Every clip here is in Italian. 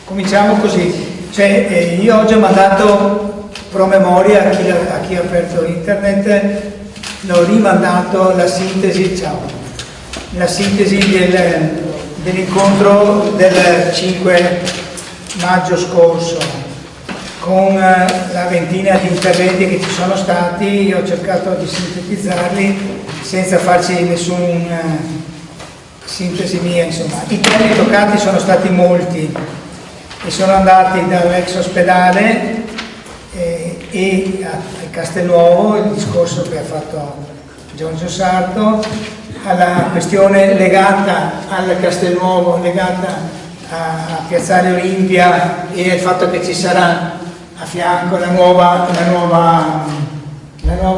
Cominciamo così, cioè io oggi ho mandato promemoria a chi ha aperto internet, l'ho rimandato la sintesi, dell'incontro del 5 maggio scorso, con la ventina di interventi che ci sono stati. Io ho cercato di sintetizzarli senza farci nessuna sintesi mia, insomma. I temi toccati sono stati molti e sono andati dall'ex ospedale e a Castelnuovo, il discorso che ha fatto Giorgio Sarto, alla questione legata al Castelnuovo, legata a Piazzale Olimpia e al fatto che ci sarà a fianco la nuova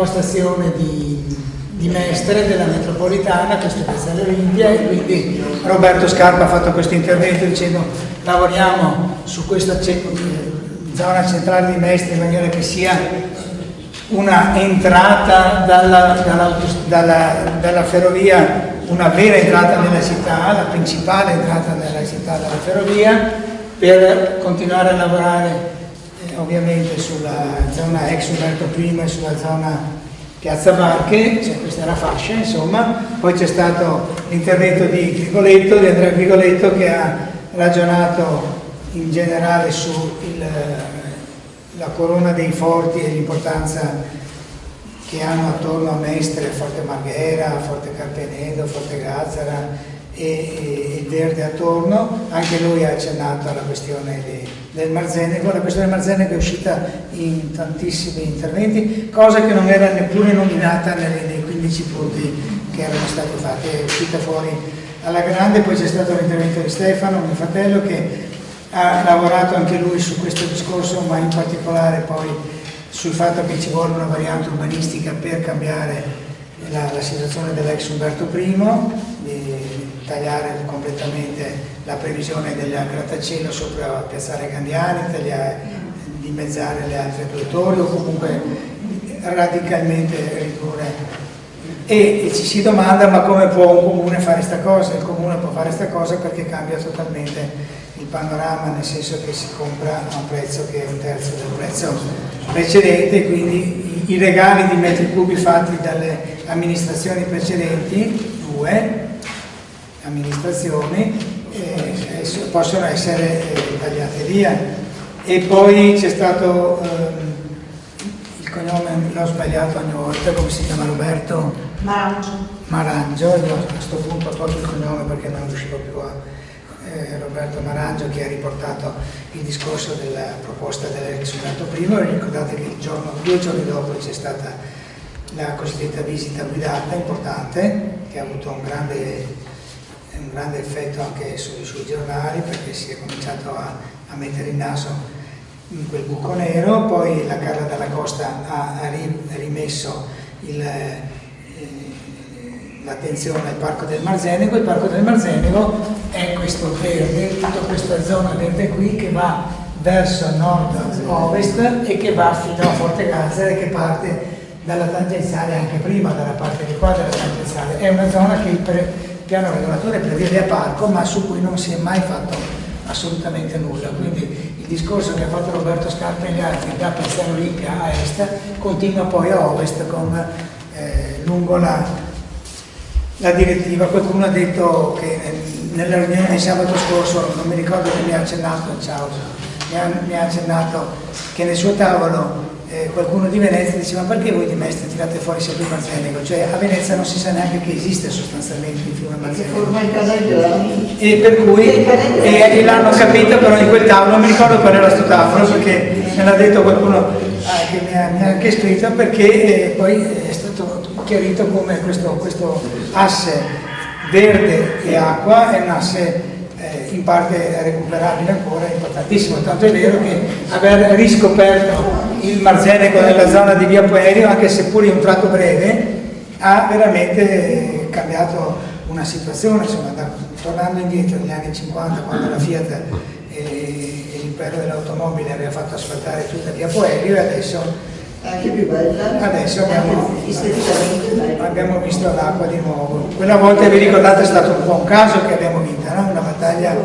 stazione di Mestre della metropolitana, questo è Piazzale Olimpia, e quindi Roberto Scarpa ha fatto questo intervento dicendo lavoriamo su questa zona centrale di Mestre in maniera che sia una entrata dalla ferrovia, una vera entrata nella città, la principale entrata nella città dalla ferrovia, per continuare a lavorare ovviamente sulla zona ex Umberto I e sulla zona Piazza Marche, cioè questa è la fascia, insomma. Poi c'è stato l'intervento di Andrea Grigoletto, che ha ragionato in generale la corona dei forti e l'importanza che hanno attorno a Mestre, Forte Marghera, Forte Carpenedo, Forte Gazzara e Verde attorno. Anche lui ha accennato alla questione del Marzenego. La questione del Marzenego è uscita in tantissimi interventi, cosa che non era neppure nominata nei 15 punti che erano stati fatti, è uscita fuori alla grande. Poi c'è stato l'intervento di Stefano, mio fratello, che ha lavorato anche lui su questo discorso, ma in particolare poi sul fatto che ci vuole una variante urbanistica per cambiare la situazione dell'ex Umberto I, di tagliare completamente la previsione del grattacielo sopra Piazzale Candiani, dimezzare le altre due torri o comunque radicalmente ridurre. E ci si domanda: ma come può un comune fare questa cosa? Il comune può fare questa cosa perché cambia totalmente il panorama, nel senso che si compra a un prezzo che è un terzo del prezzo precedente, quindi i regali di metri cubi fatti dalle amministrazioni precedenti, 2 amministrazioni, possono essere tagliate via. E poi c'è stato il cognome, l'ho sbagliato ogni volta, come si chiama? Roberto Marangio. Io a questo punto ho tolto il cognome perché non riuscivo più a Roberto Marangio, che ha riportato il discorso della proposta dell'ex Umberto I. Ricordate che 2 giorni dopo c'è stata la cosiddetta visita guidata importante, che ha avuto un grande effetto anche sui giornali, perché si è cominciato a mettere il naso in quel buco nero. Poi la Carla Dalla Costa ha rimesso l'attenzione al Parco del Marzenego. Il Parco del Marzenego è questo verde, tutta questa zona verde qui che va verso nord-ovest e che va fino a Forte Gazzara e che parte dalla tangenziale, anche prima dalla parte di qua della tangenziale. È una zona che il piano regolatore prevede a parco, ma su cui non si è mai fatto assolutamente nulla. Quindi il discorso che ha fatto Roberto Scarpa e gli altri da Piazzale Olimpia a est continua poi a ovest lungo la direttiva. Qualcuno ha detto che nella riunione di sabato scorso, non mi ricordo chi mi ha accennato, mi ha accennato che nel suo tavolo qualcuno di Venezia diceva: ma perché voi di Mestre tirate fuori sempre il Marzenego? Cioè a Venezia non si sa neanche che esiste sostanzialmente il fiume Marzenego, e per cui l'hanno capito, però in quel tavolo, non mi ricordo qual era sto tavolo perché me l'ha detto qualcuno che mi ha anche scritto, perché poi è stato chiarito come questo asse verde e acqua è un asse in parte recuperabile ancora, importantissimo, tanto è vero che aver riscoperto il Marzenego nella zona di Via Puerio, anche seppur in un tratto breve, ha veramente cambiato una situazione. Insomma, tornando indietro negli anni 50, quando la Fiat e l'impero dell'automobile aveva fatto asfaltare tutta Via Puerio, e adesso anche più bella. Adesso abbiamo visto l'acqua di nuovo. Quella volta, vi ricordate, è stato un po' un caso che abbiamo vinto, no? Una battaglia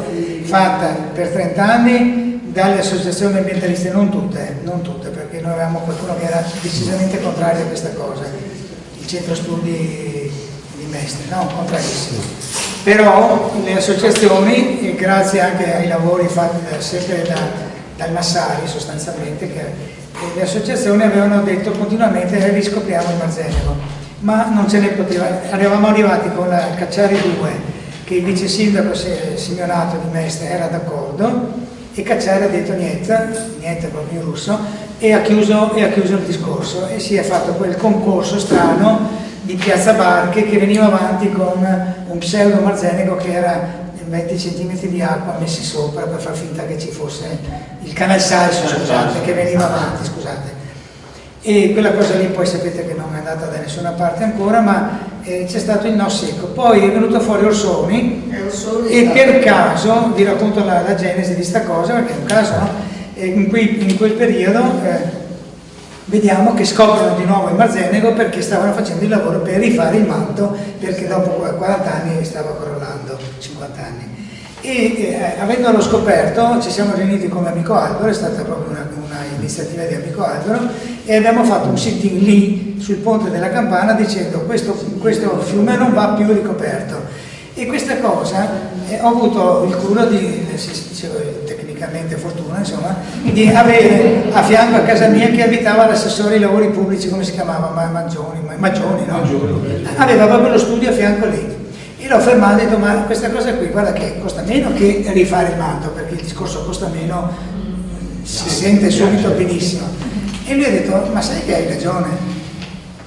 fatta per 30 anni dalle associazioni ambientaliste, non tutte, perché noi avevamo qualcuno che era decisamente contrario a questa cosa, il centro studi di Mestre, no, contrarissimo. Però le associazioni, e grazie anche ai lavori fatti sempre dal Massari sostanzialmente, le associazioni avevano detto continuamente riscopriamo il Marzenego, ma non ce ne poteva, eravamo arrivati con la Cacciari 2, che il vice sindaco Simeonato di Mestre era d'accordo, e Cacciari ha detto niente proprio in russo, e ha chiuso il discorso, e si è fatto quel concorso strano di Piazza Barche che veniva avanti con un pseudo Marzenego che era 20 cm di acqua messi sopra per far finta che ci fosse il canal Salso, scusate, che veniva avanti, scusate. E quella cosa lì poi sapete che non è andata da nessuna parte ancora, ma c'è stato il no secco. Poi è venuto fuori Orsoni e per caso, vi racconto la genesi di sta cosa, perché è un caso, no? In quel periodo vediamo che scoprono di nuovo il Marzenego perché stavano facendo il lavoro per rifare il manto, perché dopo 40 anni stava crollando, 50 anni. E avendolo scoperto ci siamo riuniti come Amico Albero, è stata proprio una iniziativa di Amico Albero, e abbiamo fatto un sit-in lì sul ponte della Campana dicendo questo fiume non va più ricoperto. E questa cosa ho avuto il culo di, tecnicamente fortuna insomma, di avere a fianco a casa mia che abitava l'assessore ai lavori pubblici, come si chiamava? Maggioni, no? Aveva proprio lo studio a fianco lì. E l'ho fermato e ho detto, ma questa cosa qui, guarda che costa meno che rifare il manto, perché il discorso costa meno, si sente subito benissimo. E lui ha detto, ma sai che hai ragione?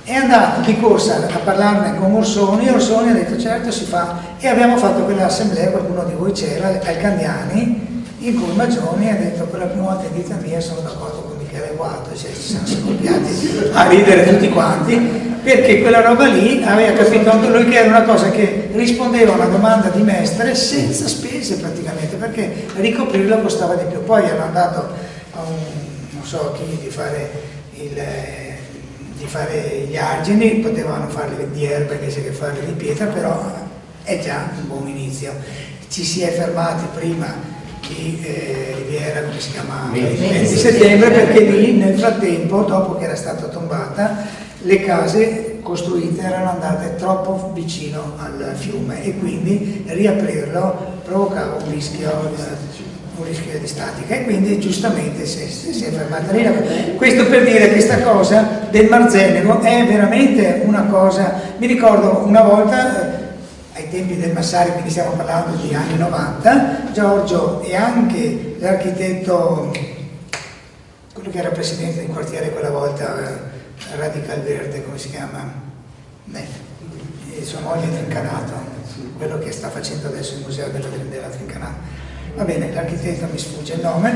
È andato di corsa a parlarne con Orsoni, e Orsoni ha detto, certo si fa. E abbiamo fatto quell'assemblea, qualcuno di voi c'era, al Candiani, in cui Maggioni ha detto, per la prima volta in vita mia sono d'accordo con Michele Gualdo, cioè ci siamo scoppiati a ridere tutti quanti, perché quella roba lì aveva capito anche lui che era una cosa che rispondeva a una domanda di Mestre senza spese praticamente, perché ricoprirlo costava di più. Poi hanno andato a non so chi di fare gli argini, potevano farli di erba invece che farli di pietra, però è già un buon inizio. Ci si è fermati prima di Riviera, come si chiama? 20 settembre, perché lì nel frattempo, dopo che era stata tombata, le case costruite erano andate troppo vicino al fiume e quindi riaprirlo provocava un rischio di statica, e quindi giustamente si è fermata lì. Questo per dire che questa cosa del Marzenego è veramente una cosa. Mi ricordo una volta, ai tempi del Massari, quindi stiamo parlando di anni 90, Giorgio e anche l'architetto, quello che era presidente del quartiere quella volta, Radical Verde, come si chiama? Sua moglie Trincanato, quello che sta facendo adesso il museo della Trincanato. Va bene, l'architetto mi sfugge il nome,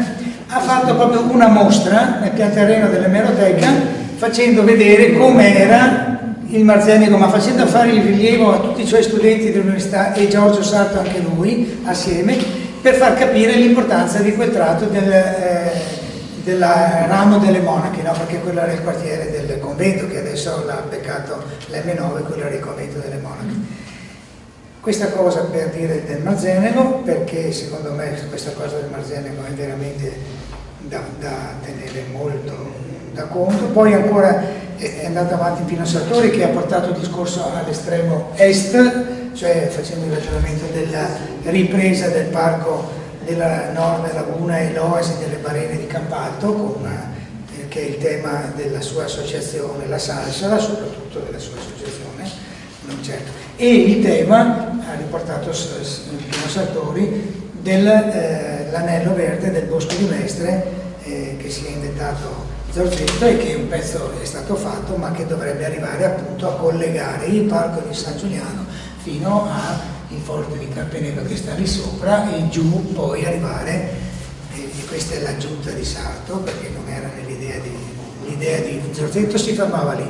ha fatto proprio una mostra nel pian terreno dell'emeroteca facendo vedere com'era il Marzenego, ma facendo fare il rilievo a tutti i suoi studenti dell'università e Giorgio Sarto anche lui assieme, per far capire l'importanza di quel tratto del ramo delle Monache, no? Perché quello era il quartiere del convento che adesso l'ha beccato l'M9, quello era il convento delle Monache. Questa cosa per dire del Marzenego, perché secondo me questa cosa del Marzenego è veramente da tenere molto da conto. Poi ancora è andato avanti Pino Sartori, che ha portato il discorso all'estremo est, cioè facendo il ragionamento della ripresa del parco della Nord Laguna e l'oasi delle Barene di Campalto, che è il tema della sua associazione, la Salsa, soprattutto della sua associazione, non certo. E il tema, ha riportato Pino Sartori, dell'anello verde del Bosco di Mestre, che si è inventato Zorzetto e che un pezzo è stato fatto, ma che dovrebbe arrivare appunto a collegare il parco di San Giuliano fino al forte di Carpenedo che sta lì sopra e giù poi arrivare, e questa è l'aggiunta di Sarto, perché non era l'idea di Zorzetto, si fermava lì,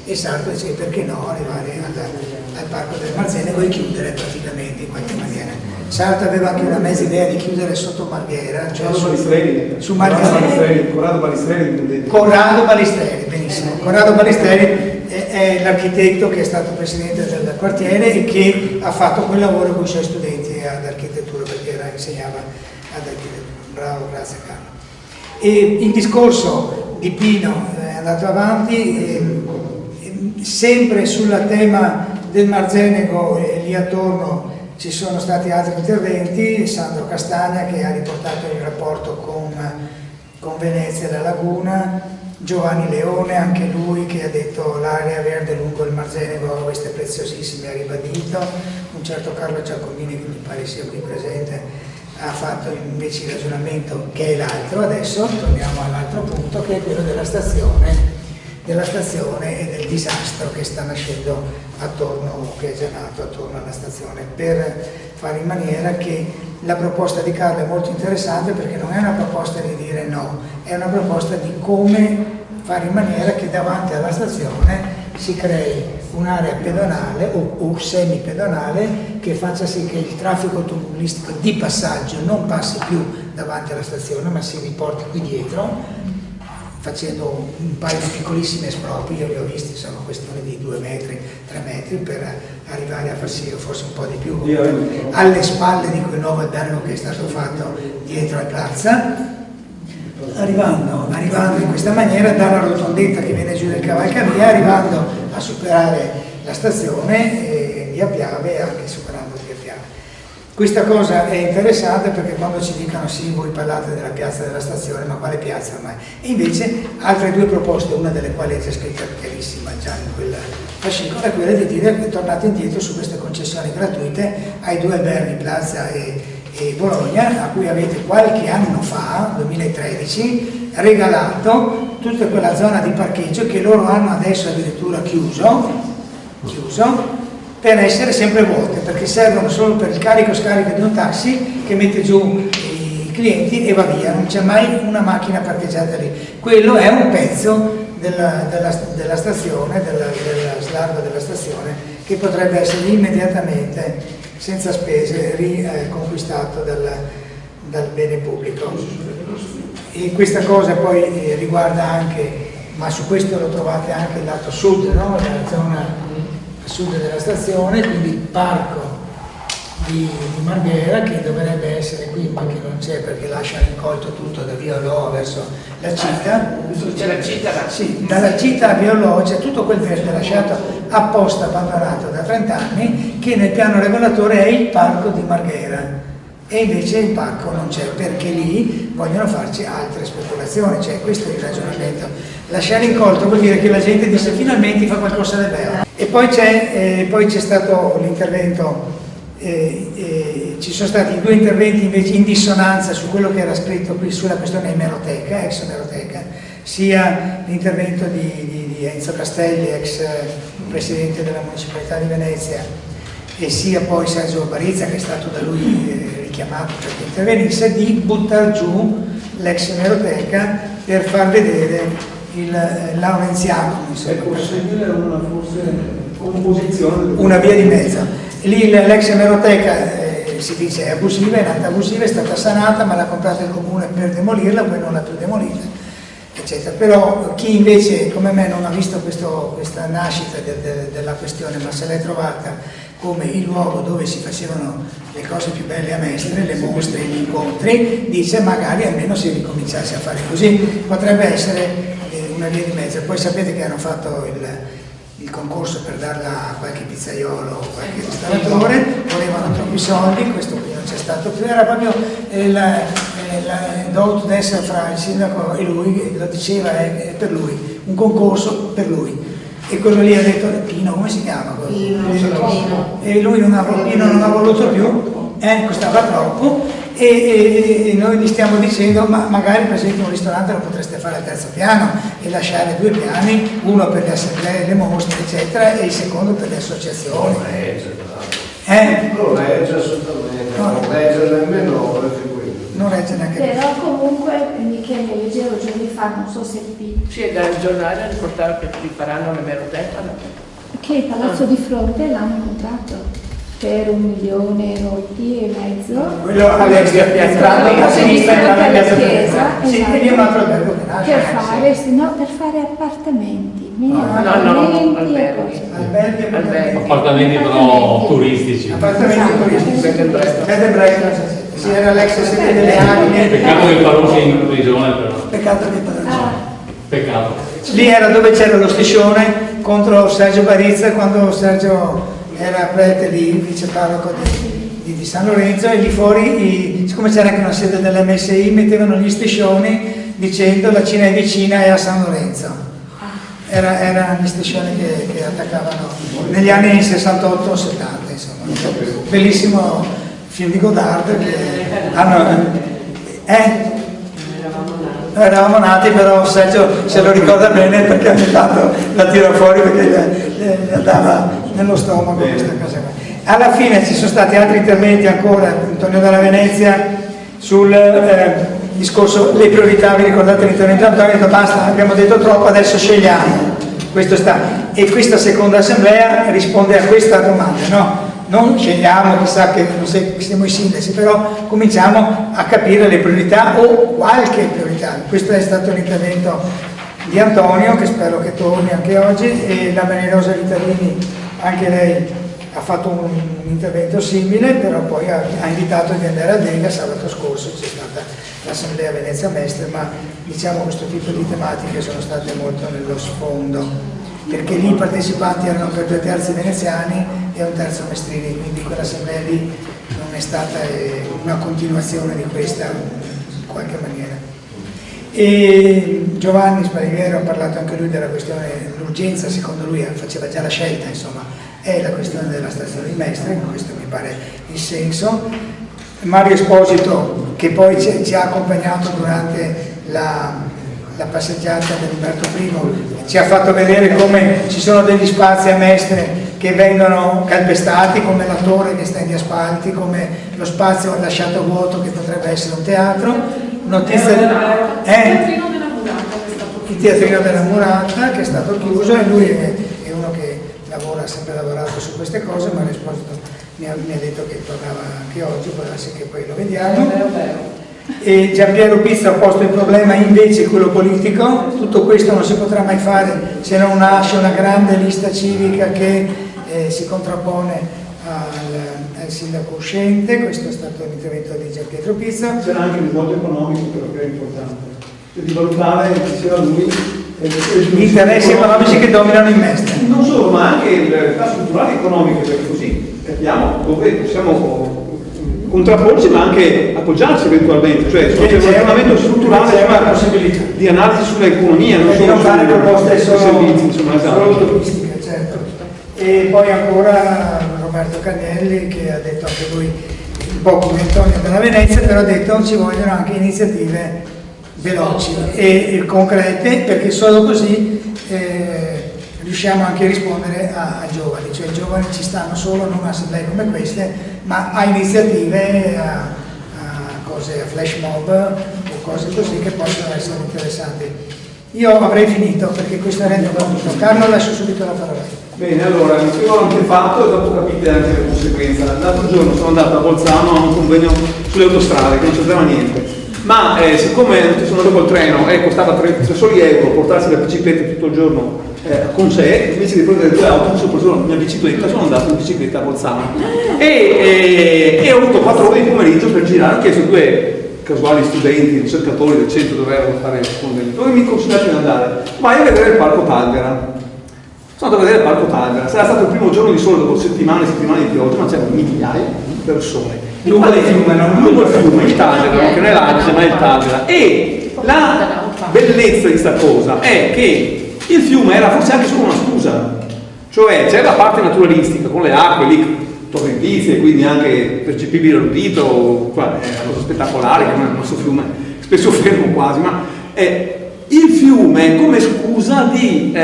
e Sarto dice perché no arrivare al parco del Marzenego e chiudere praticamente in qualche maniera. Sarto aveva anche una mezza idea di chiudere sotto Marghera, cioè su Marghera. Corrado Balistreri, Corrado Balistreri, benissimo. Corrado Balistreri è è l'architetto che è stato presidente del quartiere e che ha fatto quel lavoro con i suoi studenti ad architettura, perché insegnava ad architettura. Bravo, grazie Carlo. E il discorso di Pino è andato avanti, sempre sul tema del Marzenego e lì attorno ci sono stati altri interventi, Sandro Castagna che ha riportato il rapporto con Venezia e la Laguna, Giovanni Leone, anche lui, che ha detto l'area verde lungo il Marzenego, queste preziosissime, ha ribadito, un certo Carlo Giacomini, che mi pare sia qui presente, ha fatto invece il ragionamento che è l'altro. Adesso torniamo all'altro punto, che è quello della stazione e del disastro che sta nascendo attorno, che è già nato attorno alla stazione, per fare in maniera che la proposta di Carlo è molto interessante, perché non è una proposta di dire no, è una proposta di come fare in maniera che davanti alla stazione si crei un'area pedonale o semi-pedonale che faccia sì che il traffico automobilistico di passaggio non passi più davanti alla stazione, ma si riporti qui dietro, facendo un paio di piccolissimi espropri. Io li ho visti, sono questione di 2 metri, 3 metri, per arrivare a far sì, forse un po' di più, alle spalle di quel nuovo albergo che è stato fatto dietro a Piazza, arrivando in questa maniera dalla rotondetta che viene giù del Cavalcavia, arrivando a superare la stazione via Piave e anche superando via Piave. Questa cosa è interessante perché quando ci dicono sì, voi parlate della piazza della stazione, ma quale piazza ormai? E invece altre 2 proposte, una delle quali è già scritta chiarissima già in quel fascicolo, è quella di dire che tornate indietro su queste concessioni gratuite ai 2 alberghi, Plaza e Bologna, a cui avete qualche anno fa, 2013, regalato tutta quella zona di parcheggio che loro hanno adesso addirittura chiuso, per essere sempre vuote, perché servono solo per il carico-scarico di un taxi che mette giù i clienti e va via, non c'è mai una macchina parcheggiata lì. Quello è un pezzo della stazione, slargo della stazione, che potrebbe essere immediatamente, senza spese, riconquistato dal bene pubblico. E questa cosa poi riguarda anche, ma su questo lo trovate anche il lato sud, no? La zona sud della stazione, quindi il parco di Marghera, che dovrebbe essere qui ma che non c'è perché lascia incolto tutto da via Olò verso la città. C'è la città là? Sì, dalla città a via Olò c'è tutto quel verde lasciato apposta, abbandonato da 30 anni, che nel piano regolatore è il parco di Marghera, e invece il parco non c'è perché lì vogliono farci altre speculazioni, cioè questo è il ragionamento. Lasciare incolto vuol dire che la gente dice finalmente fa qualcosa di bello. E poi c'è stato l'intervento, ci sono stati 2 interventi invece in dissonanza su quello che era scritto qui sulla questione emeroteca, ex emeroteca, sia l'intervento di Enzo Castelli, ex presidente della Municipalità di Venezia, e sia poi Sergio Barizza, che è stato da lui richiamato perché intervenisse, di buttare giù l'ex emeroteca per far vedere il Laurenziano, è possibile una forse composizione, una via di mezzo. Lì l'ex emeroteca si dice è abusiva, è nata abusiva, è stata sanata, ma l'ha comprata il comune per demolirla, poi non l'ha più demolita, eccetera. Però chi invece come me non ha visto questa nascita della questione, ma se l'è trovata come il luogo dove si facevano le cose più belle a Mestre, le mostre, gli incontri, dice magari almeno se ricominciasse a fare così, potrebbe essere una via di mezzo. Poi sapete che hanno fatto il concorso per darla a qualche pizzaiolo o qualche ristoratore, volevano troppi soldi, questo qui non c'è stato più, era proprio la do to dance fra il sindaco e lui, lo diceva, è per lui, un concorso per lui. E quello lì ha detto, Pino, come si chiama? Pino. E lui Pino non ha voluto più, costava troppo, e noi gli stiamo dicendo, ma magari per esempio un ristorante lo potreste fare al 3° piano e lasciare 2 piani, uno per le assemblee, le mostre, eccetera, e il secondo per le associazioni. Non regge assolutamente, non regge nemmeno le figurine. Non regge neanche. Però comunque, Michele, leggevo giorni fa, non so se qui. Sì, dal giornale riportava che riparanno l'emeroteca. Che il Palazzo di Fronte l'hanno comprato per 1,5 milioni. Quello entrando a sinistra dalla chiesa, sì, e lì un altro albergo che nasce. Per fare appartamenti. appartamenti e cose. Alberghi, Appartamenti però turistici. appartamenti turistici. Bed and breakfast. Bed and breakfast. Sì, era l'ex sede delle Agne. Peccato che parossi in prigione però. Peccato che parla. Peccato. Lì era dove c'era lo striscione contro Sergio Barizza, quando Sergio era prete lì, vice parroco di San Lorenzo, e lì fuori, siccome c'era anche una sede dell'MSI, mettevano gli striscioni dicendo la Cina è vicina e a San Lorenzo. Erano gli striscioni che attaccavano negli anni 68-70, insomma. Bellissimo film di Godard che hanno... Eravamo nati, però Sergio se lo ricorda bene perché ogni tanto la tira fuori perché gli andava nello stomaco questa cosa qua. Alla fine ci sono stati altri interventi ancora, Antonio della Venezia, sul discorso le priorità. Vi ricordate l'intervento di Antonio? Ha detto basta, abbiamo detto troppo, adesso scegliamo. Questo sta. E questa seconda assemblea risponde a questa domanda, no? Non scegliamo, chissà che non siamo i sindaci, però cominciamo a capire le priorità o qualche priorità. Questo è stato l'intervento di Antonio, che spero che torni anche oggi, e la Maria-Rosa Vitalini, anche lei ha fatto un intervento simile, però poi ha invitato di andare a Dega. Sabato scorso c'è stata l'assemblea Venezia Mestre, ma diciamo questo tipo di tematiche sono state molto nello sfondo, perché lì i partecipanti erano per 2 terzi veneziani e 1 terzo mestrini, quindi quell'assemblea lì non è stata una continuazione di questa in qualche maniera. E Giovanni Sparighiero ha parlato anche lui della questione, l'urgenza, secondo lui faceva già la scelta, insomma, è la questione della stazione di Mestre, questo mi pare il senso. Mario Esposito, che poi ci ha accompagnato durante la passeggiata dell'Umberto I, ci ha fatto vedere come ci sono degli spazi a Mestre che vengono calpestati, come la torre che sta in Diaspalti, come lo spazio lasciato vuoto che potrebbe essere un teatro. Notizia il teatrino della Murata che è stato chiuso, e lui è uno che lavora, ha sempre lavorato su queste cose, ma Esposito mi ha detto che tornava anche oggi, può darsi che poi lo vediamo. E Giampiero Pizzo ha posto il problema invece quello politico. Tutto questo non si potrà mai fare se non nasce una grande lista civica che si contrappone al sindaco uscente. Questo è stato l'intervento di Giampiero Pizzo. C'era anche il risvolto economico, però, che è importante, cioè di valutare, diceva lui, gli interessi economici che dominano in Mestre. Non solo, ma anche le realtà strutturali economiche, perché così capiamo dove possiamo contrapporci, ma anche appoggiarci eventualmente, cioè c'è un ragionamento strutturale di analisi sull'economia, non solo fare proposte sui servizi, insomma, esatto. Turistiche, certo. E poi ancora Roberto Cagnelli, che ha detto anche lui un po' come Antonio della Venezia, però ha detto ci vogliono anche iniziative veloci e concrete, perché solo così riusciamo anche a rispondere ai giovani, cioè i giovani ci stanno solo non a assemblee come queste, ma a iniziative, a cose, a flash mob o cose così che possono essere interessanti. Io avrei finito perché questo è il rendiconto. Carlo, lascio subito la parola. Bene, allora, il primo ho anche fatto e dopo capite anche le conseguenze. L'altro giorno sono andato a Bolzano a un convegno sulle autostrade che non c'entrava niente. Ma siccome sono andato col treno e costava 30 soli euro portarsi la bicicletta tutto il giorno con sé, invece di prendere 2 autobus ho preso la mia bicicletta, sono andato in bicicletta a Bolzano e ho avuto 4 ore di pomeriggio per girare. Ho chiesto 2 casuali studenti, ricercatori del centro dove ero a fare il convegno, dove mi consigliate di andare? Vai a vedere il Parco Talvera. Sono andato a vedere il Parco Talvera, sarà stato il primo giorno di sole dopo settimane e settimane di pioggia, ma c'erano migliaia di persone lungo il fiume, il Talvera, che non è l'Adige ma è il Talvera. E la bellezza di questa cosa è che il fiume era forse anche solo una scusa, cioè c'è la parte naturalistica con le acque lì torrentizie, quindi anche percepibile l'udito, è una cosa spettacolare che il nostro fiume spesso fermo quasi, ma il fiume come scusa di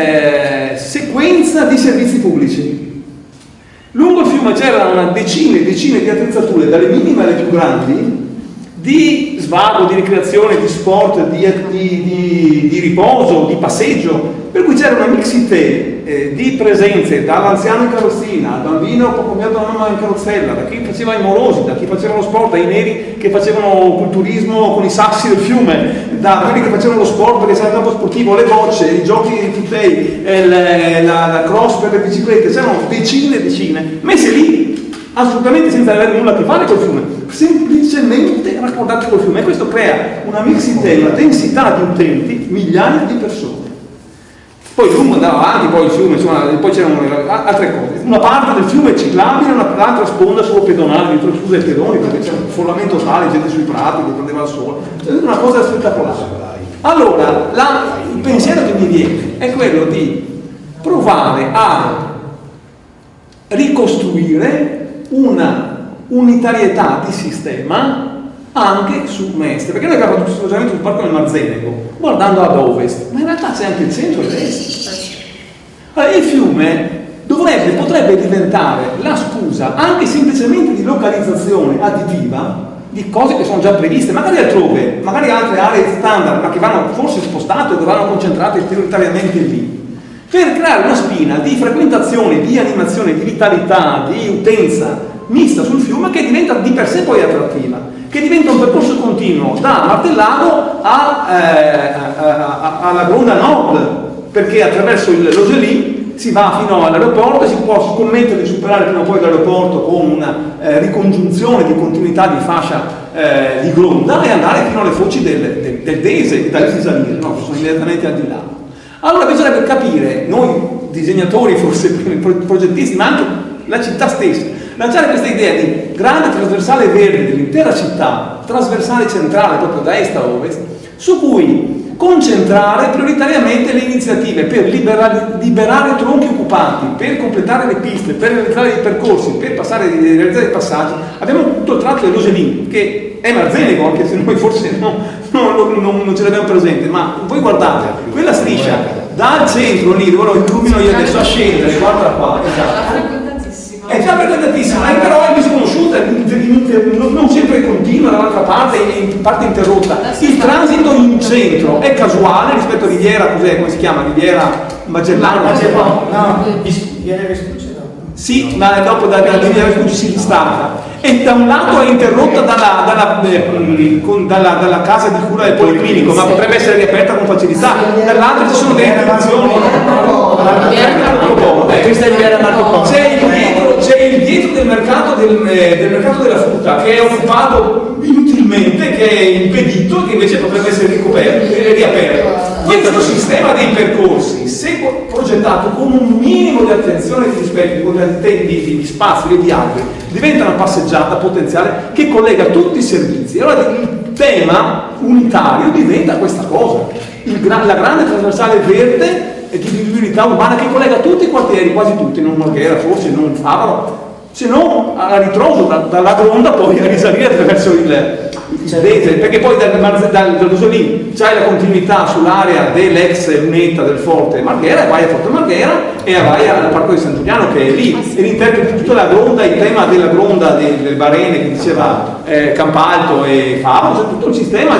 sequenza di servizi pubblici. Lungo il fiume c'erano decine e decine di attrezzature, dalle minime alle più grandi, di svago, di ricreazione, di sport, di riposo, di passeggio, per Per cui c'era una mixité di presenze, dall'anziano in carrozzina, al bambino accompagnato dalla mamma in carrozzella, da chi faceva i morosi, da chi faceva lo sport, dai neri che facevano culturismo con i sassi del fiume, da quelli che facevano lo sport perché c'era il campo sportivo, le bocce, i giochi di tuttei, la cross per le biciclette, c'erano decine e decine, messe lì assolutamente senza avere nulla a che fare col fiume, semplicemente raccordate col fiume, e questo crea una mixité, una densità di utenti, migliaia di persone. Poi il fiume andava avanti, poi il fiume, insomma, poi c'erano altre cose. Una parte del fiume è ciclabile, l'altra sponda solo pedonale, dentro il scusa ai pedoni, perché c'era un follamento tale, gente sui prati che prendeva il sole. È una cosa spettacolare. Allora, il pensiero che mi viene è quello di provare a ricostruire una unitarietà di sistema anche su Mestre, perché noi abbiamo fatto questo ragionamento sul parco del Marzenego guardando ad ovest, ma in realtà c'è anche il centro e l'est. Allora, il fiume potrebbe diventare la scusa anche semplicemente di localizzazione additiva di cose che sono già previste, magari altrove, magari altre aree standard, ma che vanno forse spostate o che vanno concentrate prioritariamente lì, per creare una spina di frequentazione, di animazione, di vitalità, di utenza mista sul fiume che diventa di per sé poi attrattiva, che diventa un percorso continuo da Martellago alla Gronda Nord, perché attraverso l'Oselì si va fino all'aeroporto e si può scommettere di superare prima o poi l'aeroporto con una ricongiunzione di continuità di fascia di Gronda e andare fino alle foci del Dese, da lì risalire, no, sono immediatamente al di là. Allora bisognerebbe capire, noi disegnatori, forse progettisti, ma anche la città stessa, lanciare questa idea di grande trasversale verde dell'intera città, trasversale centrale proprio da est a ovest, su cui concentrare prioritariamente le iniziative per liberare tronchi occupati, per completare le piste, per realizzare i percorsi, per realizzare i passaggi. Abbiamo tutto il tratto dell'Oselì, che è Marzenego, anche se noi forse non ce l'abbiamo presente, ma voi guardate, quella striscia dal centro lì, dove lo illumino io adesso a scendere, guarda qua, esatto. È già frequentatissima, però è misconosciuta, non sempre continua dall'altra parte, in parte interrotta. Il transito in centro è casuale rispetto a Riviera, come si chiama? Riviera Magellana? No, viene Vespucci dopo. Sì, ma dopo da Riviera Vespucci si distacca. E da un lato è interrotta dalla casa di cura del Policlinico, ma potrebbe essere riaperta con facilità. Dall'altro ci sono delle interruzioni. Questa è Riviera Marco Polo. C'è il dietro del mercato della frutta che è occupato inutilmente, che è impedito e che invece potrebbe essere ricoperto e riaperto. Questo sistema dei percorsi, se progettato con un minimo di attenzione e di rispetto di spazio e di altri, diventa una passeggiata potenziale che collega tutti i servizi. Allora il tema unitario diventa questa cosa, la grande trasversale verde e di vivibilità urbana che collega tutti i quartieri, quasi tutti, non Marghera, forse non Favaro, se non a ritroso dalla Gronda poi a risalire attraverso il Dese, perché poi dall'Oselì c'hai la continuità sull'area dell'ex lunetta del Forte Marghera, e vai a Forte Marghera e vai al Parco di San Giuliano che è lì, e l'interpreti tutta la Gronda, il tema della Gronda del Barene che diceva Campalto e Favaro, c'è tutto il sistema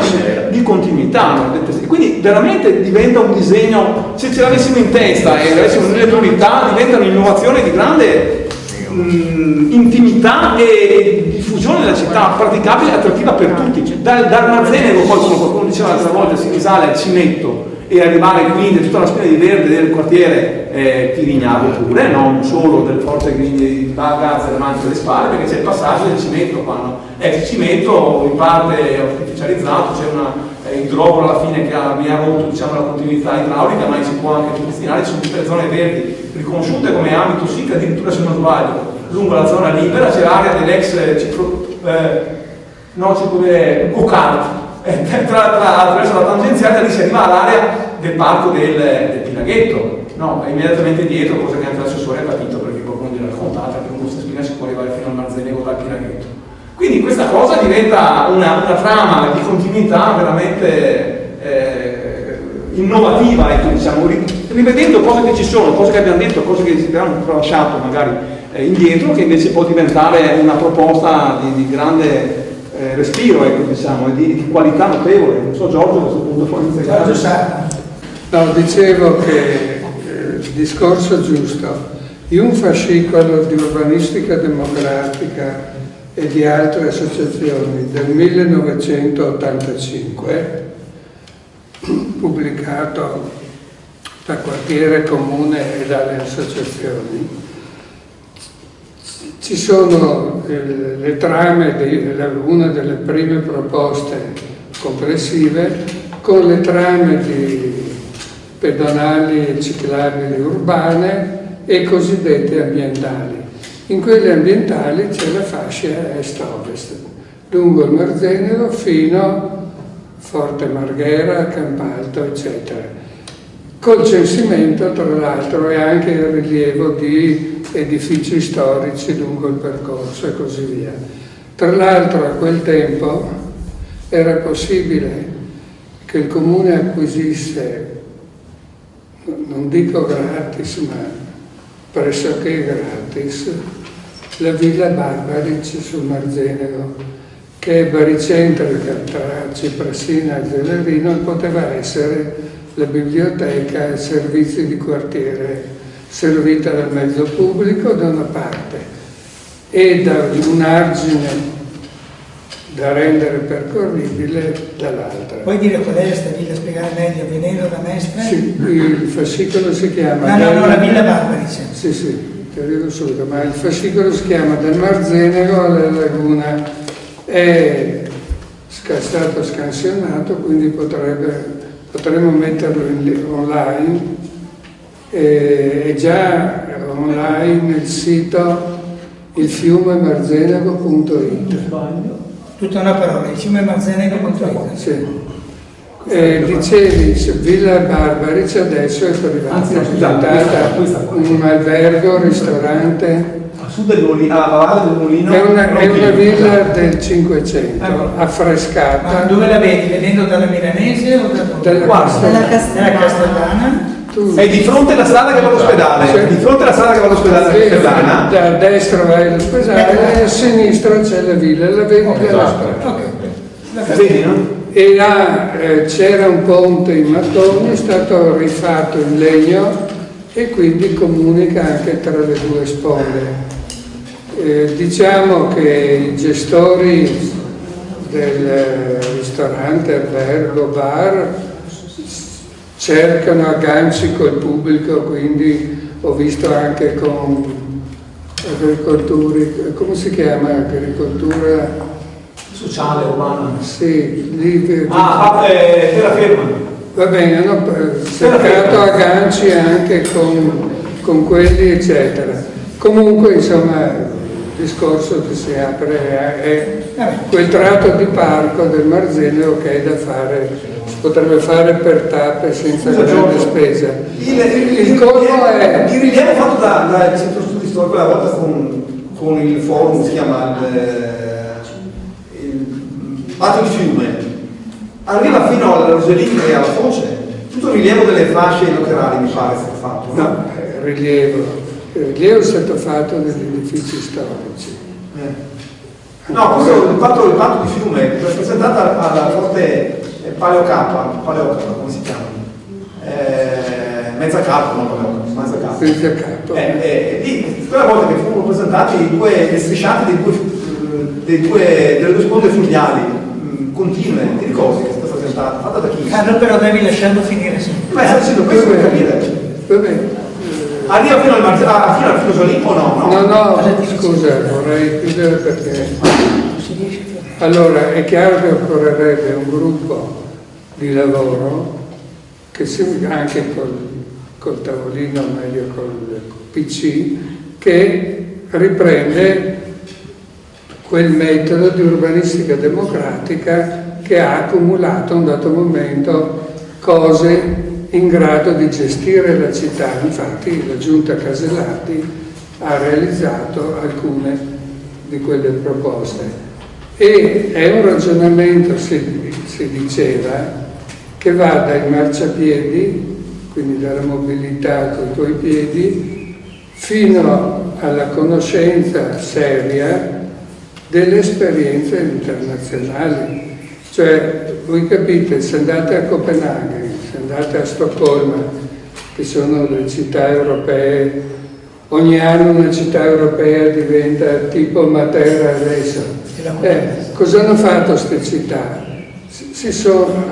di continuità, no? Quindi veramente diventa un disegno, se ce l'avessimo in testa e avessimo delle priorità, diventa un'innovazione di grande intimità e diffusione della città, praticabile e attrattiva per tutti. Dal Marzenego, poi come qualcuno diceva l'altra volta, si risale al Cimetto e arrivare quindi a tutta la spina di verde del quartiere Pirignano pure, non solo del Forte di Bagazza davanti alle spalle, perché c'è il passaggio del Cimetto, quando il Cimetto in parte artificializzato, c'è una idrovoro alla fine che mi ha rotto, diciamo, la continuità idraulica, ma si può anche destinare, ci sono tutte le zone verdi riconosciute come ambito SIC, addirittura se non sbaglio lungo la zona libera c'è l'area dell'ex go-kart, attraverso la tangenziale lì si arriva all'area del parco del Pinaghetto, no? E immediatamente dietro, cosa che anche l'assessore ha capito perché qualcuno gliel'ha raccontata, che con questa spina si può arrivare fino al Marzenego dal Pinaghetto. Quindi questa cosa diventa una trama di continuità veramente innovativa, ecco, diciamo, rivedendo cose che ci sono, cose che abbiamo detto, cose che abbiamo tralasciato magari indietro, che invece può diventare una proposta di grande respiro, ecco, diciamo, e di qualità notevole. Non so Giorgio a questo punto può iniziare. No, dicevo che discorso giusto di un fascicolo di urbanistica democratica e di altre associazioni del 1985, pubblicato da Quartiere Comune e dalle associazioni. Ci sono le trame di una delle prime proposte complessive con le trame di pedonali e ciclabili urbane e cosiddette ambientali. In quelle ambientali c'è la fascia est-ovest, lungo il Marzenero fino a Forte Marghera, Campalto, eccetera. Col censimento, tra l'altro, e anche il rilievo di edifici storici lungo il percorso e così via. Tra l'altro, a quel tempo era possibile che il Comune acquisisse, non dico gratis, ma pressoché gratis, la Villa Barbaric sul Marzenero, che è baricentrica tra Ciprassina e Zelerino e poteva essere la biblioteca e servizi di quartiere servita dal mezzo pubblico da una parte e da un argine da rendere percorribile dall'altra. Puoi dire qual è questa villa, spiegare meglio, venendo da Mestre? Sì, il fascicolo si chiama... No, la Villa Barbaric. Sì, ti arrivo subito, ma il fascicolo si chiama Dal Marzenero alla Laguna, è stato scansionato, quindi potremmo metterlo online, è già online il sito ilfiumemarzenero.it. Tutta una parola, il fiume Marzenero.it. Sì. Dicevi, Villa Barbaric adesso è privata, Anzi, è diventata un albergo, ristorante. A sud del Molino, a valle del Molino. È una villa del 500, affrescata. Ma dove la vedi? Vedendo dalla Milanese o dalla Castellana? È di fronte alla strada che va all'ospedale, Sì. di fronte alla strada che va all'ospedale di Castellana. Da destra vai all'ospedale e a sinistra c'è la villa, la vedi dalla strada. Vedi, no? E là c'era un ponte in mattoni, è stato rifatto in legno e quindi comunica anche tra le due sponde. Diciamo che i gestori del ristorante, albergo, bar cercano agganci col pubblico, quindi ho visto anche con agricoltori, come si chiama agricoltura? Sociale, urbana. Sì, lì terraferma. va bene, hanno cercato agganci anche con quelli, eccetera. Comunque, insomma, il discorso che si apre è quel tratto di parco del Marzenero che è da fare, si potrebbe fare per tappe senza grande spesa. Il colmo è... Il rilievo fatto dal centro studi storico quella volta con il forum, si chiama il Patio di Fiume, arriva fino alla Roselini e alla foce. Tutto il rilievo delle fasce laterali mi pare sia stato fatto. No, rilievo è stato fatto degli edifici storici. No, questo il patto di Fiume, rappresentata alla forte Paleocapa, come si chiama? Mezza capo, no? Mezza capo. Mezza capo. Lì, quella volta che furono presentati le strisciate delle due sponde fluviali continue, ti ricordi che è stata presentata? Fatta da chi? Carlo, però devi lasciarlo finire sempre. Ma sta dicendo questo per capire. Va bene. Arriva fino al Filosolimpo o no? No, scusa, vorrei chiudere perché... Allora, è chiaro che occorrerebbe un gruppo di lavoro che anche col tavolino, meglio col PC, che riprende quel metodo di urbanistica democratica che ha accumulato a un dato momento cose in grado di gestire la città. Infatti la Giunta Casellati ha realizzato alcune di quelle proposte e è un ragionamento, si diceva, che va dai marciapiedi, quindi dalla mobilità con i tuoi piedi, fino alla conoscenza seria delle esperienze internazionali. Cioè, voi capite, se andate a Copenaghen, se andate a Stoccolma che sono le città europee. Ogni anno una città europea diventa tipo Matera adesso. Cosa hanno fatto queste città?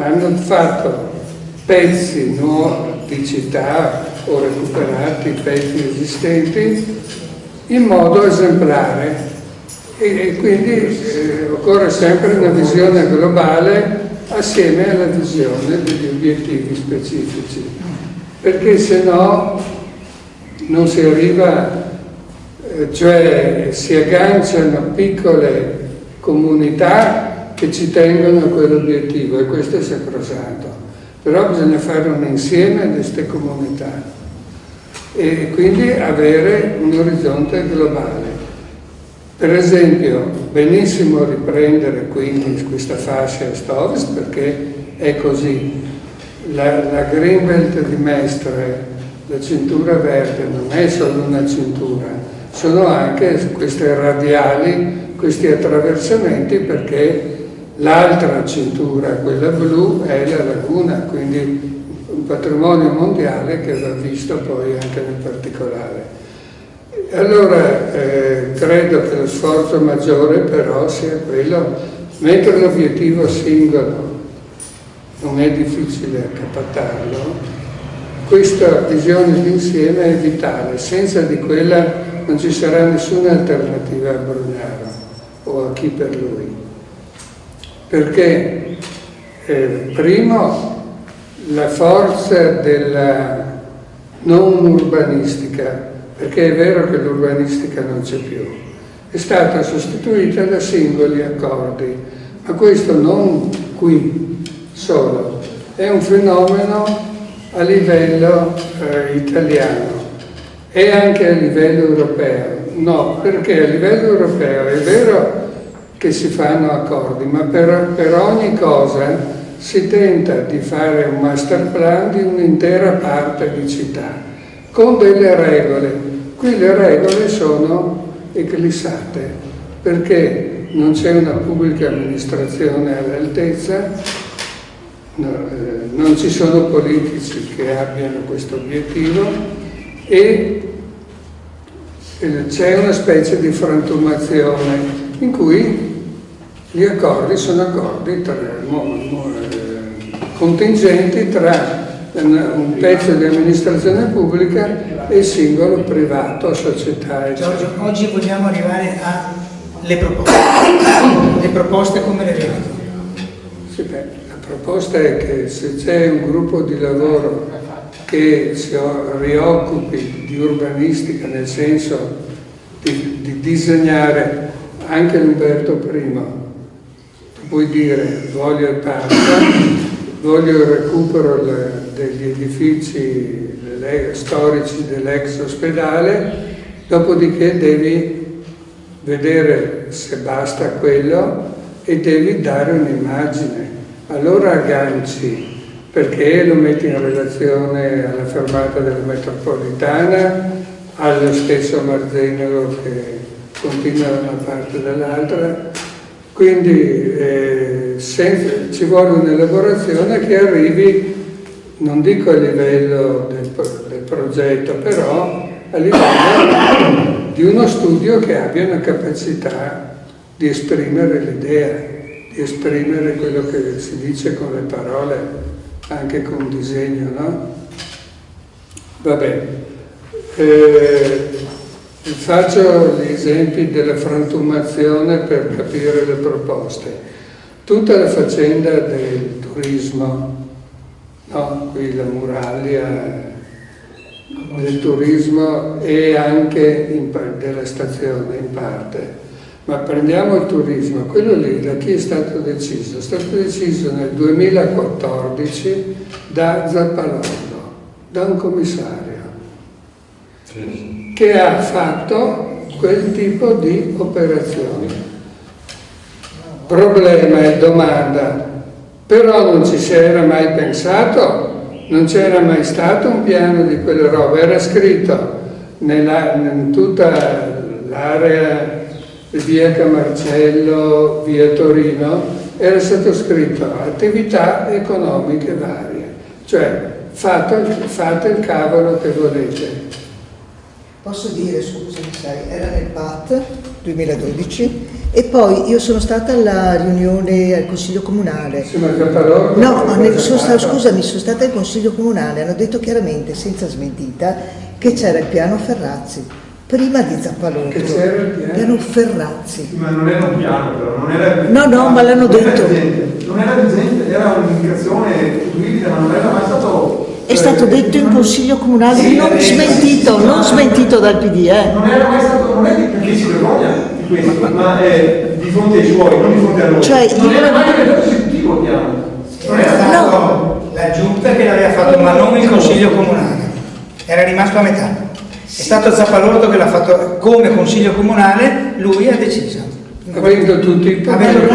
Hanno fatto pezzi nuovi di città o recuperati pezzi esistenti in modo esemplare e quindi occorre sempre una visione globale assieme alla visione degli obiettivi specifici, perché se no non si arriva, cioè si agganciano piccole comunità che ci tengono a quell'obiettivo e questo è sacrosanto. Però bisogna fare un insieme di queste comunità e quindi avere un orizzonte globale. Per esempio, benissimo riprendere quindi questa fascia est-ovest perché è così. La Greenbelt di Mestre, la cintura verde, non è solo una cintura, sono anche queste radiali, questi attraversamenti perché l'altra cintura, quella blu, è la laguna, quindi un patrimonio mondiale che va visto poi anche nel particolare. Allora credo che lo sforzo maggiore però sia quello, mentre l'obiettivo singolo non è difficile accapattarlo, questa visione d'insieme è vitale, senza di quella non ci sarà nessuna alternativa a Brugnaro o a chi per lui. Perché primo la forza della non urbanistica, perché è vero che l'urbanistica non c'è più, è stata sostituita da singoli accordi, ma questo non qui solo, è un fenomeno a livello italiano e anche a livello europeo. No, perché a livello europeo è vero che si fanno accordi, ma per ogni cosa si tenta di fare un master plan di un'intera parte di città, con delle regole. Qui le regole sono eclissate, perché non c'è una pubblica amministrazione all'altezza, non ci sono politici che abbiano questo obiettivo e c'è una specie di frantumazione in cui gli accordi sono accordi contingenti tra un pezzo di amministrazione pubblica e il singolo privato, società, eccetera. Giorgio, oggi vogliamo arrivare alle proposte. Le proposte come le vedi? Sì, la proposta è che se c'è un gruppo di lavoro che si rioccupi di urbanistica, nel senso di disegnare anche l'Umberto I, puoi dire voglio il parco, voglio il recupero degli edifici storici dell'ex ospedale, dopodiché devi vedere se basta quello e devi dare un'immagine. Allora agganci, perché lo metti in relazione alla fermata della metropolitana, allo stesso Marzenero che continua da una parte e dall'altra. Quindi ci vuole un'elaborazione che arrivi, non dico a livello del progetto, però a livello di uno studio che abbia una capacità di esprimere l'idea, di esprimere quello che si dice con le parole, anche con un disegno, no? Vabbè. Faccio gli esempi della frantumazione per capire le proposte. Tutta la faccenda del turismo, no? Qui la muraglia del turismo e anche della stazione in parte. Ma prendiamo il turismo, quello lì da chi è stato deciso? È stato deciso nel 2014 da Zappalordo, da un commissario che ha fatto quel tipo di operazioni. Problema e domanda, però non ci si era mai pensato, non c'era mai stato un piano di quelle robe, era scritto in tutta l'area via Camarcello, via Torino, era stato scritto attività economiche varie, cioè fate il cavolo che volete. Posso dire, scusami, sai, era nel PAT 2012 e poi io sono stata alla riunione al Consiglio Comunale. Sì, ma Zappalorto... Scusami, sono stata al Consiglio Comunale, hanno detto chiaramente, senza smentita, che c'era il piano Ferrazzi, prima di Zappalorto. Che c'era il piano Ferrazzi. Ma non era un piano, però, non era... No, ma l'hanno detto. Non era vigente, era un'indicazione futuribile, ma non era mai stato... È stato detto in Consiglio Comunale, Sì, non smentito dal PD, Non era mai stato, non è perché si vergogna di questo, ma di fronte ai suoi, non di fronte a noi. Cioè, non era mai diventato esecutivo il piano. Non era stato la giunta che l'aveva fatto, ma non il Consiglio Comunale. Era rimasto a metà. È stato Zappalorto che l'ha fatto come Consiglio Comunale, lui ha deciso. Avendo tutti i poteri.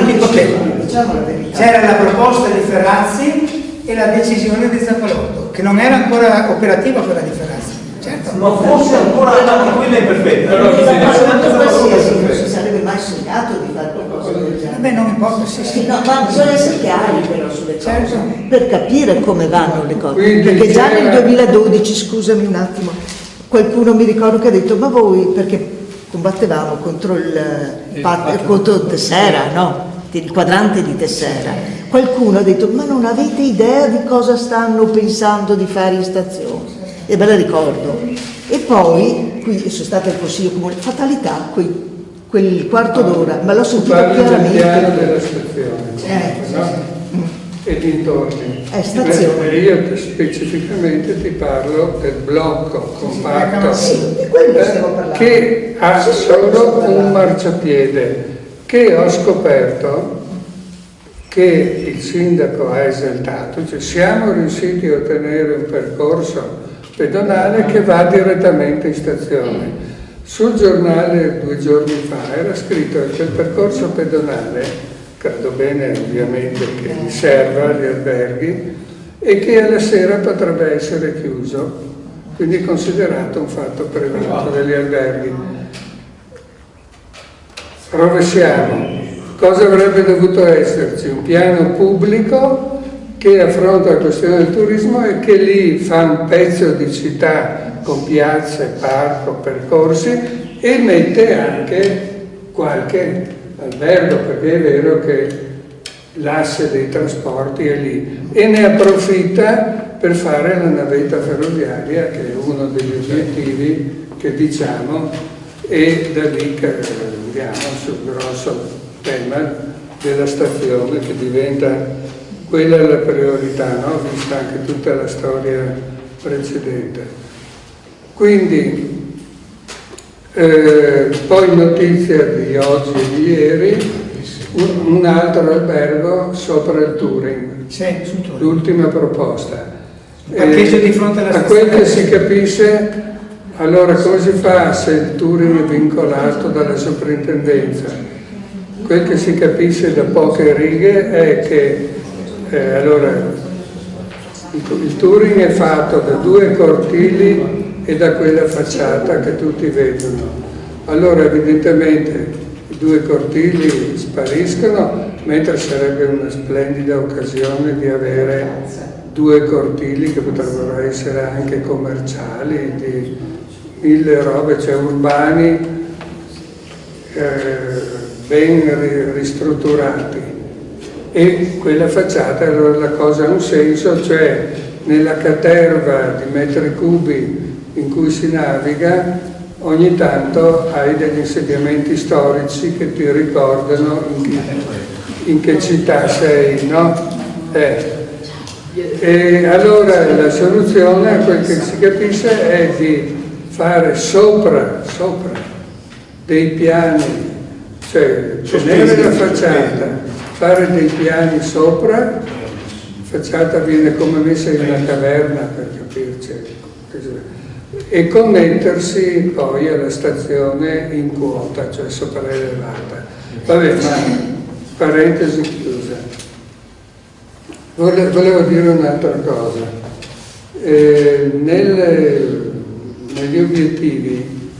Diciamo la verità. C'era la proposta di Ferrazzi e la decisione di Zappalorto, che non era ancora operativa quella di Ferrazzi. Certo. Ma fosse ancora anche quella imperfetta. Non si sarebbe mai sognato di fare qualcosa del genere. Vabbè, non importa, sì. No, ma bisogna essere chiari però sulle cose, Certo. per capire come vanno le cose. Quindi perché già nel c'era- 2012, scusami un attimo, qualcuno mi ricordo che ha detto, ma voi, perché combattevamo contro contro Tessera, no? Il quadrante di Tessera. Qualcuno ha detto, ma non avete idea di cosa stanno pensando di fare in stazione? E me la ricordo. E poi, qui sono stata al Consiglio Comunale, fatalità, quel quarto d'ora, ma l'ho sentito Parli del piano chiaramente. della stazione, no? E dintorni. Stazione. E io specificamente ti parlo del blocco compatto Sì, di quello stiamo parlando. che ha solo un marciapiede, che ho scoperto che il sindaco ha esaltato, cioè siamo riusciti a ottenere un percorso pedonale che va direttamente in stazione. Sul giornale 2 giorni fa era scritto che il percorso pedonale, credo bene ovviamente che riserva gli alberghi e che alla sera potrebbe essere chiuso, quindi considerato un fatto privato degli alberghi. Rovesciamo. Cosa avrebbe dovuto esserci? Un piano pubblico che affronta la questione del turismo e che lì fa un pezzo di città con piazze, parco, percorsi e mette anche qualche albergo, perché è vero che l'asse dei trasporti è lì e ne approfitta per fare la navetta ferroviaria, che è uno degli obiettivi che diciamo, e da lì che andiamo sul grosso tema della stazione che diventa quella la priorità, no? Vista anche tutta la storia precedente. Quindi poi notizia di oggi e di ieri, un altro albergo sopra il Touring, Sì, sul Touring. l'ultima proposta. Parcheggio di fronte alla a quel che si capisce, allora come si fa se il Touring è vincolato dalla soprintendenza? Quel che si capisce da poche righe è che allora, il Touring è fatto da 2 cortili e da quella facciata che tutti vedono. Allora evidentemente i 2 cortili spariscono, mentre sarebbe una splendida occasione di avere 2 cortili che potrebbero essere anche commerciali, di 1000 robe, cioè urbani, ben ristrutturati. E quella facciata, allora la cosa ha un senso, cioè nella caterva di metri cubi in cui si naviga ogni tanto hai degli insediamenti storici che ti ricordano in che città sei, no? E allora la soluzione, a quel che si capisce, è di fare sopra dei piani, cioè tenere la facciata, fare dei piani sopra, la facciata viene come messa in una caverna per capirci, e connettersi poi alla stazione in quota, cioè sopraelevata. Vabbè, ma parentesi chiusa. Volevo dire un'altra cosa. Negli obiettivi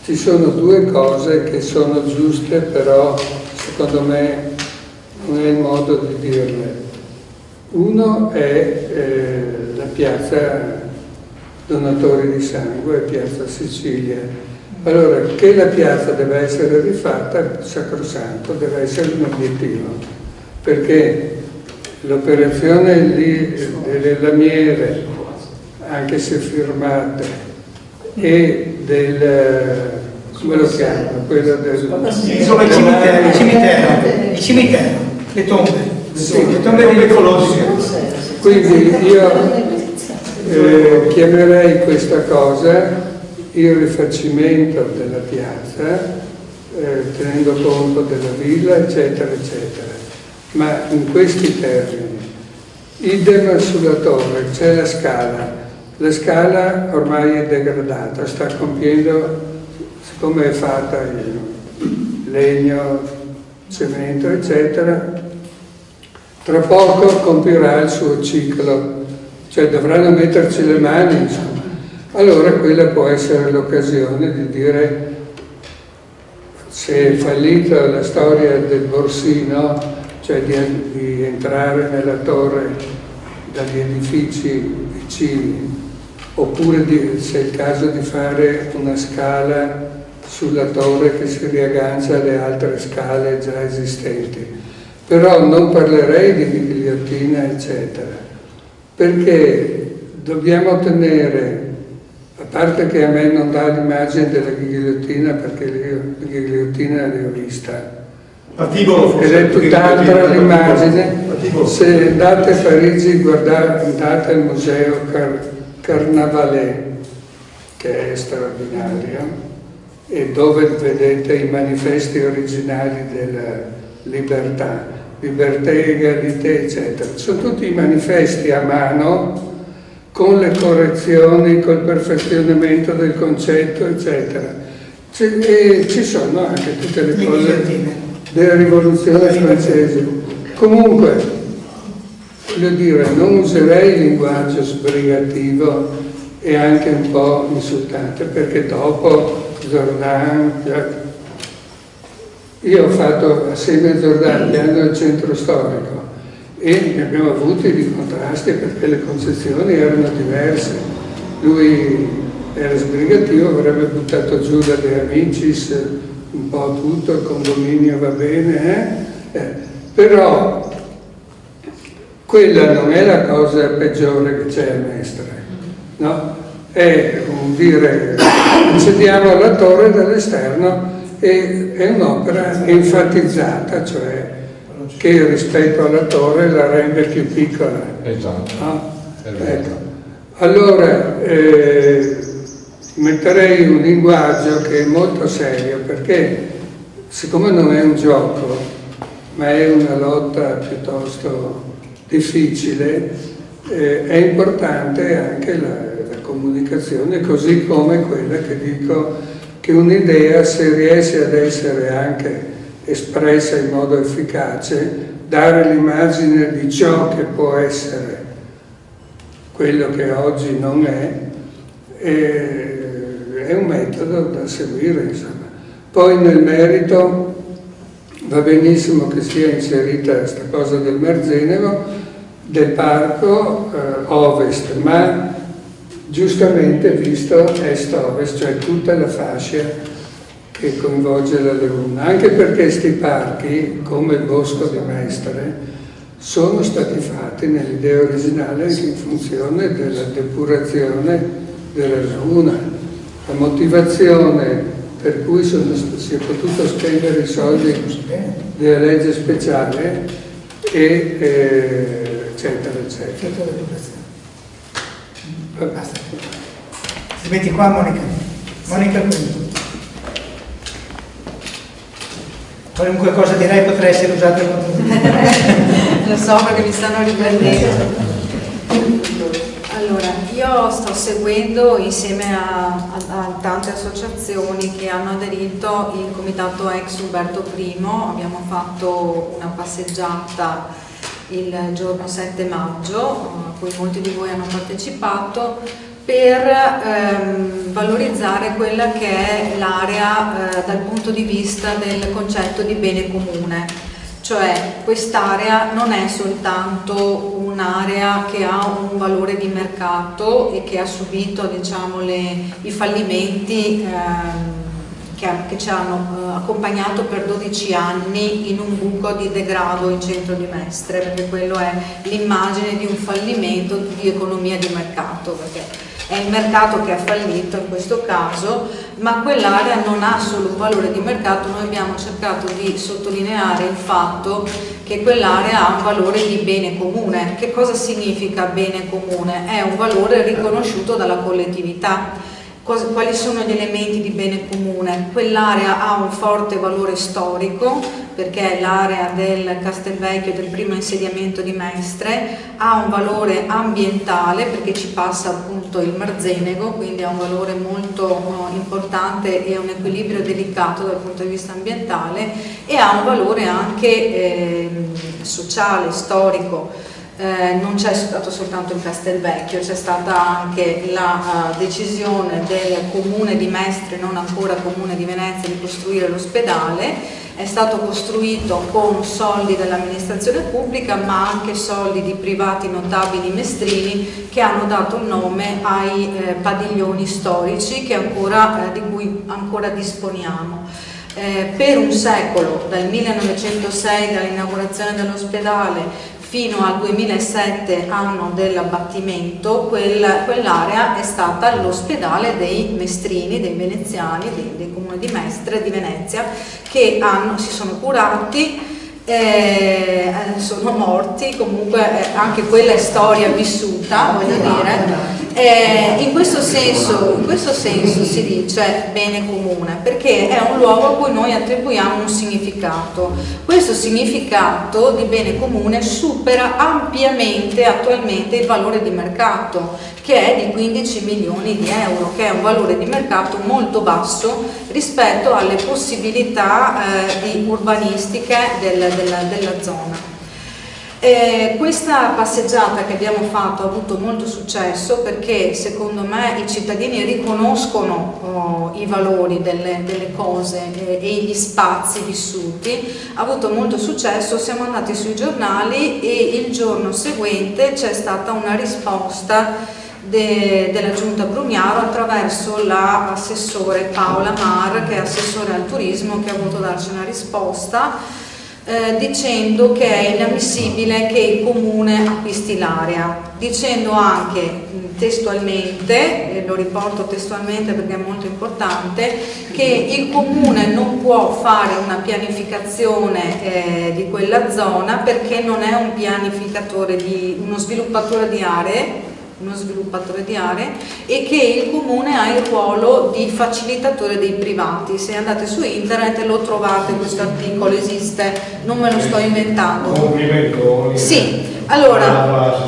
ci sono 2 cose che sono giuste, però secondo me non è il modo di dirle. Uno è la piazza Donatori di Sangue, piazza Sicilia. Allora, che la piazza deve essere rifatta, sacrosanto, deve essere un obiettivo, perché l'operazione lì delle lamiere, anche se firmate, e del, come lo chiamano, quello del... Il cimitero, le tombe. Sì, le tombe delle colossi. Quindi io chiamerei questa cosa il rifacimento della piazza, tenendo conto della villa, eccetera, eccetera. Ma in questi termini, idem sulla torre, c'è la scala ormai è degradata, sta compiendo, siccome è fatta in legno, cemento, eccetera, tra poco compirà il suo ciclo, cioè dovranno metterci le mani, insomma. Allora quella può essere l'occasione di dire, se è fallita la storia del Borsino, cioè di entrare nella torre dagli edifici vicini, oppure se è il caso di fare una scala sulla torre che si riaggancia alle altre scale già esistenti. Però non parlerei di ghigliottina, eccetera, perché dobbiamo tenere, a parte che a me non dà l'immagine della ghigliottina, perché io la ghigliottina l'ho vista, ed è tutt'altra l'immagine. Se andate a Parigi, andate al museo Carnavalet, che è straordinario, e dove vedete i manifesti originali della libertà, egalité, eccetera. Sono tutti i manifesti a mano, con le correzioni, col perfezionamento del concetto, eccetera. E ci sono anche tutte le cose della rivoluzione francese. Comunque, voglio dire, non userei il linguaggio sbrigativo e anche un po' insultante, perché dopo Jordan, io ho fatto assieme a Jordan gli anni del centro storico e ne abbiamo avuti di contrasti perché le concezioni erano diverse. Lui era sbrigativo, avrebbe buttato giù da De Amicis un po' tutto, il condominio va bene, però quella non è la cosa peggiore che c'è a Mestre, no? È un dire, accediamo alla torre dall'esterno e è un'opera enfatizzata, cioè che rispetto alla torre la rende più piccola. Esatto. No? Ecco. Allora, metterei un linguaggio che è molto serio, perché siccome non è un gioco, ma è una lotta piuttosto difficile, è importante anche la comunicazione, così come quella che dico che un'idea, se riesce ad essere anche espressa in modo efficace, dare l'immagine di ciò che può essere quello che oggi non è un metodo da seguire, insomma. Poi nel merito va benissimo che sia inserita questa cosa del Marzenevo, del parco ovest, ma giustamente visto est-ovest, cioè tutta la fascia che coinvolge la Leuna, anche perché questi parchi, come il Bosco di Mestre, sono stati fatti nell'idea originale in funzione della depurazione della Laguna. La motivazione per cui si è potuto spendere i soldi della legge speciale eccetera, eccetera. Basta. Ti metti qua, Monica. Monica, qui. Qualunque cosa direi potrà essere usata contro te. Lo so perché mi stanno riprendendo. Allora, io sto seguendo insieme a tante associazioni che hanno aderito il comitato ex Umberto I, abbiamo fatto una passeggiata il giorno 7 maggio, a cui molti di voi hanno partecipato, per valorizzare quella che è l'area dal punto di vista del concetto di bene comune, cioè quest'area non è soltanto un'area che ha un valore di mercato e che ha subito, diciamo, i fallimenti che ci hanno accompagnato per 12 anni in un buco di degrado in centro di Mestre, perché quello è l'immagine di un fallimento di economia di mercato, perché è il mercato che ha fallito in questo caso, ma quell'area non ha solo un valore di mercato. Noi abbiamo cercato di sottolineare il fatto che quell'area ha un valore di bene comune. Che cosa significa bene comune? È un valore riconosciuto dalla collettività. Quali sono gli elementi di bene comune? Quell'area ha un forte valore storico, perché è l'area del Castelvecchio, del primo insediamento di Mestre, ha un valore ambientale perché ci passa appunto il Marzenego, quindi ha un valore molto importante e un equilibrio delicato dal punto di vista ambientale, e ha un valore anche sociale, storico. Non c'è stato soltanto il Castelvecchio, c'è stata anche la decisione del comune di Mestre, non ancora comune di Venezia, di costruire l'ospedale. È stato costruito con soldi dell'amministrazione pubblica, ma anche soldi di privati notabili mestrini che hanno dato il nome ai padiglioni storici di cui ancora disponiamo. Per un secolo, dal 1906, dall'inaugurazione dell'ospedale, fino al 2007, anno dell'abbattimento, quell'area è stata l'ospedale dei mestrini, dei veneziani, dei comuni di Mestre, di Venezia, che si sono curati, sono morti, comunque anche quella è storia vissuta, voglio dire. In questo senso si dice bene comune, perché è un luogo a cui noi attribuiamo un significato. Questo significato di bene comune supera ampiamente attualmente il valore di mercato, che è di 15 milioni di euro, che è un valore di mercato molto basso rispetto alle possibilità urbanistiche della zona. Questa passeggiata che abbiamo fatto ha avuto molto successo, perché secondo me i cittadini riconoscono i valori delle cose e gli spazi vissuti. Ha avuto molto successo, siamo andati sui giornali e il giorno seguente c'è stata una risposta della Giunta Brugnaro attraverso l'assessore Paola Mar, che è assessore al turismo, che ha voluto darci una risposta dicendo che è inammissibile che il comune acquisti l'area, dicendo anche testualmente, lo riporto testualmente perché è molto importante, che il comune non può fare una pianificazione di quella zona perché non è un pianificatore uno sviluppatore di aree, e che il comune ha il ruolo di facilitatore dei privati. Se andate su internet lo trovate, questo articolo esiste, non me lo sto inventando. Complimentoni. Sì, allora,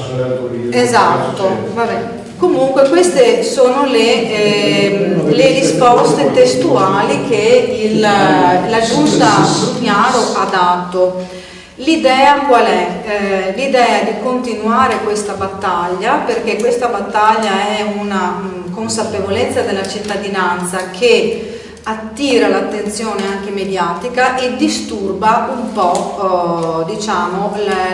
esatto, vabbè. Comunque queste sono le risposte testuali che la Giunta Brugnaro ha dato. L'idea qual è? L'idea è di continuare questa battaglia, perché questa battaglia è una consapevolezza della cittadinanza che attira l'attenzione anche mediatica e disturba un po'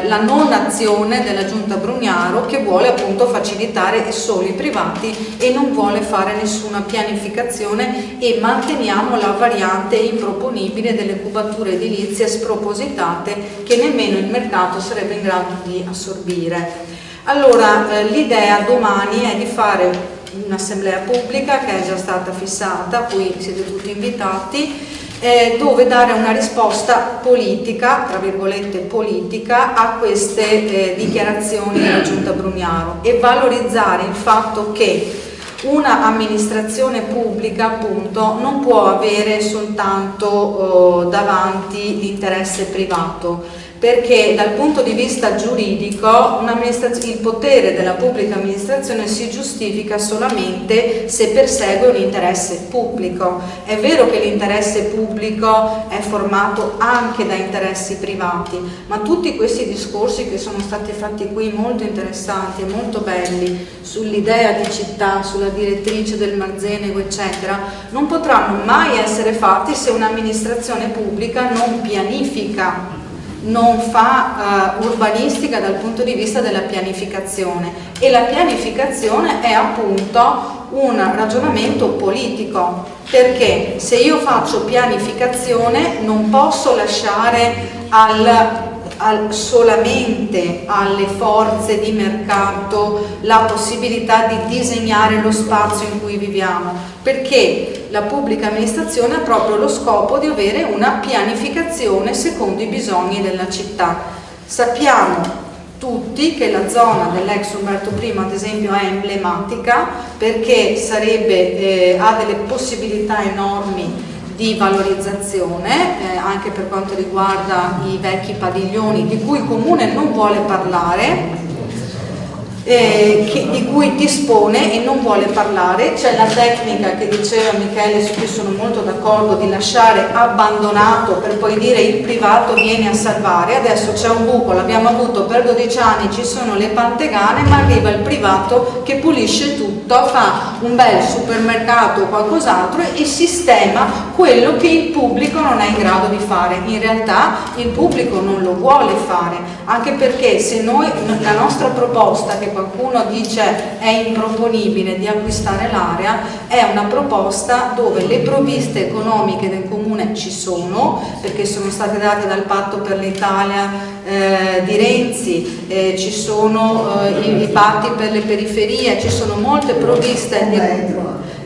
la non azione della Giunta Brugnaro, che vuole appunto facilitare solo i privati e non vuole fare nessuna pianificazione, e manteniamo la variante improponibile delle cubature edilizie spropositate che nemmeno il mercato sarebbe in grado di assorbire. Allora l'idea domani è di fare un'assemblea pubblica che è già stata fissata, a cui siete tutti invitati, dove dare una risposta politica, tra virgolette politica, a queste dichiarazioni della Giunta Brugnaro, e valorizzare il fatto che una amministrazione pubblica appunto non può avere soltanto davanti l'interesse privato, perché dal punto di vista giuridico il potere della pubblica amministrazione si giustifica solamente se persegue un interesse pubblico. È vero che l'interesse pubblico è formato anche da interessi privati, ma tutti questi discorsi che sono stati fatti qui, molto interessanti e molto belli, sull'idea di città, sulla direttrice del Marzenego eccetera, non potranno mai essere fatti se un'amministrazione pubblica non pianifica non fa urbanistica dal punto di vista della pianificazione, e la pianificazione è appunto un ragionamento politico, perché se io faccio pianificazione non posso lasciare solamente alle forze di mercato la possibilità di disegnare lo spazio in cui viviamo, perché la pubblica amministrazione ha proprio lo scopo di avere una pianificazione secondo i bisogni della città. Sappiamo tutti che la zona dell'ex Umberto I ad esempio è emblematica perché ha delle possibilità enormi di valorizzazione, anche per quanto riguarda i vecchi padiglioni di cui il Comune non vuole parlare, di cui dispone e non vuole parlare. C'è la tecnica che diceva Michele, su cui sono molto d'accordo, di lasciare abbandonato per poi dire il privato viene a salvare. Adesso c'è un buco, l'abbiamo avuto per 12 anni, ci sono le pantegane, ma arriva il privato che pulisce tutto, fa un bel supermercato o qualcos'altro e sistema quello che il pubblico non è in grado di fare. In realtà il pubblico non lo vuole fare, anche perché se noi, la nostra proposta, che qualcuno dice è improponibile, di acquistare l'area, è una proposta dove le provviste economiche del Comune ci sono, perché sono state date dal Patto per l'Italia di Renzi, ci sono i patti per le periferie, ci sono molte provviste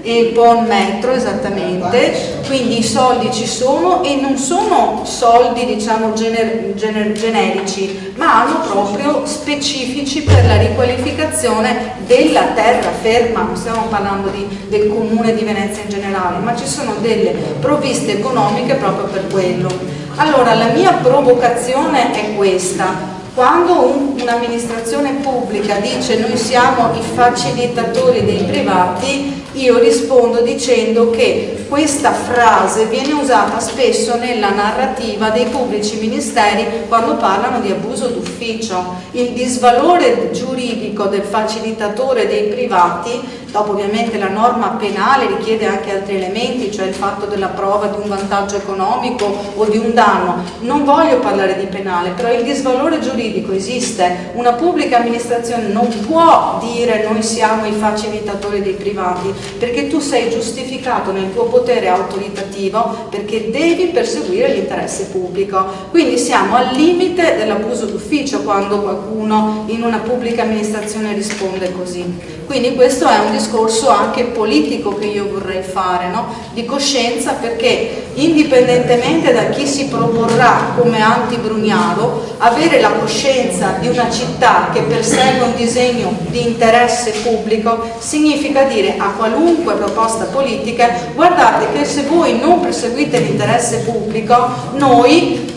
e il PON metro, esattamente, quindi i soldi ci sono e non sono soldi diciamo generici, ma hanno proprio specifici per la riqualificazione della terraferma. Non stiamo parlando del Comune di Venezia in generale, ma ci sono delle provviste economiche proprio per quello. Allora la mia provocazione è questa: quando un'amministrazione pubblica dice noi siamo i facilitatori dei privati, io rispondo dicendo che questa frase viene usata spesso nella narrativa dei pubblici ministeri quando parlano di abuso d'ufficio. Il disvalore giuridico del facilitatore dei privati, dopo ovviamente la norma penale richiede anche altri elementi, cioè il fatto della prova di un vantaggio economico o di un danno. Non voglio parlare di penale, però il disvalore giuridico esiste. Una pubblica amministrazione non può dire noi siamo i facilitatori dei privati, perché tu sei giustificato nel tuo potere autoritativo perché devi perseguire l'interesse pubblico. Quindi siamo al limite dell'abuso d'ufficio quando qualcuno in una pubblica amministrazione risponde così. Quindi questo è un discorso anche politico che io vorrei fare, no? Di coscienza, perché indipendentemente da chi si proporrà come anti-Brugnaro, avere la coscienza di una città che persegue un disegno di interesse pubblico significa dire a qualunque proposta politica: guardate che se voi non perseguite l'interesse pubblico noi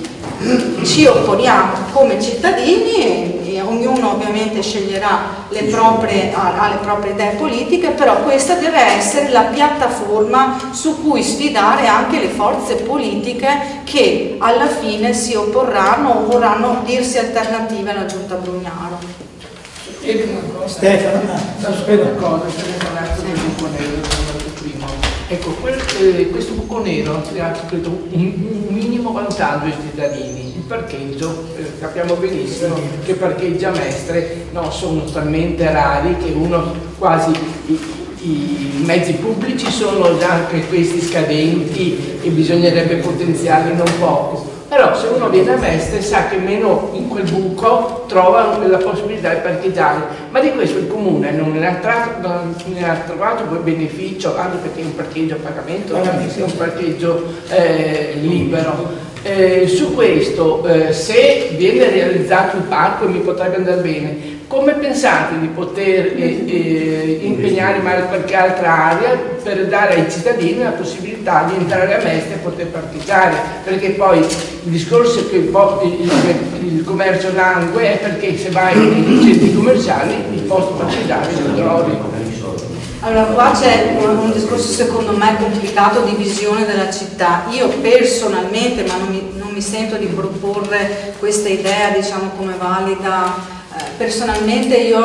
ci opponiamo come cittadini, e ognuno ovviamente sceglierà ha le proprie idee politiche, però questa deve essere la piattaforma su cui sfidare anche le forze politiche che alla fine si opporranno o vorranno dirsi alternative alla giunta Brugnaro. Stefano, aspetta una cosa, perché ho parlato del buco nero del primo. Ecco, questo buco nero ha scritto un minimo vantaggio ai cittadini. Il parcheggio, capiamo benissimo che parcheggi a Mestre sono talmente rari che quasi i mezzi pubblici sono già anche questi scadenti e bisognerebbe potenziarli non poco. Però se uno viene a Mestre sa che meno in quel buco trova la possibilità di parcheggiare, ma di questo il Comune non ne ha trovato poi beneficio, anche perché è un parcheggio a pagamento, è un parcheggio libero. Su questo, se viene realizzato il parco, mi potrebbe andare bene. Come pensate di poter impegnare magari qualche altra area per dare ai cittadini la possibilità di entrare a Mestre e poter parcheggiare? Perché poi il discorso è che il commercio langue è perché se vai nei centri commerciali il posto parcheggiare lo trovi. Allora qua c'è un discorso secondo me complicato di visione della città. Io personalmente, ma non mi sento di proporre questa idea diciamo come valida, personalmente io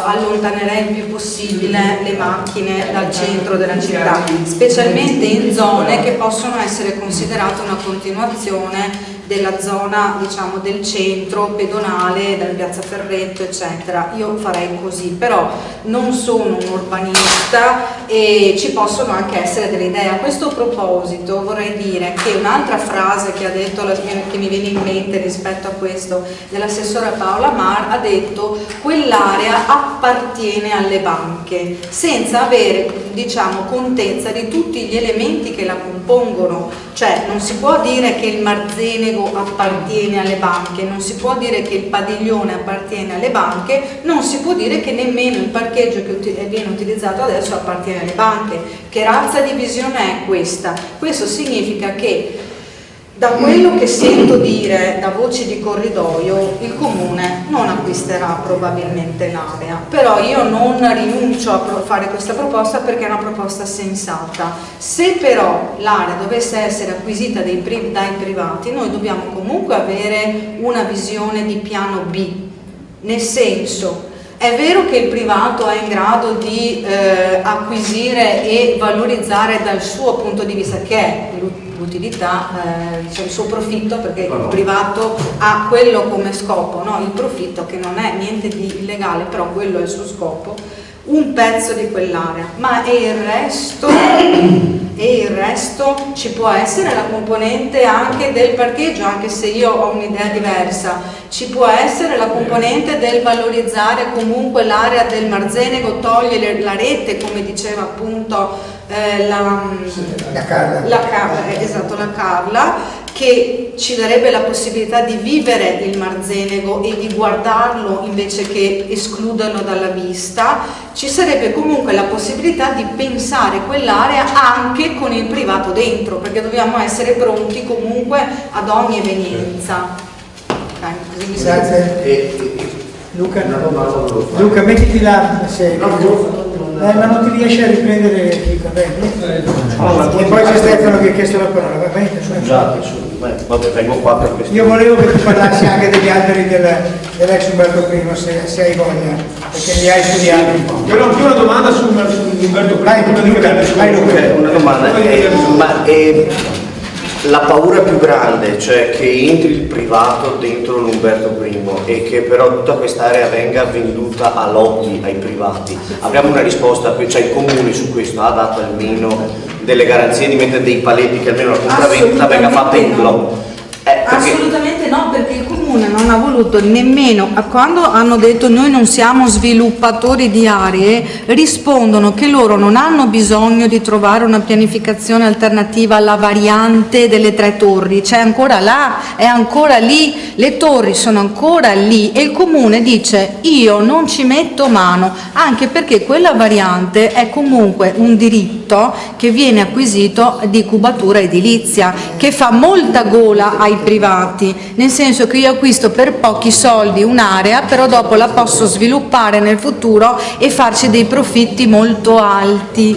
allontanerei il più possibile le macchine dal centro della città, specialmente in zone che possono essere considerate una continuazione della zona, diciamo, del centro pedonale, da Piazza Ferretto, eccetera. Io farei così, però non sono un urbanista e ci possono anche essere delle idee. A questo proposito vorrei dire che un'altra frase che ha detto, che mi viene in mente rispetto a questo, dell'assessora Paola Mar, ha detto: quell'area appartiene alle banche, senza avere, diciamo, contezza di tutti gli elementi che la compongono. Cioè non si può dire che il Marzenego appartiene alle banche, non si può dire che il padiglione appartiene alle banche, non si può dire che nemmeno il parcheggio che viene utilizzato adesso appartiene alle banche. Che razza di visione è questa? Questo significa che, da quello che sento dire da voci di corridoio, il Comune non acquisterà probabilmente l'area, però io non rinuncio a fare questa proposta perché è una proposta sensata. Se però l'area dovesse essere acquisita dai privati, noi dobbiamo comunque avere una visione di piano B, nel senso, è vero che il privato è in grado di acquisire e valorizzare dal suo punto di vista, che è l'utilità, diciamo, il suo profitto, perché il privato ha quello come scopo, no? Il profitto, che non è niente di illegale, però quello è il suo scopo, un pezzo di quell'area, ma il resto ci può essere la componente anche del parcheggio, anche se io ho un'idea diversa, ci può essere la componente del valorizzare comunque l'area del Marzenego, togliere la rete, come diceva appunto la Carla, che ci darebbe la possibilità di vivere il Marzenego e di guardarlo invece che escluderlo dalla vista. Ci sarebbe comunque la possibilità di pensare quell'area anche con il privato dentro, perché dobbiamo essere pronti comunque ad ogni evenienza. Grazie. Luca, mettiti là, ma non ti riesci a riprendere i capelli? E poi c'è Stefano che ha chiesto la parola, va bene? Scusate, vabbè, vengo qua per questo. Io volevo che tu parlassi anche degli alberi dell'ex Umberto I, se hai voglia, perché li hai studiati un po'. Io ho anche una domanda su Umberto I. Vai, Luca. Una domanda, la paura più grande, cioè che entri il privato dentro l'Umberto I e che però tutta quest'area venga venduta a lotti ai privati. Abbiamo una risposta, cioè il Comune su questo ha dato almeno delle garanzie di mettere dei paletti che almeno la compravendita venga fatta in blocco? Assolutamente no, perché il Comune non ha voluto nemmeno, quando hanno detto noi non siamo sviluppatori di aree, rispondono che loro non hanno bisogno di trovare una pianificazione alternativa alla variante delle 3 torri, c'è ancora là, è ancora lì, le torri sono ancora lì e il Comune dice io non ci metto mano, anche perché quella variante è comunque un diritto che viene acquisito di cubatura edilizia, che fa molta gola ai privati, nel senso che io acquisto per pochi soldi un'area, però dopo la posso sviluppare nel futuro e farci dei profitti molto alti.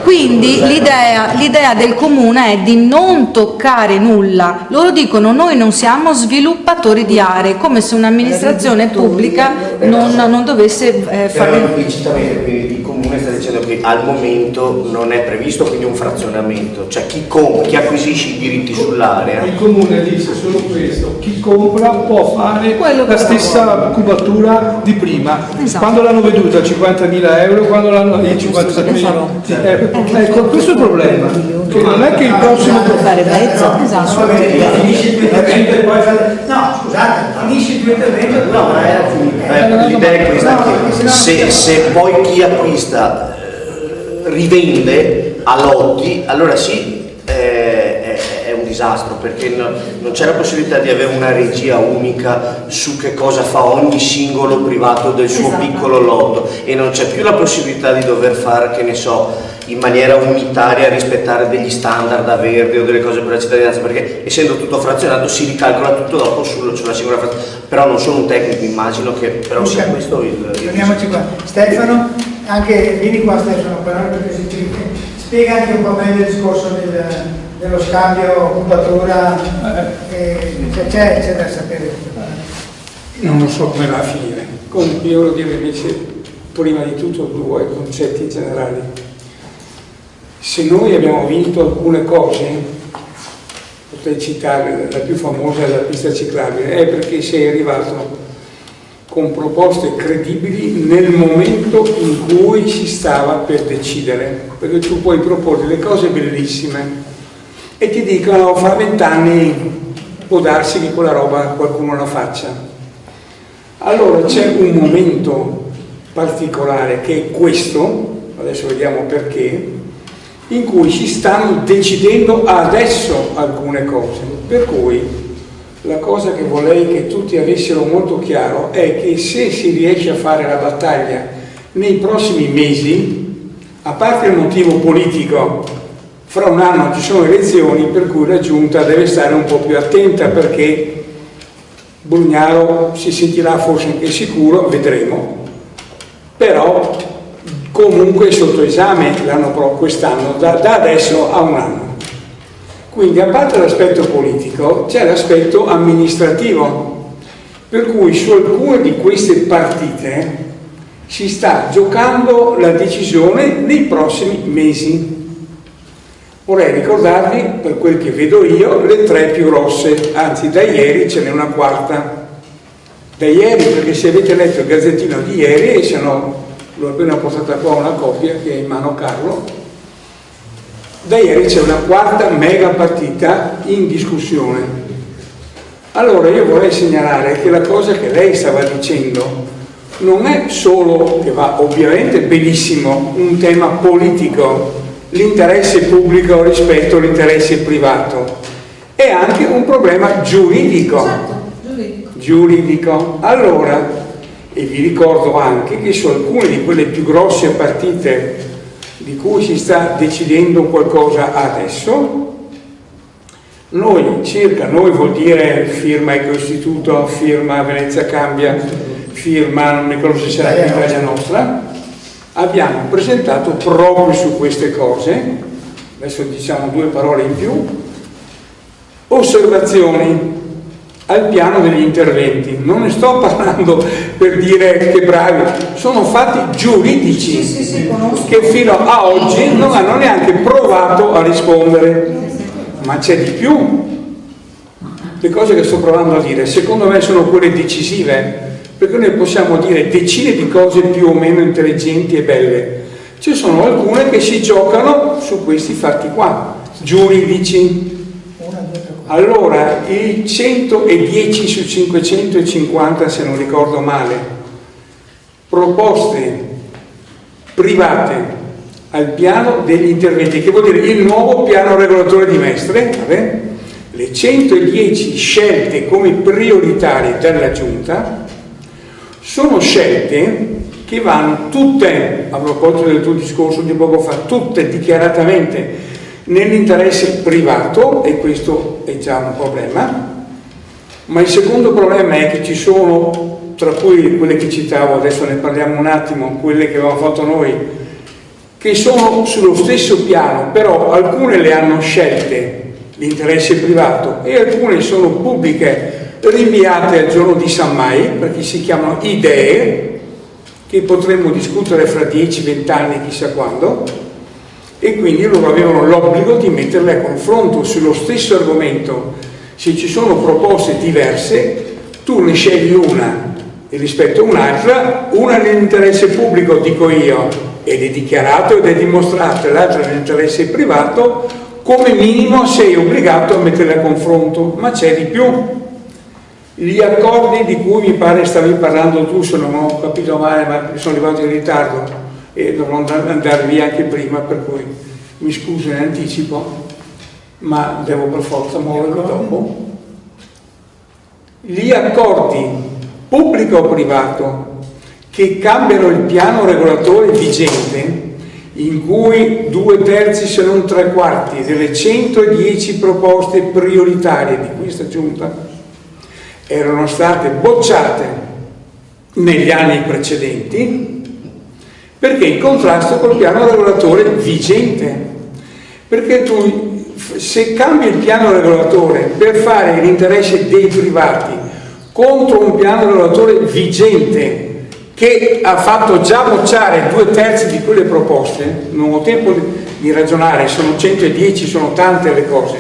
Quindi l'idea del Comune è di non toccare nulla. Loro dicono noi non siamo sviluppatori di aree, come se un'amministrazione pubblica non dovesse fare... Implicitamente, quindi il Comune sta dicendo che al momento non è previsto quindi un frazionamento, cioè chi acquisisce i diritti sull'area. Il Comune dice solo questo: chi compra può fare la stessa cubatura di prima. Esatto. Quando l'hanno veduta a 50.000 euro, quando l'hanno a 50.000. Ecco, questo è il problema, che non è che il prossimo Finisci il tuo intervento e poi no, scusate, finisci il tuo intervento. No, l'idea è questa, che se poi chi acquista rivende a lotti, allora sì, è un disastro, perché non c'è la possibilità di avere una regia unica su che cosa fa ogni singolo privato del suo piccolo lotto, e non c'è più la possibilità di dover fare, che ne so, in maniera unitaria rispettare degli standard a verde o delle cose per la cittadinanza, perché essendo tutto frazionato si ricalcola tutto dopo sulla singola frazione. Però non sono un tecnico, immagino che però sia questo il... Torniamoci qua. Stefano, anche vieni qua Stefano, perché spiega anche un po' meglio il discorso dello scambio cubatura, c'è da sapere. Non lo so come va a finire. Comunque io voglio dire invece prima di tutto 2 concetti generali. Se noi abbiamo vinto alcune cose, potrei citare la più famosa, la pista ciclabile, è perché sei arrivato con proposte credibili nel momento in cui si stava per decidere, perché tu puoi proporre le cose bellissime e ti dicono fra 20 anni può darsi che quella roba qualcuno la faccia. Allora c'è un momento particolare che è questo, adesso vediamo perché, in cui si stanno decidendo adesso alcune cose, per cui la cosa che vorrei che tutti avessero molto chiaro è che se si riesce a fare la battaglia nei prossimi mesi, a parte il motivo politico, fra un anno ci sono elezioni per cui la giunta deve stare un po' più attenta perché Brugnaro si sentirà forse anche sicuro, vedremo, però comunque è sotto esame quest'anno, da adesso a un anno. Quindi a parte l'aspetto politico c'è l'aspetto amministrativo, per cui su alcune di queste partite si sta giocando la decisione nei prossimi mesi. Vorrei ricordarvi, per quel che vedo io, le 3 più grosse, anzi da ieri ce n'è una quarta. Da ieri, perché se avete letto il Gazzettino di ieri, e se no l'ho appena portata qua una copia che è in mano Carlo, da ieri c'è una quarta mega partita in discussione. Allora io vorrei segnalare che la cosa che lei stava dicendo non è solo, che va ovviamente benissimo, un tema politico, l'interesse pubblico rispetto all'interesse privato, è anche un problema giuridico. Giuridico. Allora, e vi ricordo anche che su alcune di quelle più grosse partite di cui si sta decidendo qualcosa adesso, noi vuol dire firma Ecoistituto, firma Venezia Cambia, firma, non mi ricordo se sarà Italia Nostra, abbiamo presentato proprio su queste cose, adesso diciamo 2 parole in più, osservazioni al piano degli interventi. Non ne sto parlando per dire che bravi, sono fatti giuridici che fino a oggi non hanno neanche provato a rispondere, ma c'è di più. Le cose che sto provando a dire secondo me sono quelle decisive, perché noi possiamo dire decine di cose più o meno intelligenti e belle, ci sono alcune che si giocano su questi fatti qua, giuridici. Allora, i 110 su 550, se non ricordo male, proposte private al piano degli interventi, che vuol dire il nuovo piano regolatore di Mestre, le 110 scelte come prioritarie dalla Giunta, sono scelte che vanno tutte, a proposito del tuo discorso di poco fa, tutte dichiaratamente nell'interesse privato, e questo è già un problema. Ma il secondo problema è che ci sono, tra cui quelle che citavo, adesso ne parliamo un attimo, quelle che avevamo fatto noi, che sono sullo stesso piano, però alcune le hanno scelte l'interesse privato e alcune sono pubbliche, rinviate al giorno di San Mai, perché si chiamano idee, che potremmo discutere fra 10-20 anni, chissà quando, e quindi loro avevano l'obbligo di metterle a confronto sullo stesso argomento. Se ci sono proposte diverse, tu ne scegli una e rispetto a un'altra, una nell'interesse pubblico, dico io, ed è dichiarato ed è dimostrato, e l'altra nell'interesse privato, come minimo sei obbligato a metterle a confronto, ma c'è di più. Gli accordi di cui mi pare stavi parlando tu, se non ho capito male, ma sono arrivato in ritardo e dovrò andare via anche prima, per cui mi scuso in anticipo, ma devo per forza muovermi dopo. Gli accordi pubblico o privato che cambiano il piano regolatore vigente, in cui 2/3 se non 3/4 delle 110 proposte prioritarie di questa Giunta erano state bocciate negli anni precedenti, perché in contrasto col piano regolatore vigente. Perché tu, se cambi il piano regolatore per fare l'interesse dei privati contro un piano regolatore vigente che ha fatto già bocciare 2/3 di quelle proposte, non ho tempo di ragionare, sono 110, sono tante le cose,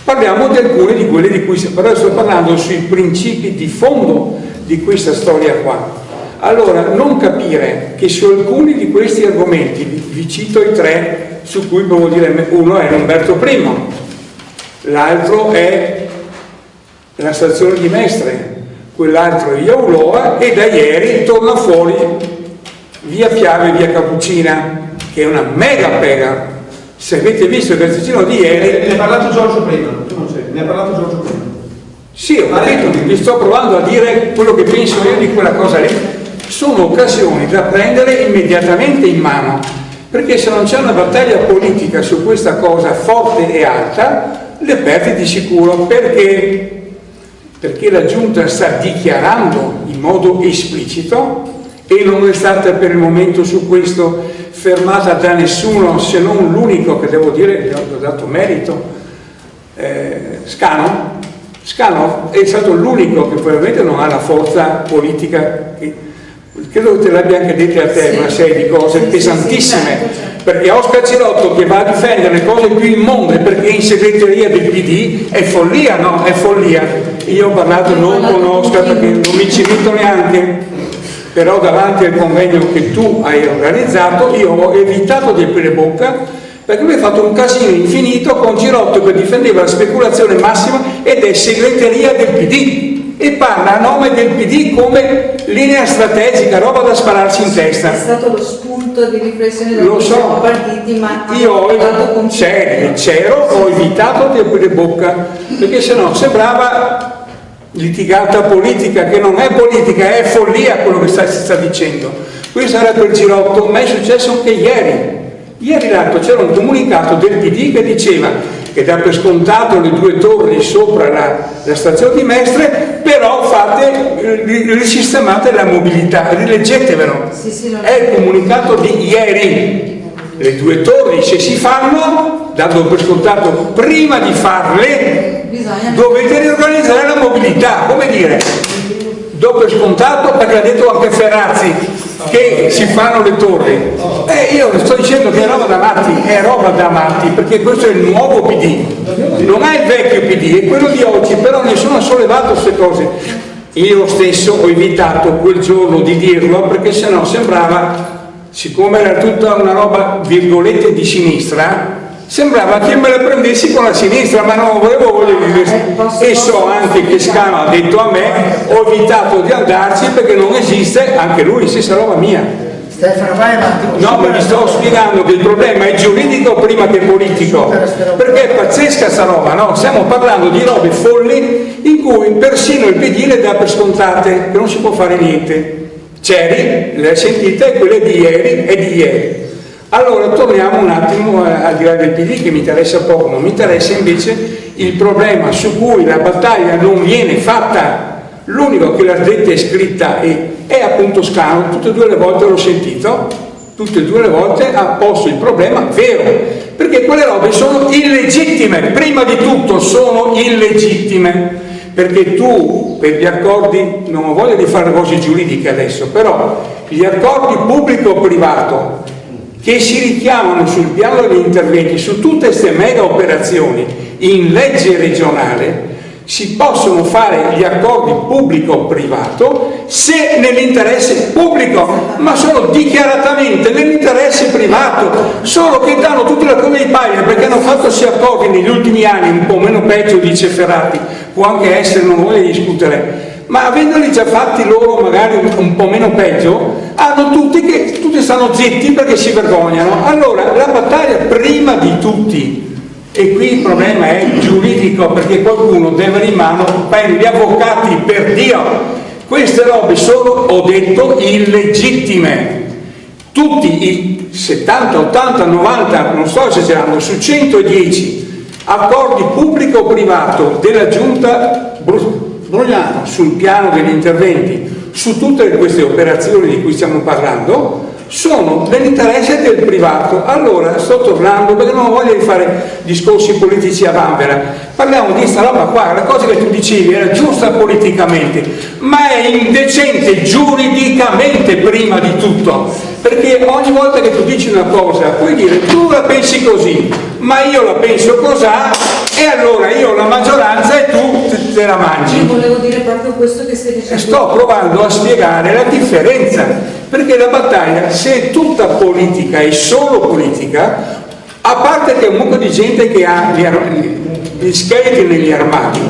Parliamo di alcune di quelle di cui però sto parlando sui principi di fondo di questa storia qua. Allora, non capire che su alcuni di questi argomenti, vi cito i tre su cui devo dire, uno è Umberto I, l'altro è la stazione di Mestre, quell'altro è Iauloa, e da ieri torna fuori via Piave e via Cappuccina, che è una mega pega. Se avete visto il pezzettino di ieri... Ne ha parlato Giorgio prima, tu non sei, ne ha parlato Giorgio prima. Sì, ho capito, vi sto provando a dire quello che penso io di quella cosa lì. Sono occasioni da prendere immediatamente in mano, perché se non c'è una battaglia politica su questa cosa forte e alta, le perdi di sicuro. Perché? Perché la Giunta sta dichiarando in modo esplicito, e non è stata per il momento su questo fermata da nessuno, se non l'unico che devo dire, gli ho dato merito, Scano. Scano è stato l'unico che probabilmente non ha la forza politica, credo che te l'abbia anche detto a te, una serie di cose pesantissime, perché Oscar Cirotto che va a difendere le cose più immonde perché è in segreteria del PD, è follia, no? È follia. Io ho parlato non con Oscar perché non mi ci metto neanche, però davanti al convegno che tu hai organizzato io ho evitato di aprire bocca, perché lui ha fatto un casino infinito con Girotto che difendeva la speculazione massima ed è segreteria del PD e parla a nome del PD come linea strategica, roba da spararsi in testa. È stato lo spunto di riflessione da Lo cui so, siamo partiti, ma io c'ero, ho evitato di aprire bocca perché sennò sembrava litigata politica, che non è politica, è follia quello che si sta dicendo. Questo era per Girotto, ma è successo anche ieri. Ieri l'altro c'era un comunicato del PD che diceva che dà per scontato le 2 torri sopra la stazione di Mestre, però risistemate la mobilità, rileggetevelo. Sì, è il comunicato di ieri. Le 2 torri se si fanno, dando per scontato prima di farle, dovete riorganizzare la mobilità, come dire, do per scontato perché l'ha detto anche Ferrazzi che si fanno le torri. Io sto dicendo che è roba da matti, perché questo è il nuovo PD, non è il vecchio PD, è quello di oggi, però nessuno ha sollevato queste cose. Io stesso ho evitato quel giorno di dirlo perché sennò sembrava, siccome era tutta una roba virgolette di sinistra, sembrava che me la prendessi con la sinistra, ma non volevo dire. E so anche che Scano ha detto a me, ho evitato di andarci perché non esiste, anche lui, stessa roba mia. Stefano, vai avanti. No, ma vi sto spiegando che il problema è giuridico prima che politico, perché è pazzesca sta roba, no? Stiamo parlando di robe folli in cui persino il PD le dà per scontate, che non si può fare niente. C'eri, le sentite, quelle di ieri e di ieri. Allora torniamo un attimo al di là del PD che mi interessa poco, ma mi interessa invece il problema su cui la battaglia non viene fatta. L'unico che l'ha detta e scritta è appunto Scano, tutte e 2 le volte l'ho sentito, tutte e 2 le volte ha posto il problema vero, perché quelle robe sono illegittime, prima di tutto sono illegittime, perché tu per gli accordi, non ho voglia di fare cose giuridiche adesso, però gli accordi pubblico-privato che si richiamano sul piano degli interventi su tutte queste mega operazioni in legge regionale, si possono fare gli accordi pubblico-privato se nell'interesse pubblico, ma sono dichiaratamente nell'interesse privato, solo che danno tutte le cose di paglia perché hanno fatto questi accordi negli ultimi anni, un po' meno peggio dice Ferrati, può anche essere, non voglio discutere, ma avendoli già fatti loro magari un po' meno peggio, hanno tutti stanno zitti perché si vergognano. Allora la battaglia prima di tutti, e qui il problema è giuridico perché qualcuno deve in mano gli avvocati, per Dio, queste robe sono, ho detto, illegittime. Tutti i 70, 80, 90, non sto esagerando, su 110 accordi pubblico-privato della Giunta Brugliano sul piano degli interventi su tutte queste operazioni di cui stiamo parlando sono nell'interesse del privato. Allora sto tornando perché non voglio fare discorsi politici a vanvera, parliamo di sta roba qua, la cosa che tu dicevi era giusta politicamente ma è indecente giuridicamente prima di tutto, perché ogni volta che tu dici una cosa puoi dire tu la pensi così, ma io la penso cos'ha, e allora io ho la maggioranza e tu te la mangi. Io volevo dire proprio questo che stai dicendo. Sto provando a spiegare la differenza, perché la battaglia, se è tutta politica e solo politica, a parte che un mucchio di gente che ha gli scheletri negli armadi,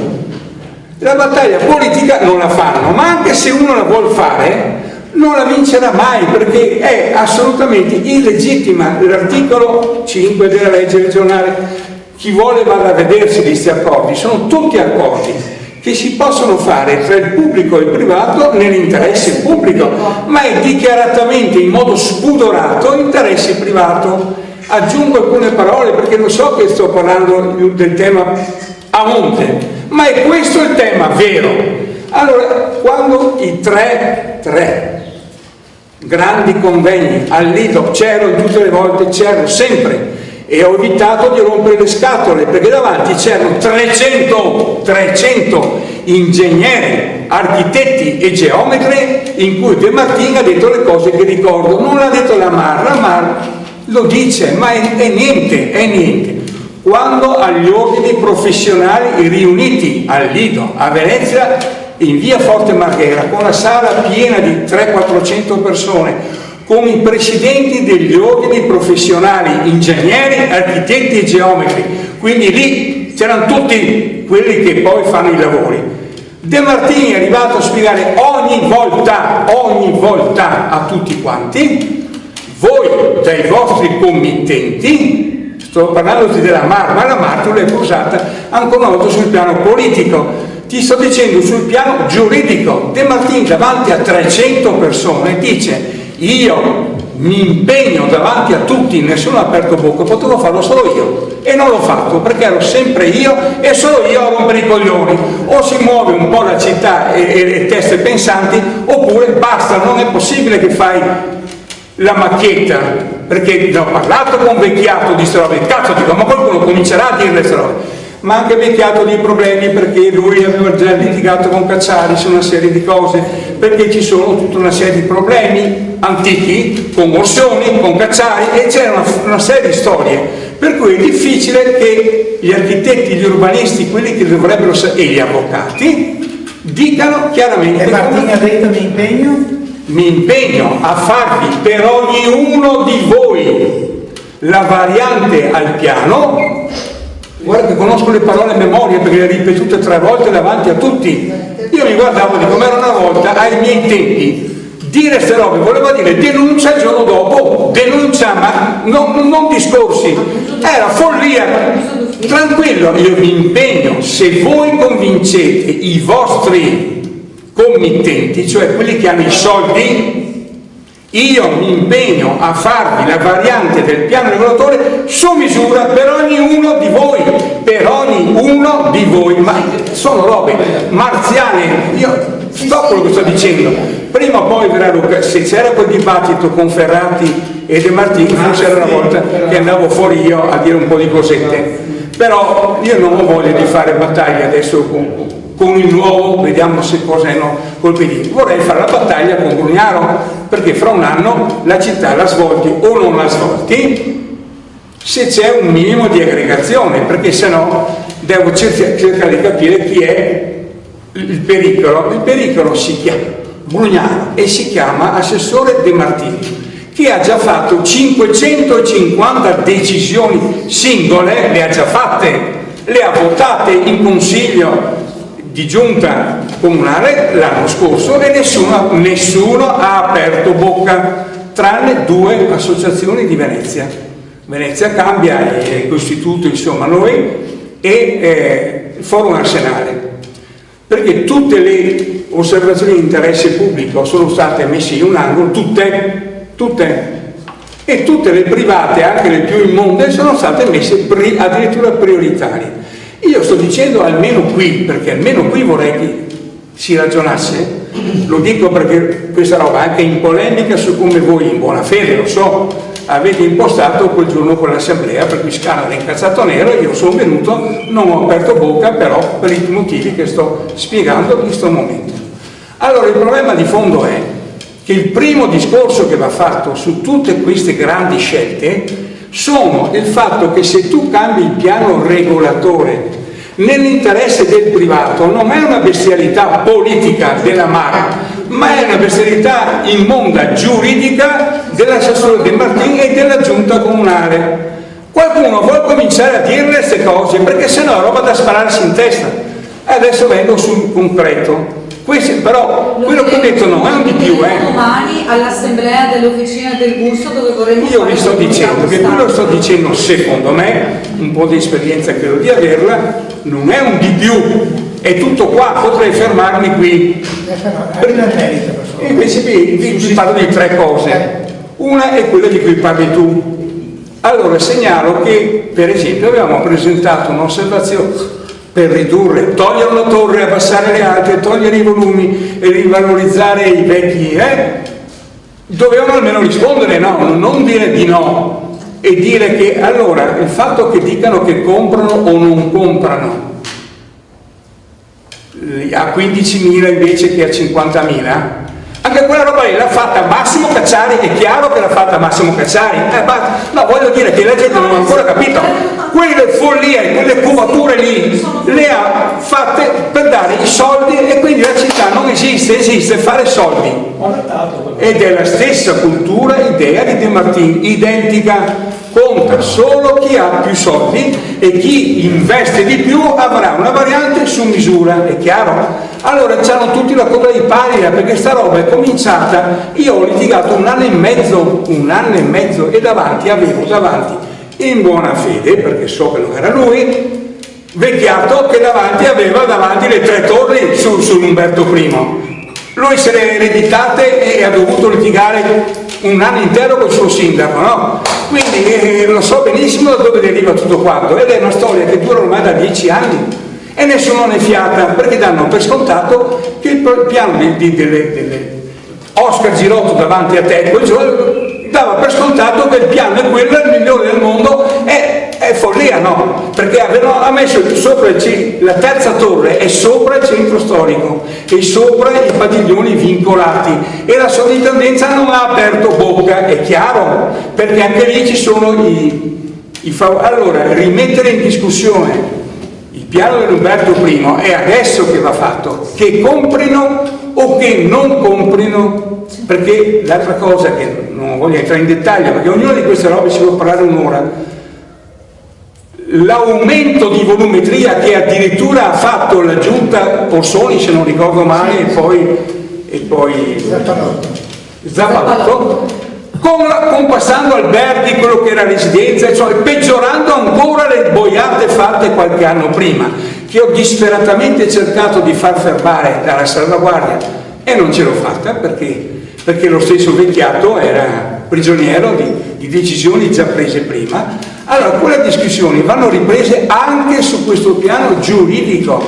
la battaglia politica non la fanno, ma anche se uno la vuol fare non la vincerà mai, perché è assolutamente illegittima. L'articolo 5 della legge regionale, chi vuole vada a vedersi questi accordi, sono tutti accordi che si possono fare tra il pubblico e il privato nell'interesse pubblico, ma è dichiaratamente, in modo spudorato, interesse privato. Aggiungo alcune parole perché lo so che sto parlando del tema a monte, ma è questo il tema vero. Allora, quando i tre grandi convegni al Lido c'ero, tutte le volte c'ero sempre, e ho evitato di rompere le scatole, perché davanti c'erano 300 ingegneri, architetti e geometri, in cui De Martini ha detto le cose che ricordo. Non l'ha detto la Mar lo dice, ma è niente. Quando agli ordini professionali riuniti al Lido a Venezia, in via Forte Marghera, con la sala piena di 300-400 persone, con i presidenti degli ordini professionali, ingegneri, architetti e geometri, quindi lì c'erano tutti quelli che poi fanno i lavori. De Martini è arrivato a spiegare ogni volta a tutti quanti: voi dai vostri committenti, sto parlando della Mar, ma la Mar tu l'hai usata ancora una volta sul piano politico, ti sto dicendo sul piano giuridico. De Martini davanti a 300 persone dice: io mi impegno davanti a tutti, nessuno ha aperto bocca, potevo farlo solo io, e non l'ho fatto perché ero sempre io e solo io a rompere i coglioni. O si muove un po' la città e le teste pensanti, oppure basta. Non è possibile che fai la macchietta, perché ne ho parlato con Vecchiato di queste robe, cazzo dico, ma qualcuno comincerà a dire queste robe. Ma anche Vecchiato dei problemi, perché lui aveva già litigato con Cacciari su una serie di cose, perché ci sono tutta una serie di problemi antichi con Orsoni, con Cacciari, e c'era una serie di storie, per cui è difficile che gli architetti, gli urbanisti, quelli che dovrebbero e gli avvocati dicano chiaramente. E Martini ha detto mi impegno a farvi per ognuno di voi la variante al piano. Guarda che conosco le parole a memoria perché le ho ripetute 3 volte davanti a tutti. Io mi guardavo di come era una volta ai miei tempi. Dire queste robe voleva dire denuncia il giorno dopo, denuncia, ma non discorsi. Era follia. Tranquillo, io mi impegno, se voi convincete i vostri committenti, cioè quelli che hanno i soldi, io mi impegno a farvi la variante del piano regolatore su misura per ognuno di voi, ma sono robe marziane. Io sto quello che sto dicendo, prima o poi verrà se c'era quel dibattito con Ferrati e De Martini, forse era una volta che andavo fuori io a dire un po' di cosette, però io non ho voglia di fare battaglia adesso con il nuovo, vediamo se cos'hanno col PD. Vorrei fare la battaglia con Brugnaro, perché fra un anno la città la svolti o non la svolti, se c'è un minimo di aggregazione, perché sennò devo cercare di capire chi è il pericolo. Il pericolo si chiama Brugnaro e si chiama assessore De Martini, che ha già fatto 550 decisioni singole, le ha già fatte, le ha votate in consiglio di giunta comunale l'anno scorso e nessuno ha aperto bocca, tranne 2 associazioni di Venezia. Venezia Cambia e Costituto, insomma noi, e il Forum Arsenale, perché tutte le osservazioni di interesse pubblico sono state messe in un angolo, tutte, e tutte le private, anche le più immonde, sono state messe addirittura prioritarie. Io sto dicendo almeno qui, perché almeno qui vorrei che si ragionasse, lo dico perché questa roba è anche in polemica su come voi, in buona fede, lo so, avete impostato quel giorno con l'assemblea, per cui Scala era incazzato nero, io sono venuto, non ho aperto bocca, però per i motivi che sto spiegando in questo momento. Allora il problema di fondo è che il primo discorso che va fatto su tutte queste grandi scelte sono il fatto che se tu cambi il piano regolatore nell'interesse del privato, non è una bestialità politica della Mara, ma è una bestialità immonda giuridica dell'assessore De Martini e della giunta comunale. Qualcuno vuole cominciare a dire queste cose perché sennò è roba da spararsi in testa. Adesso vengo sul concreto. Però quello che ho detto non è un di più. Domani all'assemblea dell'officina del Busto dove vorremmo. Io vi sto dicendo che quello sto dicendo, secondo me, un po' di esperienza credo di averla, non è un di più, è tutto qua, potrei fermarmi qui. Invece vi parlo di 3 cose. Una è quella di cui parli tu. Allora segnalo che, per esempio, avevamo presentato un'osservazione per ridurre, togliere una torre, abbassare le altre, togliere i volumi e rivalorizzare i vecchi, dovevano almeno rispondere no, non dire di no, e dire che allora il fatto che dicano che comprano o non comprano a 15.000 invece che a 50.000, anche quella roba lì l'ha fatta Massimo Cacciari, è chiaro che l'ha fatta Massimo Cacciari, no, voglio dire che la gente non ha ancora capito, quelle follie, quelle cubature lì le ha fatte per dare i soldi e quindi la città non esiste, esiste fare soldi, ed è la stessa cultura, idea di De Martini, identica. Conta solo chi ha più soldi e chi investe di più avrà una variante su misura, è chiaro? Allora c'hanno tutti la coda di paglia perché sta roba è cominciata, io ho litigato 1 anno e mezzo e avevo davanti in buona fede, perché so che non era lui, Vecchiato che aveva davanti le 3 torri su Umberto I. Lui se le ha ereditate e ha dovuto litigare 1 anno intero con il suo sindaco, no? Quindi lo so benissimo da dove deriva tutto quanto, ed è una storia che dura ormai da 10 anni e nessuno ne fiata, perché danno per scontato che il piano delle Oscar Girotto davanti a te quel giorno dava per scontato che il piano è quello, il migliore del mondo, è follia, no? Perché ha messo sopra la terza torre è sopra il centro storico e sopra i padiglioni vincolati e la sovrintendenza non ha aperto bocca, è chiaro, perché anche lì ci sono allora rimettere in discussione il piano dell'Umberto I è adesso che va fatto, che comprino o che non comprino, perché l'altra cosa che non voglio entrare in dettaglio perché ognuna di queste robe si può parlare un'ora, l'aumento di volumetria che addirittura ha fatto la giunta Porsoni, se non ricordo male, e poi Zappalotto, compassando Alberti quello che era residenza, cioè peggiorando ancora le boiate fatte qualche anno prima, che ho disperatamente cercato di far fermare dalla salvaguardia e non ce l'ho fatta perché lo stesso Vecchiato era prigioniero di decisioni già prese prima. Allora quelle discussioni vanno riprese anche su questo piano giuridico,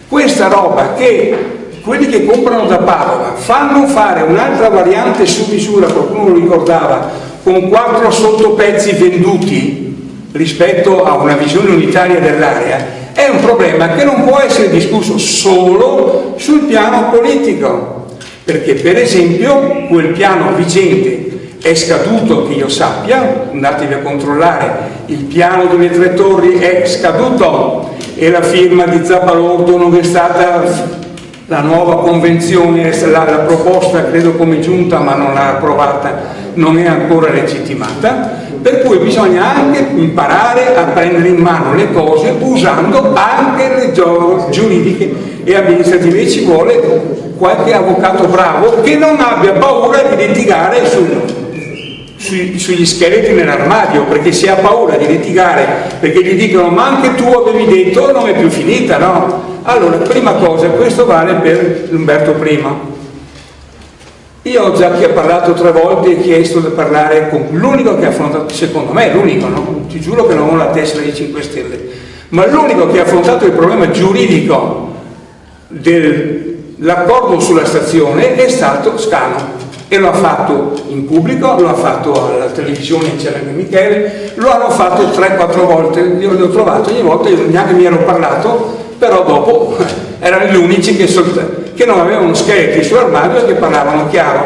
questa roba che quelli che comprano da Padova fanno fare un'altra variante su misura, qualcuno lo ricordava, con 4 sottopezzi venduti rispetto a una visione unitaria dell'area, è un problema che non può essere discusso solo sul piano politico, perché per esempio quel piano vigente è scaduto, che io sappia, andatevi a controllare, il piano delle 3 torri è scaduto e la firma di Zappalotto non è stata la nuova convenzione, la proposta credo come giunta ma non l'ha approvata, non è ancora legittimata, per cui bisogna anche imparare a prendere in mano le cose usando anche le giuridiche e amministrative, e ci vuole qualche avvocato bravo che non abbia paura di litigare sugli scheletri nell'armadio, perché se ha paura di litigare perché gli dicono ma anche tu avevi detto, non è più finita, no? Allora, prima cosa, questo vale per Umberto I. Io ho già parlato 3 volte e chiesto di parlare con l'unico che ha affrontato, secondo me l'unico, no? Ti giuro che non ho la tessera dei 5 Stelle, ma l'unico che ha affrontato il problema giuridico dell'accordo sulla stazione è stato Scano. E lo ha fatto in pubblico, lo ha fatto alla televisione, c'era anche Michele, lo hanno fatto 3-4 volte, io li ho trovato, ogni volta io neanche mi ero parlato, però dopo erano gli unici che non avevano scheletri sull'armadio e che parlavano chiaro.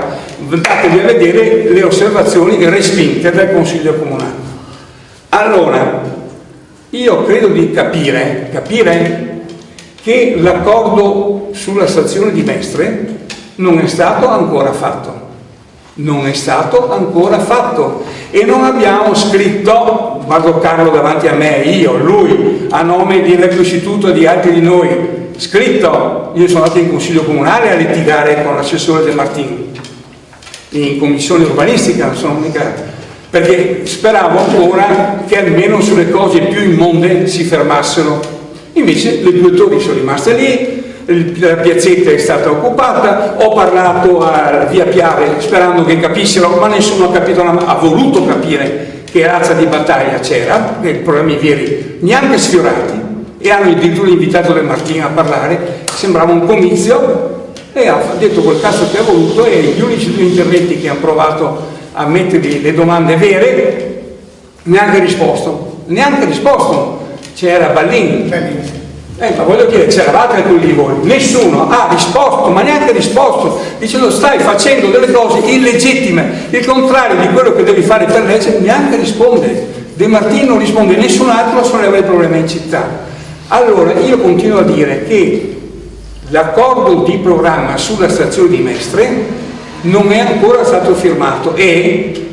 andatevi a vedere le osservazioni respinte dal Consiglio Comunale. Allora, io credo di capire che l'accordo sulla stazione di Mestre non è stato ancora fatto. Non è stato ancora fatto e non abbiamo scritto, guardo Carlo davanti a me, io, lui, a nome dell'Istituto e di altri di noi, scritto, io sono andato in Consiglio Comunale a litigare con l'assessore De Martini, in commissione urbanistica, non sono mica, perché speravo ancora che almeno sulle cose più immonde si fermassero. Invece le 2 torri sono rimaste lì, la piazzetta è stata occupata, ho parlato a Via Piave sperando che capissero, ma nessuno ha capito, ha voluto capire che razza di battaglia c'era, i problemi veri neanche sfiorati, e hanno addirittura invitato De Martini a parlare, sembrava un comizio, e ha detto quel cazzo che ha voluto, e gli unici 2 interventi che hanno provato a mettergli le domande vere neanche risposto, c'era Ballini. Ma voglio dire, c'eravate alcuni di voi, nessuno ha risposto, ma neanche risposto, dicendo stai facendo delle cose illegittime, il contrario di quello che devi fare per legge, neanche risponde. De Martini non risponde, nessun altro solleva il problema in città. Allora io continuo a dire che l'accordo di programma sulla stazione di Mestre non è ancora stato firmato e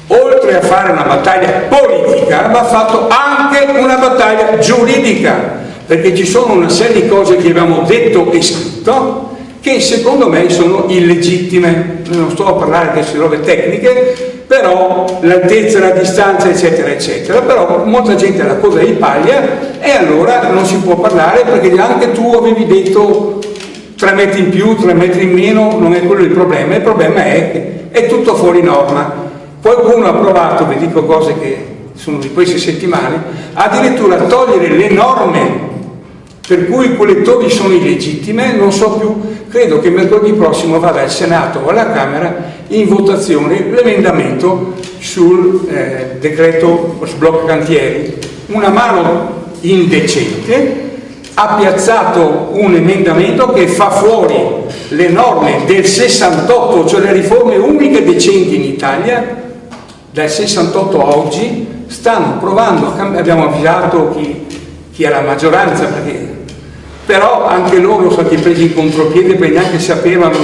oltre a fare una battaglia politica va fatto anche una battaglia giuridica, perché ci sono una serie di cose che abbiamo detto e scritto che secondo me sono illegittime. Non sto a parlare adesso di robe tecniche, però l'altezza, la distanza, eccetera, eccetera. Però molta gente ha la coda di paglia e allora non si può parlare, perché anche tu avevi detto 3 metri in più, 3 metri in meno, non è quello il problema è che è tutto fuori norma. Qualcuno ha provato, vi dico cose che sono di queste settimane, addirittura a togliere le norme per cui quelle torri sono illegittime, non so più, credo che mercoledì prossimo vada al Senato o alla Camera in votazione l'emendamento sul decreto sblocca cantieri. Una mano indecente ha piazzato un emendamento che fa fuori le norme del 68, cioè le riforme uniche decenti in Italia, dal 68 a oggi, stanno provando a cambiare. Abbiamo avvisato chi è la maggioranza, però anche loro sono stati presi in contropiede perché neanche sapevano,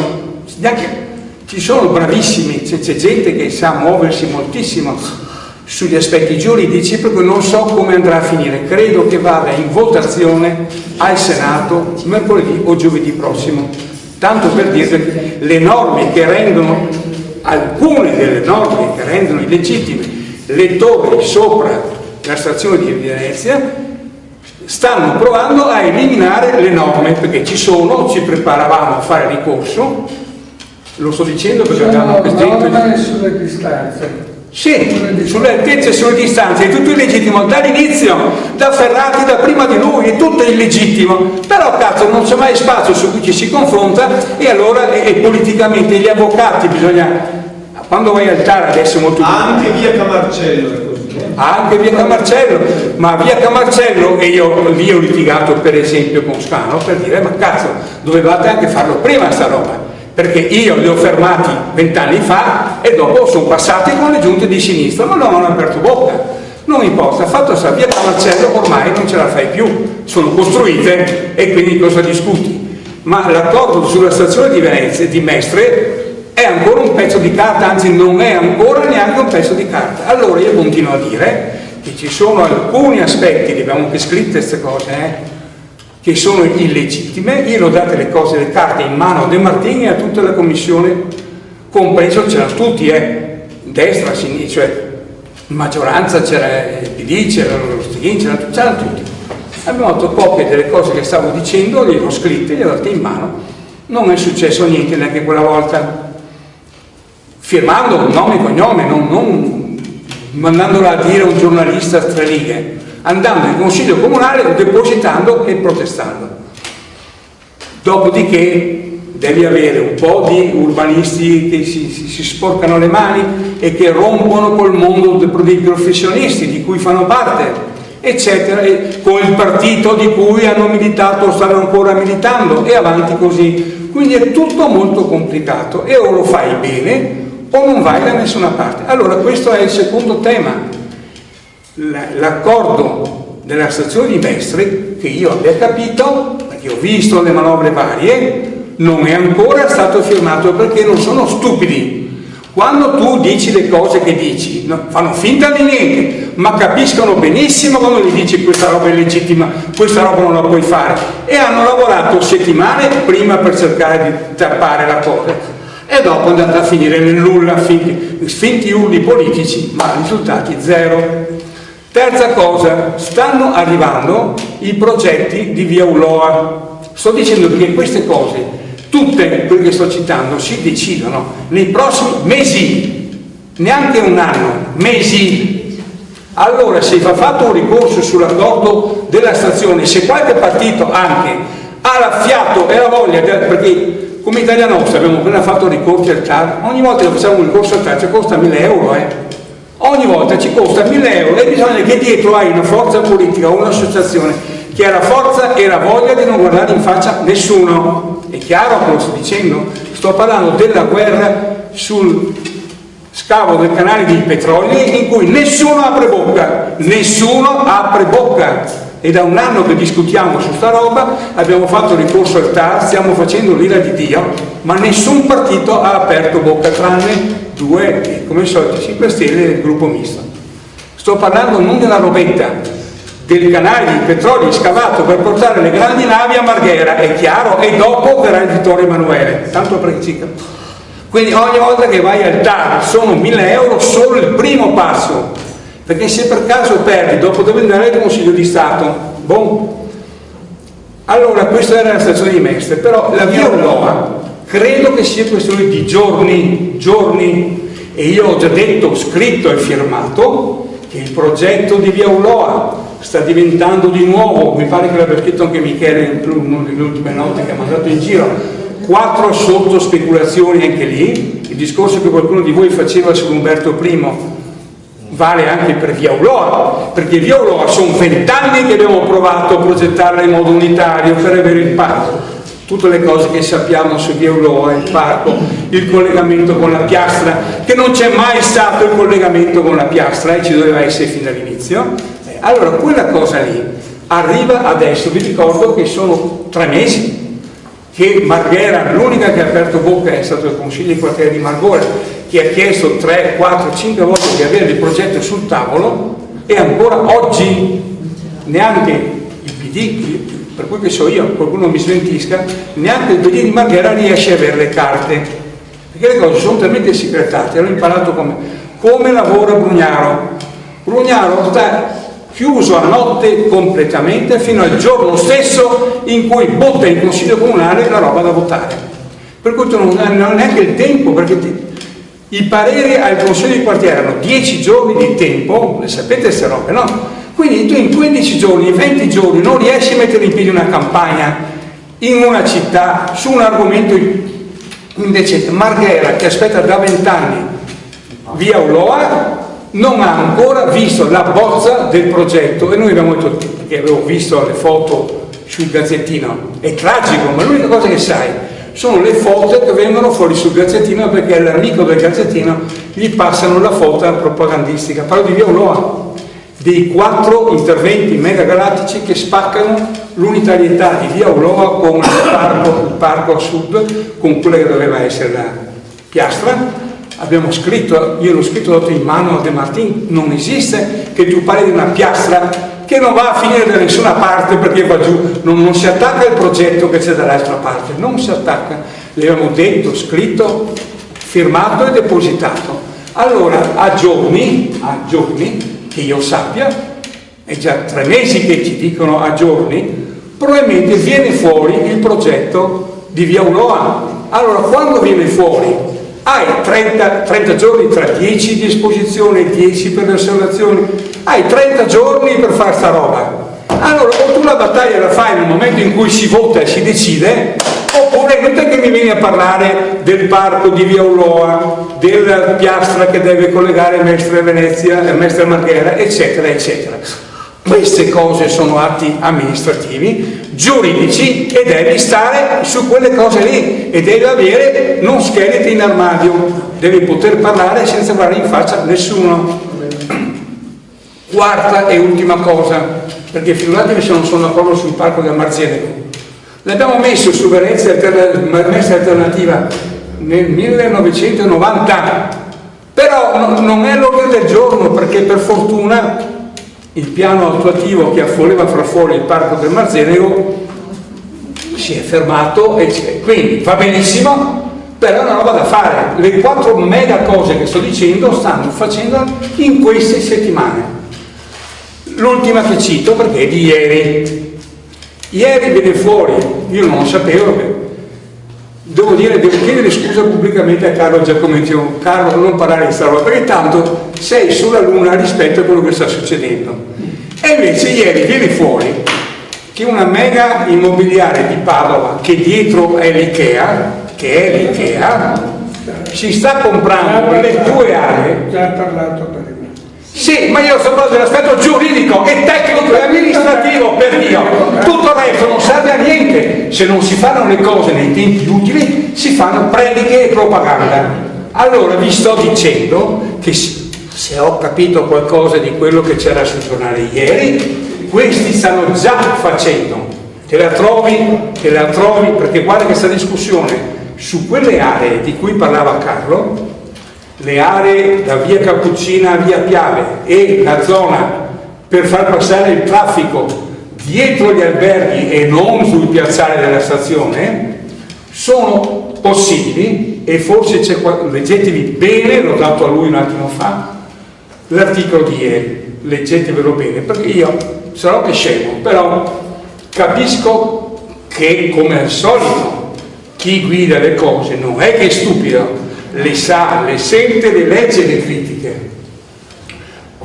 ci sono bravissimi, c'è gente che sa muoversi moltissimo sugli aspetti giuridici, perché non so come andrà a finire. Credo che vada in votazione al Senato mercoledì o giovedì prossimo, tanto per dire che le norme che rendono, alcune delle norme che rendono illegittime le torri sopra la stazione di Venezia, stanno provando a eliminare le norme, perché ci preparavamo a fare ricorso, lo sto dicendo perché abbiamo norme sulle distanze. Sì, sulle altezze e sulle distanze, è tutto illegittimo, dall'inizio, da Ferrati, da prima di lui, è tutto illegittimo, però cazzo non c'è mai spazio su cui ci si confronta, e allora e politicamente gli avvocati bisogna, quando vai al TAR adesso è molto anche via Camarcello è così. Anche via Camarcello, ma via Camarcello, e io lì ho litigato per esempio con Scano per dire ma cazzo dovevate anche farlo prima sta roba, perché io li ho fermati 20 anni fa e dopo sono passati con le giunte di sinistra, ma non hanno aperto bocca, non importa, fatto sta via Camarcello ormai non ce la fai più, sono costruite e quindi cosa discuti? Ma l'accordo sulla stazione di Venezia, di Mestre, è ancora un pezzo di carta, anzi non è ancora neanche un pezzo di carta. Allora io continuo a dire che ci sono alcuni aspetti, le abbiamo anche scritte queste cose, che sono illegittime. Io ho date le cose, le carte in mano a De Martini e a tutta la commissione, compreso, c'erano tutti, destra, sinistra, cioè maggioranza, c'era il PD, c'erano lo Stighin, c'erano tutti. Abbiamo fatto copie delle cose che stavo dicendo, le ho scritte, le ho date in mano, non è successo niente neanche quella volta. Firmando nome e cognome, non mandandola a dire a un giornalista a 3 righe, andando in consiglio comunale, depositando e protestando. Dopodiché devi avere un po' di urbanisti che si sporcano le mani e che rompono col mondo dei professionisti di cui fanno parte, eccetera, e con il partito di cui hanno militato o stanno ancora militando, e avanti così. Quindi è tutto molto complicato, e o lo fai bene o non vai da nessuna parte. Allora questo è il secondo tema, l'accordo della stazione di Mestre, che io abbia capito, perché ho visto le manovre varie, non è ancora stato firmato, perché non sono stupidi. Quando tu dici le cose che dici, no, fanno finta di niente, ma capiscono benissimo quando gli dici questa roba è legittima, questa roba non la puoi fare, e hanno lavorato settimane prima per cercare di tappare la cosa, e dopo è andata a finire nel nulla, finti urli politici, ma risultati zero. Terza cosa, stanno arrivando i progetti di via Ulloa. Sto dicendo che queste cose, tutte quelle che sto citando, si decidono nei prossimi mesi, neanche un anno, mesi. Allora, se va fatto un ricorso sull'accordo della stazione, se qualche partito anche ha la fiato e la voglia, perché come Italia Nostra abbiamo appena fatto ricorsi al TAR, ogni volta che facciamo un ricorso al TAR ci costa 1.000 euro, ogni volta ci costa 1.000 euro, e bisogna che dietro hai una forza politica o un'associazione che ha la forza e la voglia di non guardare in faccia nessuno. È chiaro che lo sto dicendo? Sto parlando della guerra sul scavo del canale dei petroli, in cui nessuno apre bocca, e da un anno che discutiamo su sta roba, abbiamo fatto ricorso al TAR, stiamo facendo l'ira di Dio, ma nessun partito ha aperto bocca, tranne due, come al solito 5 Stelle e il gruppo misto. Sto parlando non della robetta, del canale di petrolio scavato per portare le grandi navi a Marghera, è chiaro, e dopo verrà il Vittorio Emanuele, tanto per cica. Quindi ogni volta che vai al TAR sono 1.000 euro solo il primo passo, perché se per caso perdi, dopo devi andare al Consiglio di Stato. Allora, questa era la stazione di Mestre, però la via Ulloa credo che sia questione di giorni, e io ho già detto, scritto e firmato che il progetto di via Ulloa sta diventando di nuovo, mi pare che l'abbia scritto anche Michele in una delle ultime note che ha mandato in giro, 4 sotto speculazioni anche lì. Il discorso che qualcuno di voi faceva su Umberto I vale anche per via Ulloa, perché via Ulloa sono 20 anni che abbiamo provato a progettarla in modo unitario per avere il parco, tutte le cose che sappiamo su via Ulloa, il parco, il collegamento con la piastra, che non c'è mai stato il collegamento con la piastra, e ci doveva essere fin dall'inizio. Allora quella cosa lì arriva adesso. Vi ricordo che sono 3 mesi che Marghera, l'unica che ha aperto bocca è stato il Consiglio di quartiere di Marghera, che ha chiesto 3, 4, 5 volte di avere il progetto sul tavolo, e ancora oggi neanche il PD, per cui che so io, qualcuno mi smentisca, neanche il PD di Marghera riesce a avere le carte, perché le cose sono talmente segretate. Hanno imparato come lavora Brugnaro. Brugnaro sta chiuso a notte completamente fino al giorno stesso in cui botta in consiglio comunale la roba da votare, per cui tu non hai neanche il tempo, perché i pareri al consiglio di quartiere hanno 10 giorni di tempo, le sapete queste robe, no? Quindi tu in 15 giorni, 20 giorni non riesci a mettere in piedi una campagna in una città su un argomento indecente. Marghera, che aspetta da 20 anni via Ulloa, non ha ancora visto la bozza del progetto, e noi abbiamo detto, perché avevo visto le foto sul Gazzettino, è tragico, ma l'unica cosa che sai sono le foto che vengono fuori sul Gazzettino, perché l'amico del Gazzettino gli passano la foto propagandistica. Parlo di via Ulloa, dei 4 interventi megagalattici che spaccano l'unitarietà di via Ulloa con il parco a sud, con quella che doveva essere la piastra. Abbiamo scritto, io l'ho scritto, dato in mano a De Martin, non esiste che tu parli di una piastra che non va a finire da nessuna parte, perché va giù, non si attacca il progetto che c'è dall'altra parte, non si attacca. L'abbiamo detto, scritto, firmato e depositato. Allora, a giorni, che io sappia, è già 3 mesi che ci dicono a giorni, probabilmente viene fuori il progetto di via Ulloa. Allora, quando viene fuori? Hai 30 giorni tra 10 di esposizione, 10 per le osservazioni, hai 30 giorni per fare sta roba. Allora, o tu la battaglia la fai nel momento in cui si vota e si decide, oppure non è che mi vieni a parlare del parco di via Ulloa, della piastra che deve collegare Mestre Venezia, Mestre Marghera, eccetera, eccetera. Queste cose sono atti amministrativi, giuridici, e devi stare su quelle cose lì e devi avere non scheletri in armadio, devi poter parlare senza guardare in faccia a nessuno. Quarta e ultima cosa, perché figuratevi se non sono d'accordo sul parco del Marzenego. L'abbiamo messo su Venezia Alternativa nel 1990, però non è l'ordine del giorno, perché per fortuna il piano attuativo che voleva far fuori il parco del Marzenego si è fermato, e quindi va benissimo, però è una roba da fare. Le 4 mega cose che sto dicendo stanno facendo in queste settimane. L'ultima che cito perché è di ieri. Ieri viene fuori, io non lo sapevo, devo chiedere scusa pubblicamente a Carlo Giacometti. Carlo, non parlare di sta roba, perché tanto sei sulla luna rispetto a quello che sta succedendo. E invece ieri viene fuori che una mega immobiliare di Padova, che dietro è l'Ikea, si sta comprando le 2 aree. Già parlato prima. Sì, ma io sto parlando dell'aspetto giuridico e tecnico e amministrativo, per Dio. Tutto il resto non serve a niente. Se non si fanno le cose nei tempi utili, si fanno prediche e propaganda. Allora vi sto dicendo che se ho capito qualcosa di quello che c'era sul giornale ieri, questi stanno già facendo. Te la trovi, perché guarda questa discussione su quelle aree di cui parlava Carlo, le aree da via Cappuccina a via Piave e la zona per far passare il traffico dietro gli alberghi e non sul piazzale della stazione, sono possibili. E forse leggetevi bene, l'ho dato a lui un attimo fa, l'articolo di ieri, leggetevelo bene, perché io sarò che scemo, però capisco che, come al solito, chi guida le cose non è che è stupido, le sa, le sente, le legge, le critiche.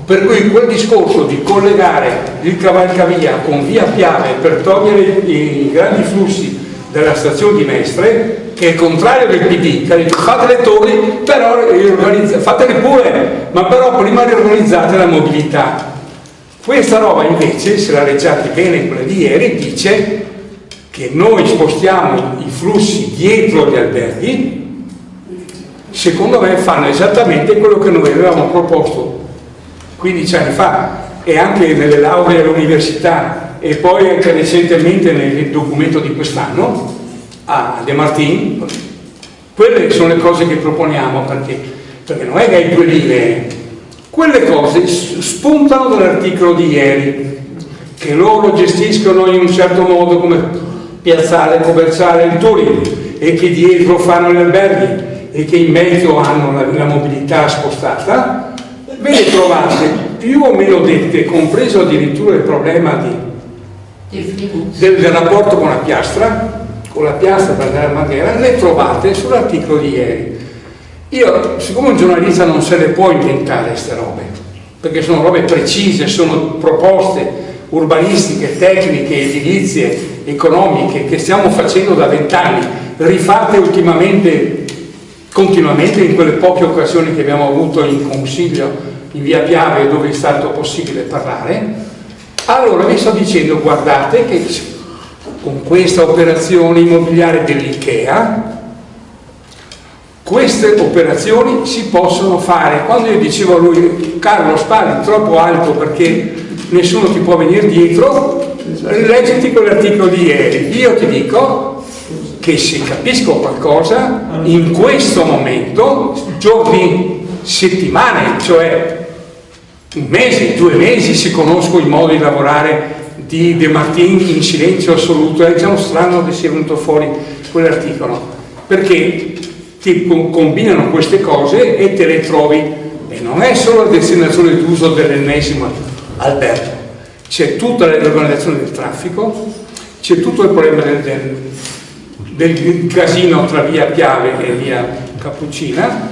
Per cui quel discorso di collegare il cavalcavia con via Piave per togliere i grandi flussi della stazione di Mestre, che è il contrario del PD, che ha detto fate le torri, però fatele pure, ma però prima riorganizzate la mobilità. Questa roba invece, se la leggiate bene quella di ieri, dice che noi spostiamo i flussi dietro gli alberghi. Secondo me fanno esattamente quello che noi avevamo proposto 15 anni fa, e anche nelle lauree all'università, e poi anche recentemente nel documento di quest'anno a De Martin. Quelle sono le cose che proponiamo, perché non è che hai 2 linee, quelle cose spuntano dall'articolo di ieri, che loro gestiscono in un certo modo come piazzale commerciale il Turin, e che dietro fanno gli alberghi, e che in mezzo hanno la mobilità spostata. Ve le trovate più o meno dette, compreso addirittura il problema del rapporto con la piastra per andare a Marghera, le trovate sull'articolo di ieri. Io, siccome un giornalista non se le può inventare queste robe, perché sono robe precise, sono proposte urbanistiche, tecniche, edilizie, economiche, che stiamo facendo da 20 anni, rifatte continuamente in quelle poche occasioni che abbiamo avuto in consiglio in via Piave, dove è stato possibile parlare. Allora vi sto dicendo, guardate che con questa operazione immobiliare dell'Ikea, queste operazioni si possono fare. Quando io dicevo a lui, Carlo, spari troppo alto perché nessuno ti può venire dietro, leggiti quell'articolo di ieri. Io ti dico che se capisco qualcosa, in questo momento, giorni, settimane, cioè un mese, 2 mesi, si conosco i modi di lavorare di De Martin in silenzio assoluto. È già strano che sia venuto fuori quell'articolo, perché ti combinano queste cose e te le trovi, e non è solo la destinazione d'uso dell'ennesimo albergo, c'è tutta l'organizzazione del traffico, c'è tutto il problema del casino tra via Piave e via Cappuccina,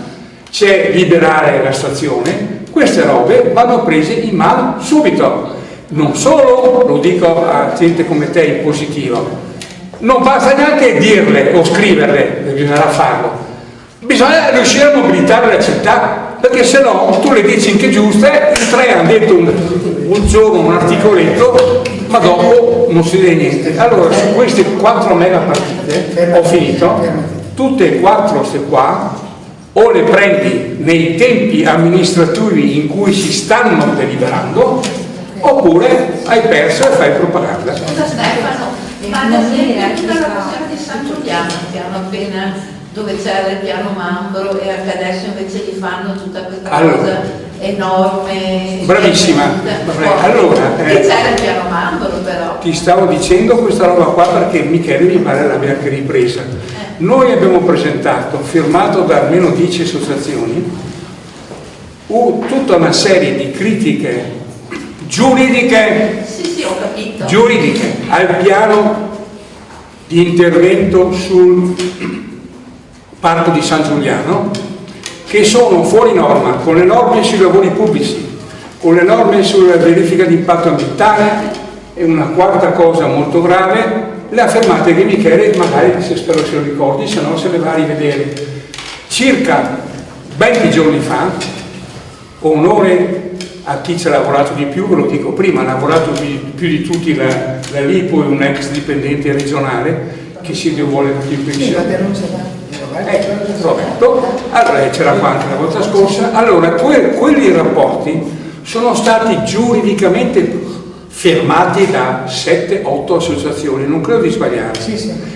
c'è liberare la stazione. Queste robe vanno prese in mano subito. Non solo, lo dico a gente come te in positivo, non basta neanche dirle o scriverle, bisognerà farlo, bisogna riuscire a mobilitare la città. perché se no tu le dici anche giuste, i tre hanno detto un giorno un articoletto, ma dopo non si vede niente. Allora su queste 4 mega partite, ho finito, tutte e 4 queste qua, o le prendi nei tempi amministrativi in cui si stanno deliberando, oppure hai perso e fai propaganda. Scusa Stefano, ma ad esempio tutta la questione di San Giuliano che hanno appena, dove c'era il piano Mambro e anche adesso invece gli fanno tutta questa cosa enorme. Bravissima. Allora, e c'era il piano Mambro però. Ti stavo dicendo questa roba qua perché Michele mi pare l'abbia anche ripresa. Noi abbiamo presentato, firmato da almeno 10 associazioni, tutta una serie di critiche giuridiche, sì, ho capito, giuridiche al piano di intervento sul Parco di San Giuliano, che sono fuori norma, con le norme sui lavori pubblici, con le norme sulla verifica di impatto ambientale, e una quarta cosa molto grave, le affermate che Michele magari, se spero se lo ricordi, se no se le va a rivedere. Circa 20 giorni fa, onore a chi ci ha lavorato di più, ve lo dico prima, ha lavorato più di tutti la Lipo e un ex dipendente regionale che si vuole in pensione. Roberto, allora c'era qua anche la volta scorsa. Allora quelli rapporti sono stati giuridicamente firmati da 7-8 associazioni, non credo di sbagliare,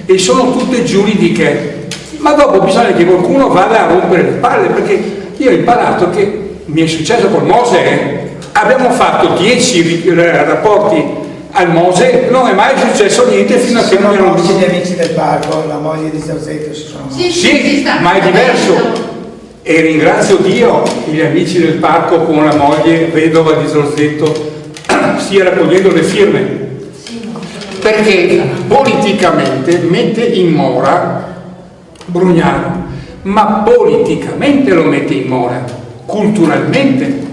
e sono tutte giuridiche, ma dopo bisogna che qualcuno vada a rompere le palle, perché io ho imparato che mi è successo col Mose, abbiamo fatto 10 rapporti al Mose, non è mai successo niente fino a che non erano gli amici del parco, la moglie di Zorzetto si sono morti. Sì, ma è diverso. E ringrazio Dio che gli amici del parco con la moglie vedova di Zorzetto stia raccogliendo le firme, perché politicamente mette in mora Brugnano, ma politicamente lo mette in mora, culturalmente.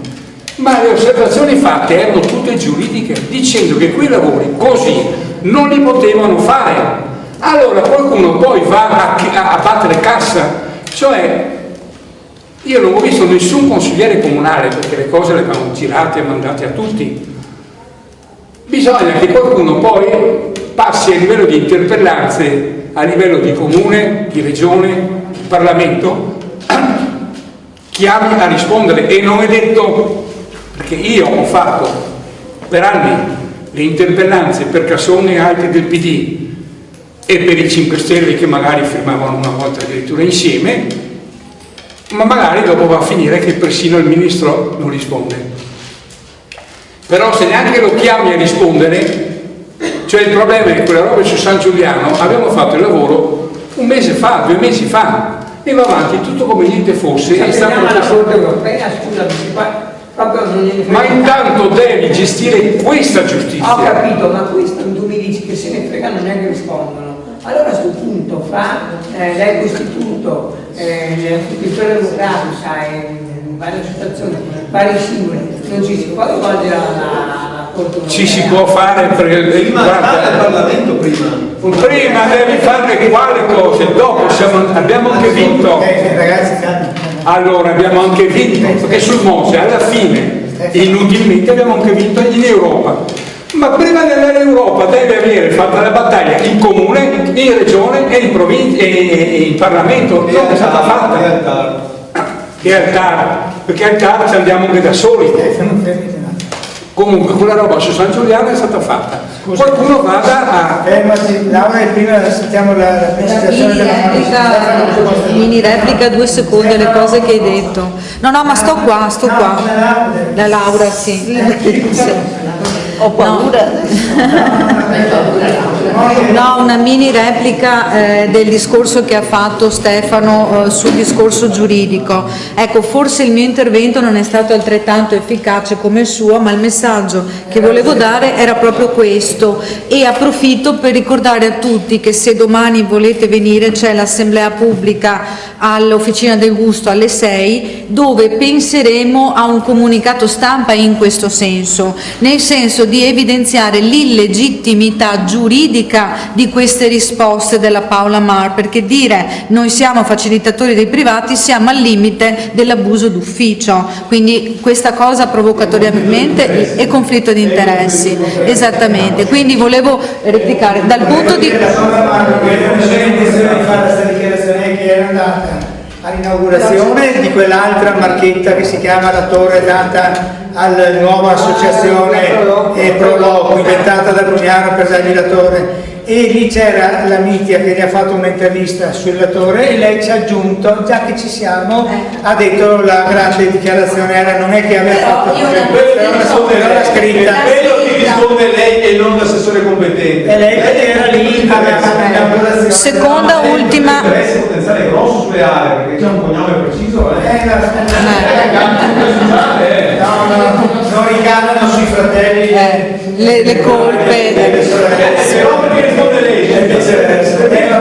Ma le osservazioni fatte erano tutte giuridiche, dicendo che quei lavori così non li potevano fare. Allora qualcuno poi va a battere cassa, cioè io non ho visto nessun consigliere comunale, perché le cose le abbiamo girate e mandate a tutti. Bisogna che qualcuno poi passi a livello di interpellanze, a livello di comune, di regione, di Parlamento, chiami a rispondere. E non è detto, perché io ho fatto per anni le interpellanze per Cassone e altri del PD e per i 5 Stelle che magari firmavano una volta addirittura insieme, ma magari dopo va a finire che persino il ministro non risponde. Però se neanche lo chiami a rispondere, cioè il problema è che quella roba su San Giuliano abbiamo fatto il lavoro 1 mese fa, 2 mesi fa, e va avanti tutto come niente fosse. È stato la Corte Europea, scusa, ma intanto devi gestire questa giustizia. Ho capito, ma questo tu mi dici che se ne fregano neanche rispondono. Allora a questo punto lei costituto l'istituzione democratica in varie situazioni, varie singole, non ci si può rivolgere alla Corte Europea. Ci si può fare perché guarda il Parlamento prima devi fare quale cose, dopo abbiamo anche vinto. Allora abbiamo anche vinto, perché sul Mose alla fine inutilmente abbiamo anche vinto in Europa. Ma prima dell'Europa deve avere fatta la battaglia in comune, in regione e in provincia e in Parlamento. Non è stata fatta. E al TAR, perché al TAR ci andiamo anche da soli. Comunque quella roba su San Giuliano è stata fatta. Qualcuno vada a... Laura, prima sentiamo la precisazione della mini replica 2 secondi alle cose che hai detto. No, ma sto qua. La Laura, sì. Ho paura. No, una mini replica del discorso che ha fatto Stefano sul discorso giuridico. Ecco, forse il mio intervento non è stato altrettanto efficace come il suo, ma il messaggio che volevo dare era proprio questo, e approfitto per ricordare a tutti che se domani volete venire c'è l'assemblea pubblica all'Officina del Gusto alle 6, dove penseremo a un comunicato stampa in questo senso, nel senso senso di evidenziare l'illegittimità giuridica di queste risposte della Paola Mar, perché dire noi siamo facilitatori dei privati siamo al limite dell'abuso d'ufficio, quindi questa cosa provocatoriamente è conflitto di interessi, esattamente, quindi volevo replicare dal punto di... che era andata all'inaugurazione di quell'altra marchetta che si chiama La Torre, data alla nuova associazione Proloco, inventata da Brugnano per dargli la torre, e lì c'era la Mitia che gli ha fatto un'intervista sulla torre e lei ci ha aggiunto, già che ci siamo, ha detto la grande dichiarazione era, non è che aveva fatto era scritta, quello ti risponde lei e non l'assessore competente, e lei che era lì all'inaugurazione. Seconda ultima interesse potenziale grosso sulle aree, perché c'è un cognome preciso, non ricadono sui fratelli le colpe.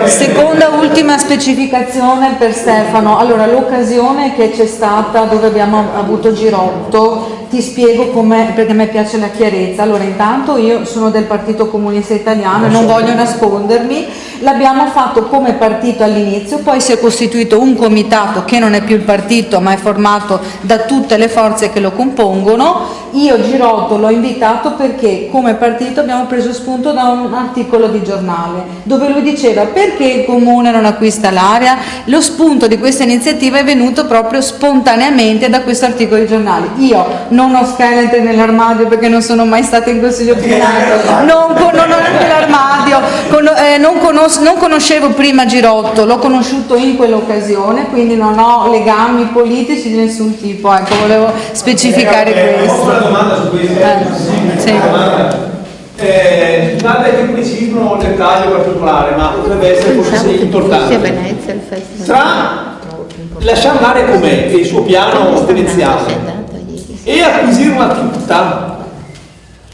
Seconda ultima specificazione per Stefano. Allora, l'occasione che c'è stata dove abbiamo avuto Girotto, ti spiego come, perché a me piace la chiarezza. Allora, intanto io sono del Partito Comunista Italiano e non voglio nascondermi, l'abbiamo fatto come partito all'inizio, poi si è costituito un comitato che non è più il partito ma è formato da tutte le forze che lo compongono. Io Girotto l'ho invitato perché come partito abbiamo preso spunto da un articolo di giornale dove lui diceva perché il comune non acquista l'area. Lo spunto di questa iniziativa è venuto proprio spontaneamente da questo articolo di giornale. Io non ho scheletri nell'armadio perché non sono mai stata in consiglio comunale, non ho anche l'armadio, non conoscevo prima Girotto, l'ho conosciuto in quell'occasione, quindi non ho legami politici di nessun tipo, ecco, volevo specificare questo. Una domanda su questo. Sì. Nada tecnicismo, dettaglio particolare, ma potrebbe essere forse importante. Tra lasciare l'area com'è e il suo piano veneziale e acquisirla tutta,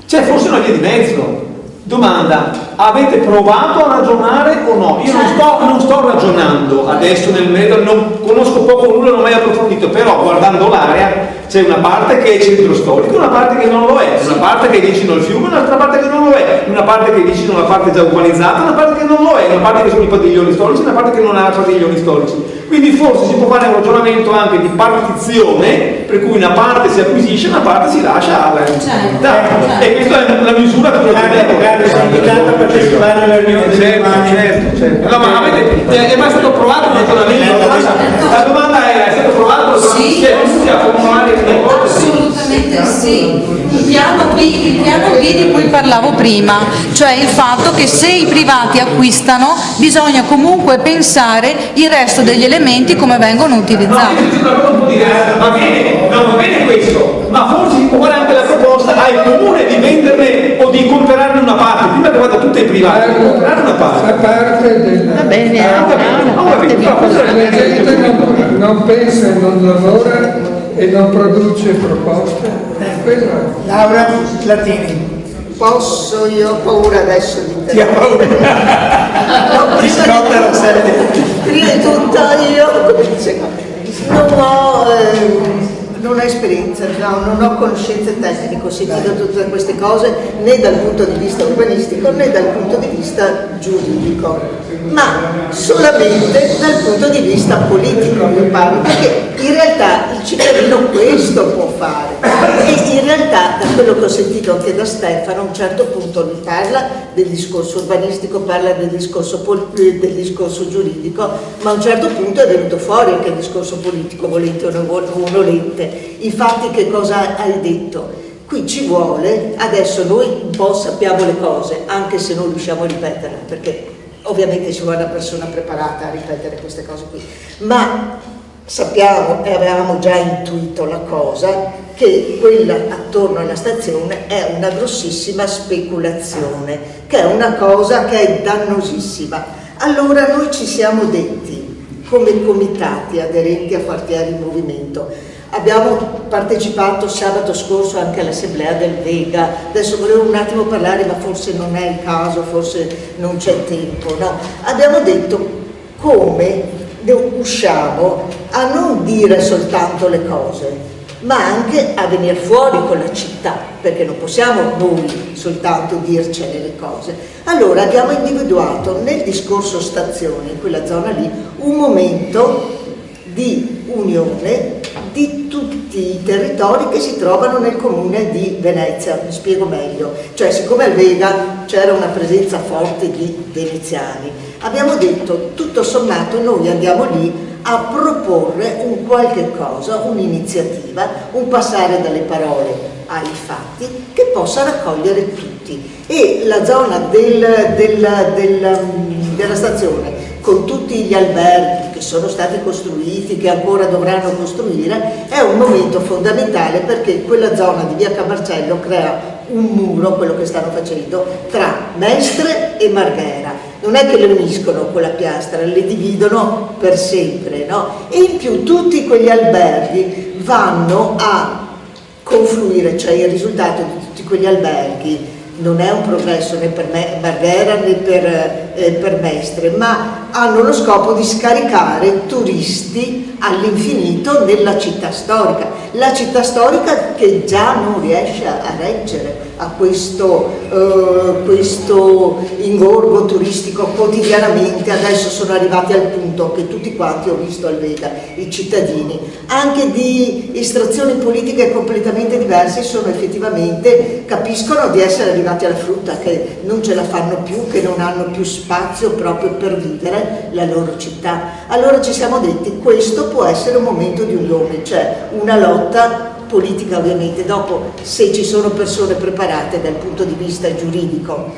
c'è forse una via di mezzo. Domanda, avete provato a ragionare o no? Io non sto ragionando adesso nel merito, non conosco poco, nulla, non ho mai approfondito, però guardando l'area c'è una parte che è centro storico, una parte che non lo è, una parte che è vicino al fiume, un'altra parte che non lo è, una parte che è vicino alla parte già urbanizzata, una parte che non lo è, una parte che sono i padiglioni storici, una parte che non ha padiglioni storici. Quindi forse si può fare un ragionamento anche di partizione, per cui una parte si acquisisce e una parte si lascia alla comunità. E questa è la misura che sono invitato a partecipare alla riunione delle domani. Certo. No, ma è mai stato provato un ragionamento? La domanda era, è stato provato a formulare le cose? Assolutamente sì. Il piano B di cui parlavo prima, cioè il fatto che se i privati acquistano bisogna comunque pensare il resto degli elementi come vengono utilizzati. Va bene questo, ma forse si può fare anche la proposta al comune di venderne o di comprarne una parte, prima che vada tutte ai privati, comprare una parte. Fa parte del... Va bene, la gente non pensa e non lavora e non produce proposte. Laura Latini. Posso, io ho paura adesso di te. Ti ha paura? Ti scotta la serie. Prima di tutto io non ho esperienza, non ho conoscenze tecniche costituite da tutte queste cose né dal punto di vista urbanistico né dal punto di vista giuridico, ma solamente dal punto di vista politico io parlo, perché in realtà il cittadino questo può fare e in realtà da quello che ho sentito anche da Stefano a un certo punto lui parla del discorso urbanistico, parla del discorso giuridico, ma a un certo punto è venuto fuori anche il discorso politico, volente o non volente. Infatti che cosa hai detto? Qui ci vuole, adesso noi un po' sappiamo le cose, anche se non riusciamo a ripeterle, perché ovviamente ci vuole una persona preparata a ripetere queste cose qui, ma sappiamo e avevamo già intuito la cosa, che quella attorno alla stazione è una grossissima speculazione, che è una cosa che è dannosissima. Allora noi ci siamo detti, come comitati aderenti a Quartieri in Movimento, abbiamo partecipato sabato scorso anche all'assemblea del Vega, adesso volevo un attimo parlare ma forse non è il caso, forse non c'è tempo, no? Abbiamo detto come usciamo a non dire soltanto le cose, ma anche a venire fuori con la città, perché non possiamo noi soltanto dircene le cose. Allora abbiamo individuato nel discorso stazione, in quella zona lì, un momento di unione di tutti i territori che si trovano nel comune di Venezia. Mi spiego meglio, cioè siccome al Vega c'era una presenza forte di veneziani, abbiamo detto tutto sommato noi andiamo lì a proporre un qualche cosa, un'iniziativa, un passare dalle parole ai fatti che possa raccogliere tutti. E la zona della stazione, con tutti gli alberghi che sono stati costruiti, che ancora dovranno costruire, è un momento fondamentale, perché quella zona di via Camarcello crea un muro, quello che stanno facendo, tra Mestre e Marghera. Non è che le uniscono con la piastra, le dividono per sempre, no? E in più tutti quegli alberghi vanno a confluire, cioè il risultato di tutti quegli alberghi non è un progresso né per Marghera né per Mestre, ma hanno lo scopo di scaricare turisti all'infinito nella città storica. La città storica che già non riesce a reggere a questo ingorgo turistico quotidianamente. Adesso sono arrivati al punto che tutti quanti, ho visto al Vega, i cittadini, anche di estrazioni politiche completamente diverse, sono effettivamente, capiscono di essere arrivati alla frutta, che non ce la fanno più, che non hanno più spazio proprio per vivere la loro città. Allora ci siamo detti, questo può essere un momento di unione, cioè una lotta politica ovviamente. Dopo, se ci sono persone preparate dal punto di vista giuridico,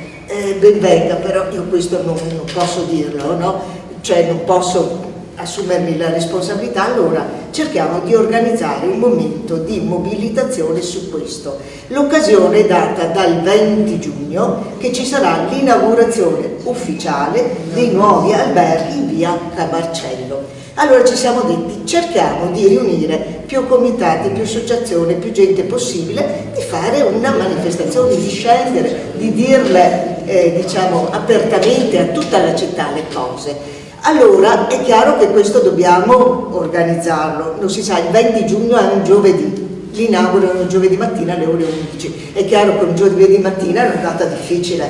ben venga, però io questo non posso dirlo, no? Cioè non posso assumermi la responsabilità. Allora cerchiamo di organizzare un momento di mobilitazione su questo. L'occasione è data dal 20 giugno, che ci sarà l'inaugurazione ufficiale dei nuovi alberghi in via Camarcello. Allora ci siamo detti, cerchiamo di riunire più comitati, più associazioni, più gente possibile, di fare una manifestazione, di scendere, di dirle diciamo apertamente a tutta la città le cose. Allora è chiaro che questo dobbiamo organizzarlo, non si sa, il 20 giugno è un giovedì, l'inaugurano giovedì mattina alle ore 11. È chiaro che un giovedì mattina è una data difficile,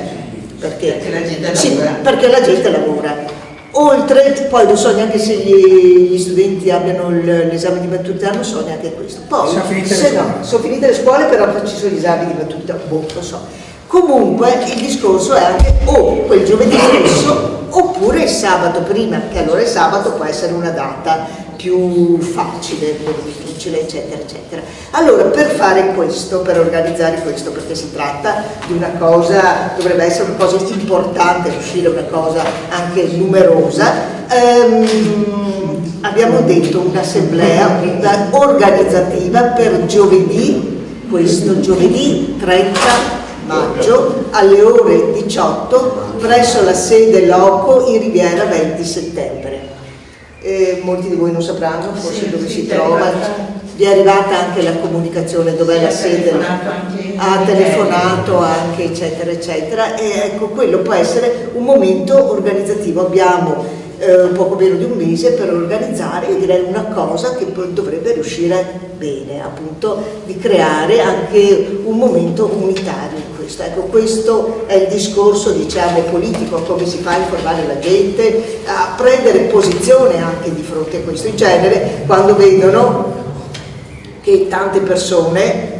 perché la gente lavora. Oltre, poi non so neanche se gli studenti abbiano l'esame di maturità, non so neanche questo. Poi, sono finite le scuole, però ci sono gli esami di maturità, non so. Comunque il discorso è anche o quel giovedì stesso oppure il sabato prima, che allora il sabato può essere una data più facile, meno difficile, eccetera, eccetera. Allora, per fare questo, per organizzare questo, perché si tratta di una cosa, dovrebbe essere una cosa importante, uscire una cosa anche numerosa, abbiamo detto un'assemblea organizzativa per giovedì, questo giovedì 30 maggio alle ore 18 presso la sede Loco in Riviera 20 settembre. Molti di voi non sapranno forse dove si trova, vi è arrivata anche la comunicazione dov'è la sede, ha telefonato anche, eccetera eccetera, e ecco, quello può essere un momento organizzativo. Abbiamo poco meno di un mese per organizzare, io direi una cosa che dovrebbe riuscire bene, appunto di creare anche un momento unitario in questo. Ecco, questo è il discorso, diciamo, politico, come si fa a informare la gente, a prendere posizione anche di fronte a questo. In genere, quando vedono che tante persone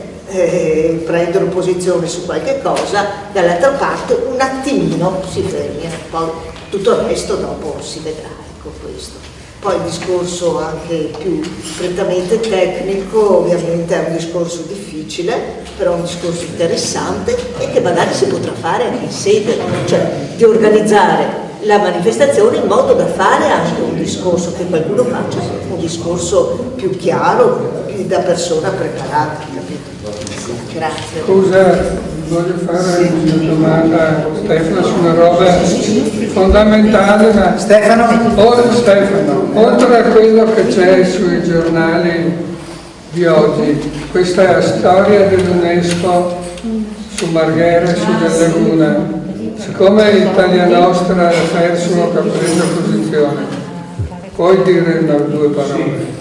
prendono posizione su qualche cosa, dall'altra parte un attimino si fermi, poi tutto il resto dopo si vedrà, ecco questo. Poi il discorso anche più prettamente tecnico, ovviamente è un discorso difficile, però è un discorso interessante e che magari si potrà fare anche in sede, cioè di organizzare la manifestazione in modo da fare anche un discorso, che qualcuno faccia un discorso più chiaro, più da persona preparata, capito? Grazie. Scusa, voglio fare una domanda a Stefano su una roba fondamentale, ma Stefano, oltre a quello che c'è sui giornali di oggi, questa storia dell'UNESCO su Marghera e su Del Laguna, siccome Italia Nostra ha perso, che ha preso posizione, puoi dire due parole?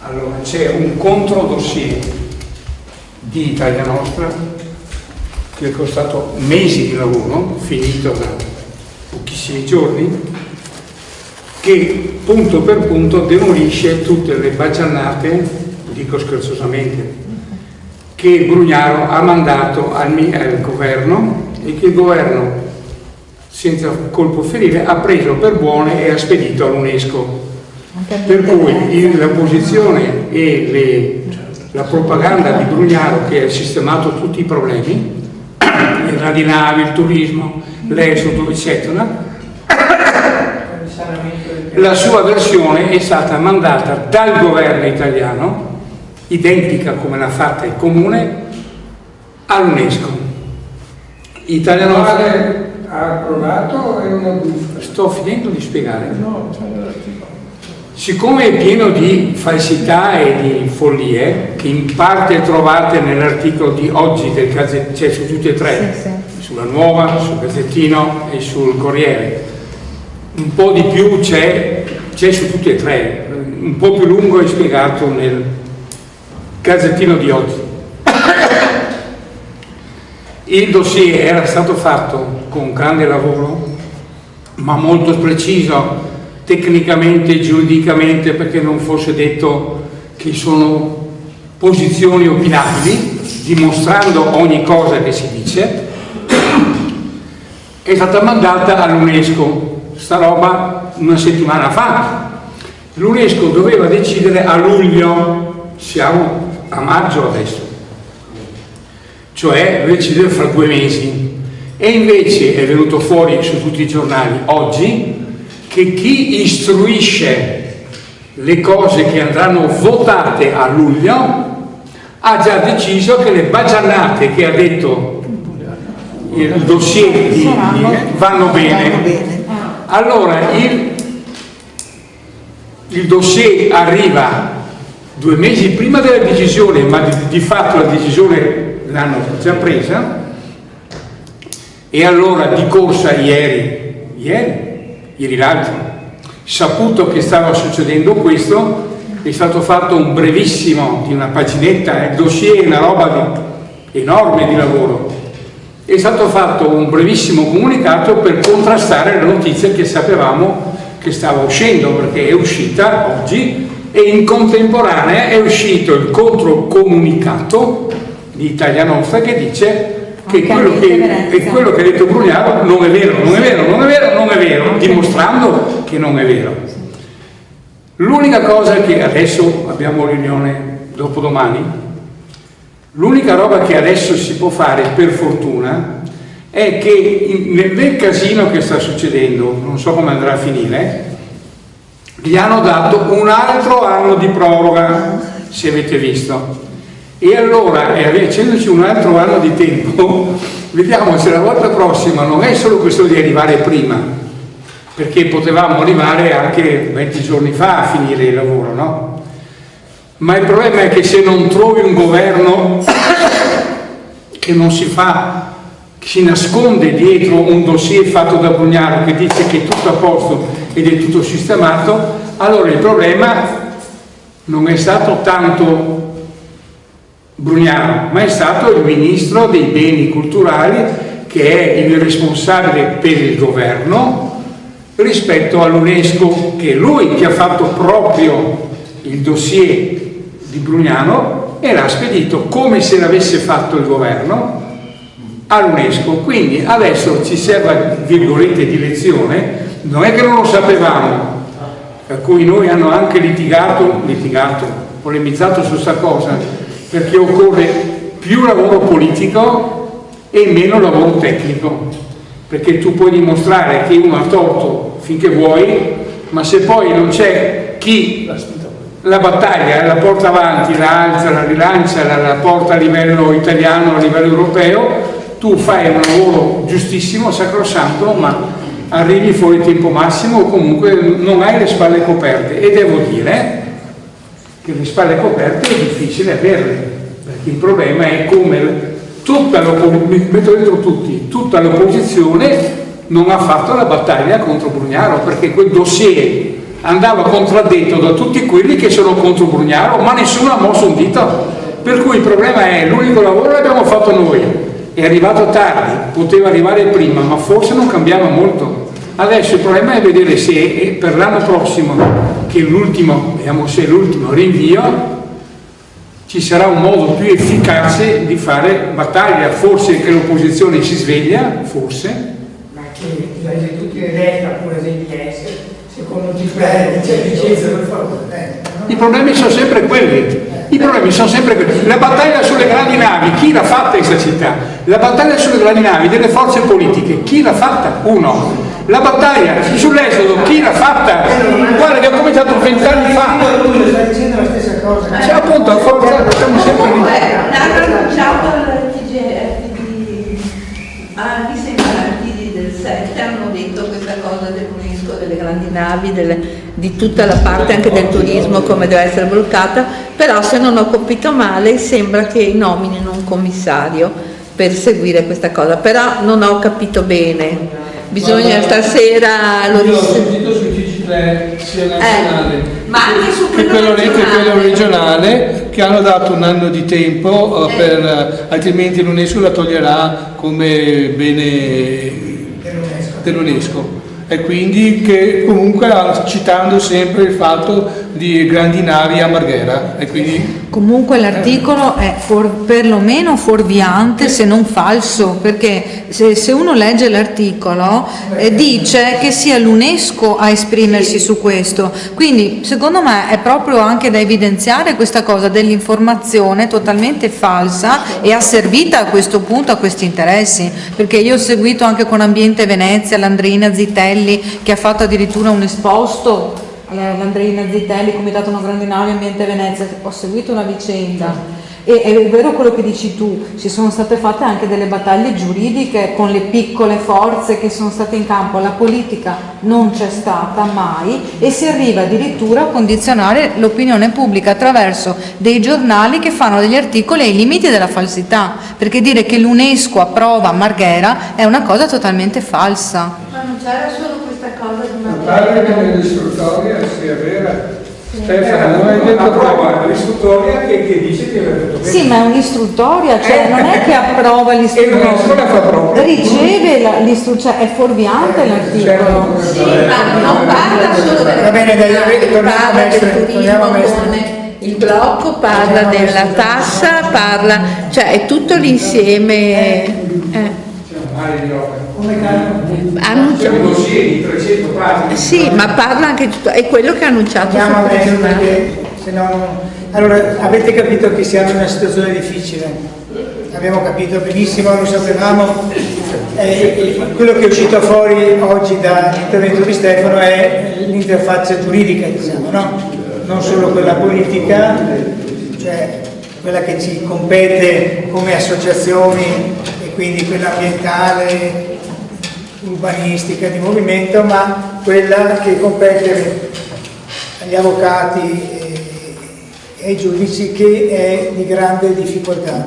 Allora, c'è un controdossier di Italia Nostra che è costato mesi di lavoro, finito da pochissimi giorni, che punto per punto demolisce tutte le baggianate, dico scherzosamente, che Brugnaro ha mandato al governo e che il governo, senza colpo ferire, ha preso per buone e ha spedito all'UNESCO. Per cui la posizione e la propaganda di Brugnaro, che ha sistemato tutti i problemi, le radinavi, il turismo, l'esodo, eccetera, la sua versione è stata mandata dal governo italiano, identica come l'ha fatta il comune, all'UNESCO. Italia Nostra ha approvato o è una buffa? Sto finendo di spiegare. Siccome è pieno di falsità e di follie, che in parte trovate nell'articolo di oggi del Gazzettino, cioè su tutti e tre, sulla Nuova, sul Gazzettino e sul Corriere, un po' di più c'è su tutti e tre, un po' più lungo è spiegato nel Gazzettino di oggi. Il dossier era stato fatto con grande lavoro, ma molto preciso tecnicamente e giuridicamente, perché non fosse detto che sono posizioni opinabili, dimostrando ogni cosa che si dice. È stata mandata all'UNESCO, sta roba una settimana fa. L'UNESCO doveva decidere a luglio, siamo a maggio adesso, cioè deve decidere fra 2 mesi, e invece è venuto fuori su tutti i giornali oggi che chi istruisce le cose che andranno votate a luglio ha già deciso che le baggianate che ha detto il dossier vanno bene. Allora il dossier arriva 2 mesi prima della decisione, ma di fatto la decisione l'hanno già presa, e allora di corsa ieri l'altro, saputo che stava succedendo questo, è stato fatto un brevissimo, di una paginetta, il dossier è una roba enorme di lavoro, è stato fatto un brevissimo comunicato per contrastare la notizia che sapevamo che stava uscendo, perché è uscita oggi, e in contemporanea è uscito il controcomunicato di Italia Nostra che dice che quello che ha detto Brugnaro non è vero, dimostrando che non è vero. L'unica cosa che adesso abbiamo riunione dopodomani, l'unica roba che adesso si può fare per fortuna è che nel casino che sta succedendo, non so come andrà a finire, gli hanno dato un altro anno di proroga, se avete visto. E allora, essendoci un altro anno di tempo, vediamo se la volta prossima non è solo questione di arrivare prima, perché potevamo arrivare anche 20 giorni fa a finire il lavoro, no? Ma il problema è che se non trovi un governo che non si nasconde dietro un dossier fatto da Brugnaro che dice che è tutto a posto ed è tutto sistemato, allora il problema non è stato tanto Brugnaro, ma è stato il ministro dei beni culturali, che è il responsabile per il governo rispetto all'UNESCO, che è lui che ha fatto proprio il dossier di Brugnaro e l'ha spedito come se l'avesse fatto il governo all'UNESCO. Quindi adesso ci serve, virgolette, di lezione, non è che non lo sapevamo, per cui noi hanno anche polemizzato su questa cosa, perché occorre più lavoro politico e meno lavoro tecnico, perché tu puoi dimostrare che uno ha torto finché vuoi, ma se poi non c'è chi la battaglia la porta avanti, la alza, la rilancia, la porta a livello italiano, a livello europeo, tu fai un lavoro giustissimo, sacrosanto, ma arrivi fuori il tempo massimo o comunque non hai le spalle coperte. E devo dire che le spalle coperte è difficile averle, perché il problema è come tutta l'opposizione non ha fatto la battaglia contro Brugnaro, perché quel dossier andava contraddetto da tutti quelli che sono contro Brugnaro, ma nessuno ha mosso un dito. Per cui il problema è, l'unico lavoro l'abbiamo fatto noi, è arrivato tardi, poteva arrivare prima, ma forse non cambiava molto. Adesso il problema è vedere se per l'anno prossimo, che è l'ultimo, vediamo se è l'ultimo rinvio, ci sarà un modo più efficace di fare battaglia, forse che l'opposizione si sveglia, forse. Ma che tutti le destra pure dei DS, secondo I problemi sono sempre quelli. I problemi sono sempre quelli. La battaglia sulle grandi navi, chi l'ha fatta in questa città? La battaglia sulle grandi navi delle forze politiche, chi l'ha fatta? Uno. La battaglia sull'esodo, chi l'ha fatta? Guarda che ho cominciato 20 anni fa. Lui sta dicendo la stessa cosa. Cioè, appunto, a forza siamo sempre lì. L'hanno annunciato al TGF mi sembra l'artidi del 7 hanno detto questa cosa dell'UNESCO, delle grandi navi, di tutta la parte anche del turismo come deve essere bloccata, però se non ho capito male sembra che nominino un commissario per seguire questa cosa, però non ho capito bene, bisogna stasera lo ho sentito sul TG3 sia nazionale ma anche su che quello regionale, che hanno dato un anno di tempo altrimenti l'UNESCO la toglierà come bene dell'UNESCO, e quindi che comunque citando sempre il fatto di grandi navi a Marghera, e quindi comunque l'articolo è perlomeno fuorviante se non falso, perché se uno legge l'articolo dice che sia l'UNESCO a esprimersi su questo, quindi secondo me è proprio anche da evidenziare questa cosa dell'informazione totalmente falsa e asservita a questo punto a questi interessi, perché io ho seguito anche con Ambiente Venezia l'Andreina Zitelli che ha fatto addirittura un esposto, l'Andreina Zitelli, Comitato No Grandi Navi, Ambiente Venezia, ho seguito una vicenda e è vero quello che dici tu, ci sono state fatte anche delle battaglie giuridiche con le piccole forze che sono state in campo, la politica non c'è stata mai e si arriva addirittura a condizionare l'opinione pubblica attraverso dei giornali che fanno degli articoli ai limiti della falsità, perché dire che l'UNESCO approva Marghera è una cosa totalmente falsa. Ma non c'era solo questa cosa di mi pare che nell'istruttoria sia vera. Stefano, non hai detto prova l'istruttoria che dice che aveva detto bene. Sì, ma è un'istruttoria, cioè non è che approva l'istruttoria, riceve l'istruttoria, cioè è fuorviante l'articolo. Sì, ma non parla solo Va bene, dai, torniamo a il blocco, parla della tassa, parla, cioè è tutto l'insieme. Dossier di 300 pagine. Sì, ma parla anche di tutto, è quello che ha annunciato. Allora, avete capito che siamo in una situazione difficile, abbiamo capito benissimo, lo sapevamo. Quello che è uscito fuori oggi dall'intervento di Stefano è l'interfaccia giuridica, diciamo, no? Non solo quella politica, cioè quella che ci compete come associazioni e quindi quella ambientale, urbanistica, di movimento, ma quella che compete agli avvocati e ai giudici, che è di grande difficoltà.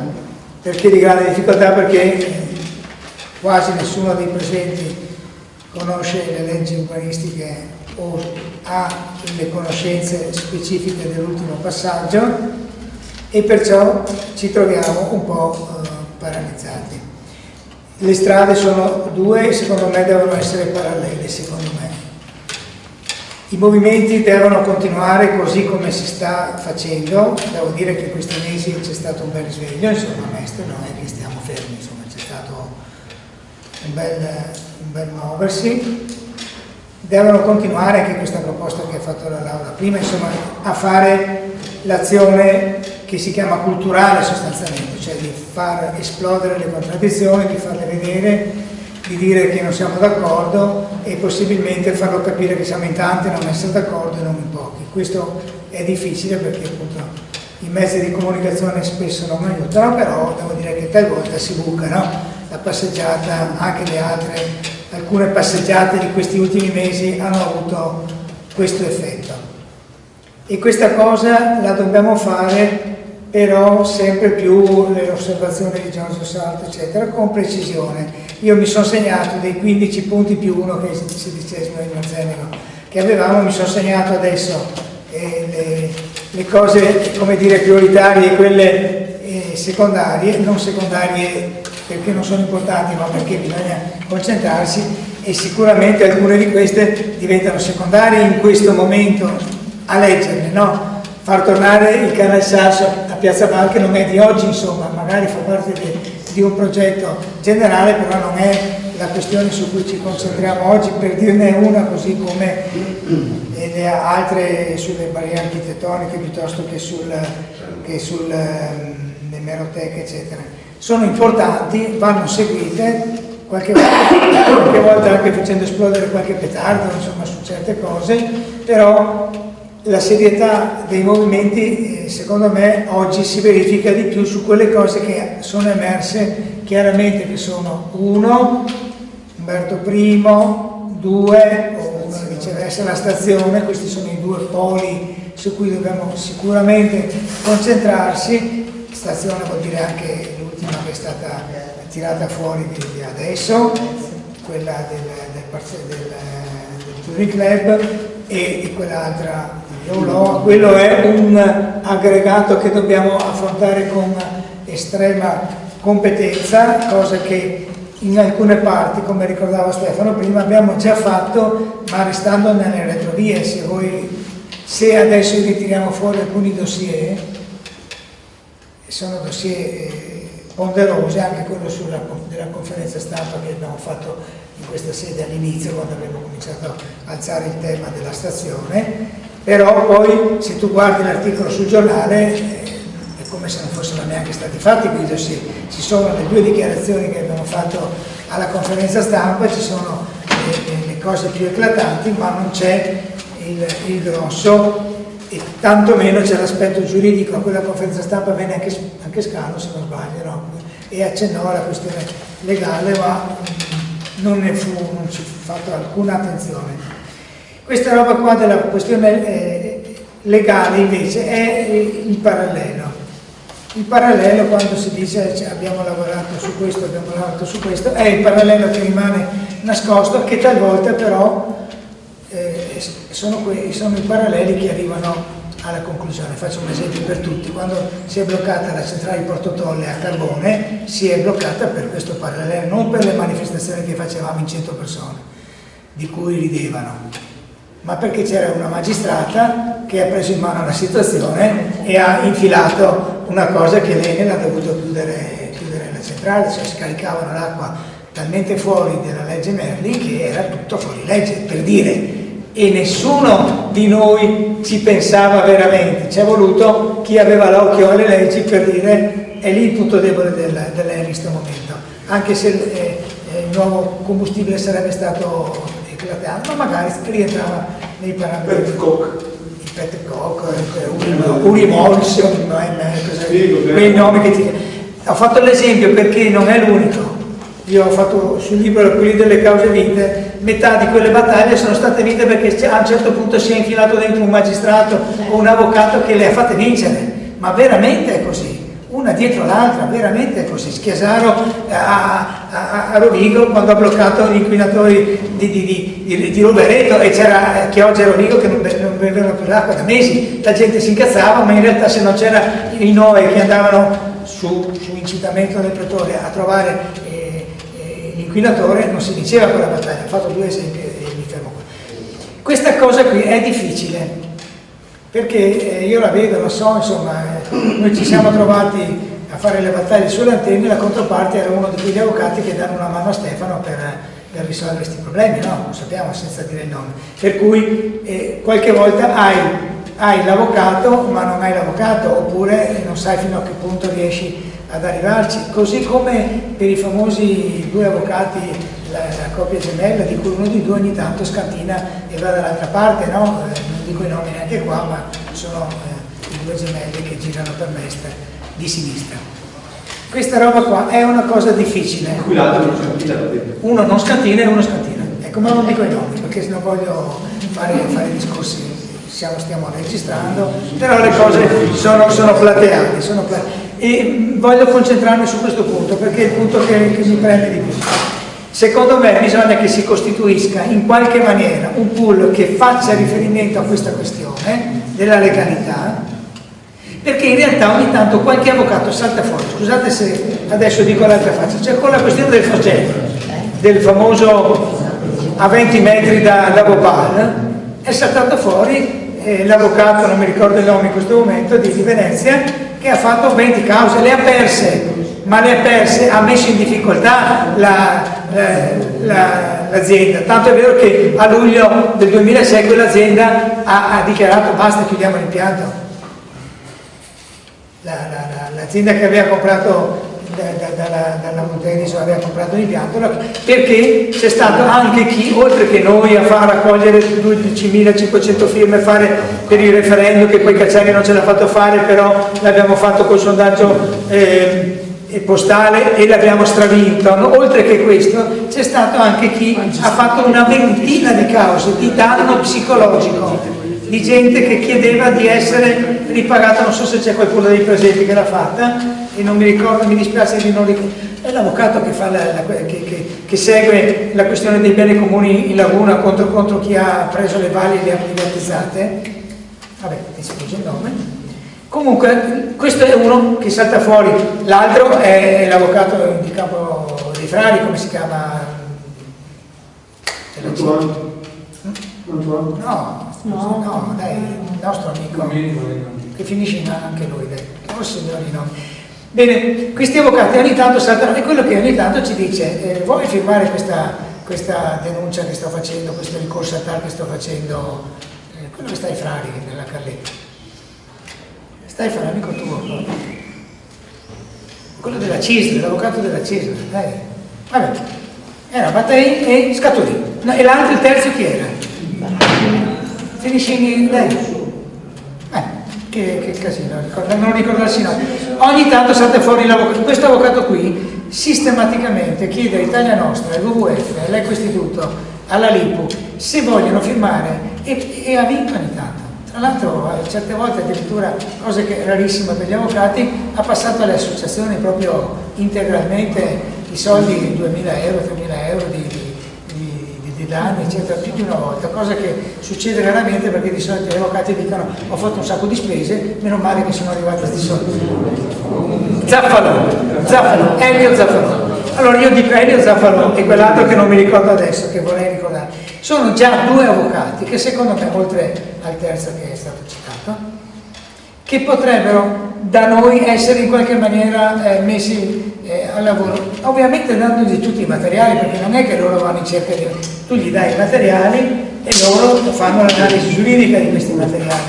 Perché di grande difficoltà? Perché quasi nessuno dei presenti conosce le leggi urbanistiche o ha le conoscenze specifiche dell'ultimo passaggio e perciò ci troviamo un po' paralizzati. Le strade sono due e secondo me devono essere parallele, secondo me. I movimenti devono continuare così come si sta facendo. Devo dire che questi mesi c'è stato un bel risveglio, insomma, maestro, non è che stiamo fermi, insomma, c'è stato un bel muoversi. Devono continuare anche questa proposta che ha fatto la Laura prima, insomma, a fare l'azione che si chiama culturale sostanzialmente, cioè di far esplodere le contraddizioni, di farle vedere, di dire che non siamo d'accordo e possibilmente farlo capire che siamo in tanti a non essere d'accordo e non in pochi. Questo è difficile perché appunto i mezzi di comunicazione spesso non aiutano, però devo dire che talvolta si buca, no? La passeggiata, anche le altre, alcune passeggiate di questi ultimi mesi hanno avuto questo effetto. E questa cosa la dobbiamo fare però sempre più, le osservazioni di Giorgio Salto, eccetera, con precisione. Io mi sono segnato dei 15 punti più uno che è il 16° in Marzenego, che avevamo, mi sono segnato adesso le cose, come dire, prioritarie e quelle secondarie, non secondarie perché non sono importanti ma perché bisogna concentrarsi, e sicuramente alcune di queste diventano secondarie in questo momento a leggerle, no? Far tornare il Canal Sasso a Piazza Balche non è di oggi, insomma, magari fa parte di un progetto generale, però non è la questione su cui ci concentriamo oggi, per dirne una, così come le altre sulle barriere architettoniche piuttosto che sulle emeroteche, eccetera. Sono importanti, vanno seguite, qualche volta anche facendo esplodere qualche petardo, insomma, su certe cose, però la serietà dei movimenti, secondo me, oggi si verifica di più su quelle cose che sono emerse chiaramente, che sono 1, Umberto I, 2, o viceversa la stazione. Questi sono i due poli su cui dobbiamo sicuramente concentrarsi. Stazione vuol dire anche l'ultima che è stata tirata fuori di adesso, quella del Touring Club, e quell'altra di Eulò. Quello è un aggregato che dobbiamo affrontare con estrema competenza, cosa che in alcune parti, come ricordava Stefano prima, abbiamo già fatto, ma restando nelle retrovie. Se adesso ritiriamo fuori alcuni dossier, sono dossier ponderosi, anche quello della conferenza stampa che abbiamo fatto in questa sede all'inizio, quando abbiamo cominciato a alzare il tema della stazione, però poi se tu guardi l'articolo sul giornale è come se non fossero neanche stati fatti quei dossier. Ci sono le due dichiarazioni che abbiamo fatto alla conferenza stampa, ci sono le cose più eclatanti, ma non c'è il grosso, e tantomeno c'è l'aspetto giuridico. A quella conferenza stampa venne anche Scalo, se non sbaglio, no? E accennò alla questione legale, ma non ci fu fatta alcuna attenzione. Questa roba qua della questione legale invece è il parallelo. Il parallelo, quando si dice abbiamo lavorato su questo, è il parallelo che rimane nascosto, che talvolta però sono i paralleli che arrivano alla conclusione. Faccio un esempio per tutti: quando si è bloccata la centrale di Porto Tolle a carbone, si è bloccata per questo parallelo, non per le manifestazioni che facevamo in 100 persone, di cui ridevano, ma perché c'era una magistrata che ha preso in mano la situazione e ha infilato una cosa che l'Enel ha dovuto chiudere la centrale, cioè scaricavano l'acqua talmente fuori della legge Merli che era tutto fuori legge, per dire. E nessuno di noi ci pensava veramente, ci è voluto chi aveva l'occhio alle leggi per dire è lì il punto debole dell'Enel in questo momento, anche se il nuovo combustibile sarebbe stato eclatante, ma magari rientrava nei parametri. Il Petcock, Urimolsion, quei nomi che ti... Ho fatto l'esempio perché non è l'unico. Io ho fatto sul libro quelli delle cause vinte, metà di quelle battaglie sono state vinte perché a un certo punto si è infilato dentro un magistrato o un avvocato che le ha fatte vincere, ma veramente è così, una dietro l'altra, veramente è così. Schiasaro a Rovigo, quando ha bloccato gli inquinatori di Rovereto, e c'era Chioggia e Rovigo che non bevevano più l'acqua da mesi, la gente si incazzava, ma in realtà se non c'era i NOE che andavano su incitamento del pretore a trovare l'inquinatore, non si diceva quella battaglia. Ho fatto due esempi e mi fermo qua. Questa cosa qui è difficile, perché io la vedo, lo so, insomma, noi ci siamo trovati a fare le battaglie sulle antenne, la controparte era uno di quegli avvocati che danno una mano a Stefano per risolvere questi problemi, no? Lo sappiamo senza dire il nome. Per cui qualche volta hai l'avvocato ma non hai l'avvocato, oppure non sai fino a che punto riesci ad arrivarci, così come per i famosi due avvocati, la coppia gemella, di cui uno di due ogni tanto scantina e va dall'altra parte, no? Non dico i nomi neanche qua, ma sono i due gemelli che girano per Mestre di sinistra. Questa roba qua è una cosa difficile. Uno non scantina e uno scantina. Ecco, ma non dico i nomi perché non voglio fare discorsi, stiamo registrando, però le cose sono plateali, e voglio concentrarmi su questo punto perché è il punto che mi preme di più. Secondo me bisogna che si costituisca in qualche maniera un pool che faccia riferimento a questa questione della legalità, perché in realtà ogni tanto qualche avvocato salta fuori. Scusate se adesso dico l'altra faccia, cioè con la questione del Forgetto, del famoso a 20 metri da Bhopal, è saltato fuori l'avvocato, non mi ricordo il nome in questo momento, di Venezia, che ha fatto 20 cause, le ha perse, ma le ha perse, ha messo in difficoltà l'azienda, tanto è vero che a luglio del 2006 quell'azienda ha dichiarato basta, chiudiamo l'impianto. L'azienda che aveva comprato dalla Montedison aveva comprato l'impianto, perché c'è stato anche chi, oltre che noi, a far raccogliere 12.500 firme per il referendum, che poi Cacciari non ce l'ha fatto fare, però l'abbiamo fatto col sondaggio postale e l'abbiamo stravinto. Oltre che questo c'è stato anche chi ha fatto una ventina di cause di danno psicologico, di gente che chiedeva di essere ripagata. Non so se c'è qualcuno dei presenti che l'ha fatta e non mi ricordo, mi dispiace di non ricordare. È l'avvocato che, che segue la questione dei beni comuni in Laguna contro chi ha preso le valli e le ha privatizzate. Vabbè, mi scusi il nome. Comunque questo è uno che salta fuori, l'altro è l'avvocato di Campo dei Frari, come si chiama? No, dai, il nostro amico che finisce in anche lui, dai, forse signori no. Bene, questi avvocati ogni tanto saltano, è quello che ogni tanto ci dice, vuoi firmare questa denuncia che sto facendo, questo ricorso a TAR che sto facendo, quello che sta ai Frari nella Carletta. Stai a fare amico tuo, quello della CISL, l'avvocato della CISL, vabbè, era Mattei e Scatolini. No, e l'altro, il terzo chi era? Finiscini lei. Che casino, non ricordarsi no. Ogni tanto salta fuori l'avvocato. Questo avvocato qui sistematicamente chiede a Italia Nostra, al WWF, all'Eco Istituto, alla LIPU, se vogliono firmare e ha vinto ogni tanto. Tra l'altro certe volte addirittura, cose che è rarissima per gli avvocati, ha passato alle associazioni proprio integralmente i soldi, 2.000 euro, 3.000 euro di danni, eccetera, più di una volta, cosa che succede raramente perché di solito gli avvocati dicono ho fatto un sacco di spese, meno male che sono arrivati questi soldi. Zaffalo, Elio Zaffalo. Allora io dico Elio Zaffalo e quell'altro che non mi ricordo adesso, che vorrei ricordare. Sono già due avvocati che secondo me, oltre al terzo che è stato citato, che potrebbero da noi essere in qualche maniera messi al lavoro, ovviamente dandogli tutti i materiali, perché non è che loro vanno in cerca di... tu gli dai i materiali e loro fanno l'analisi giuridica di questi materiali.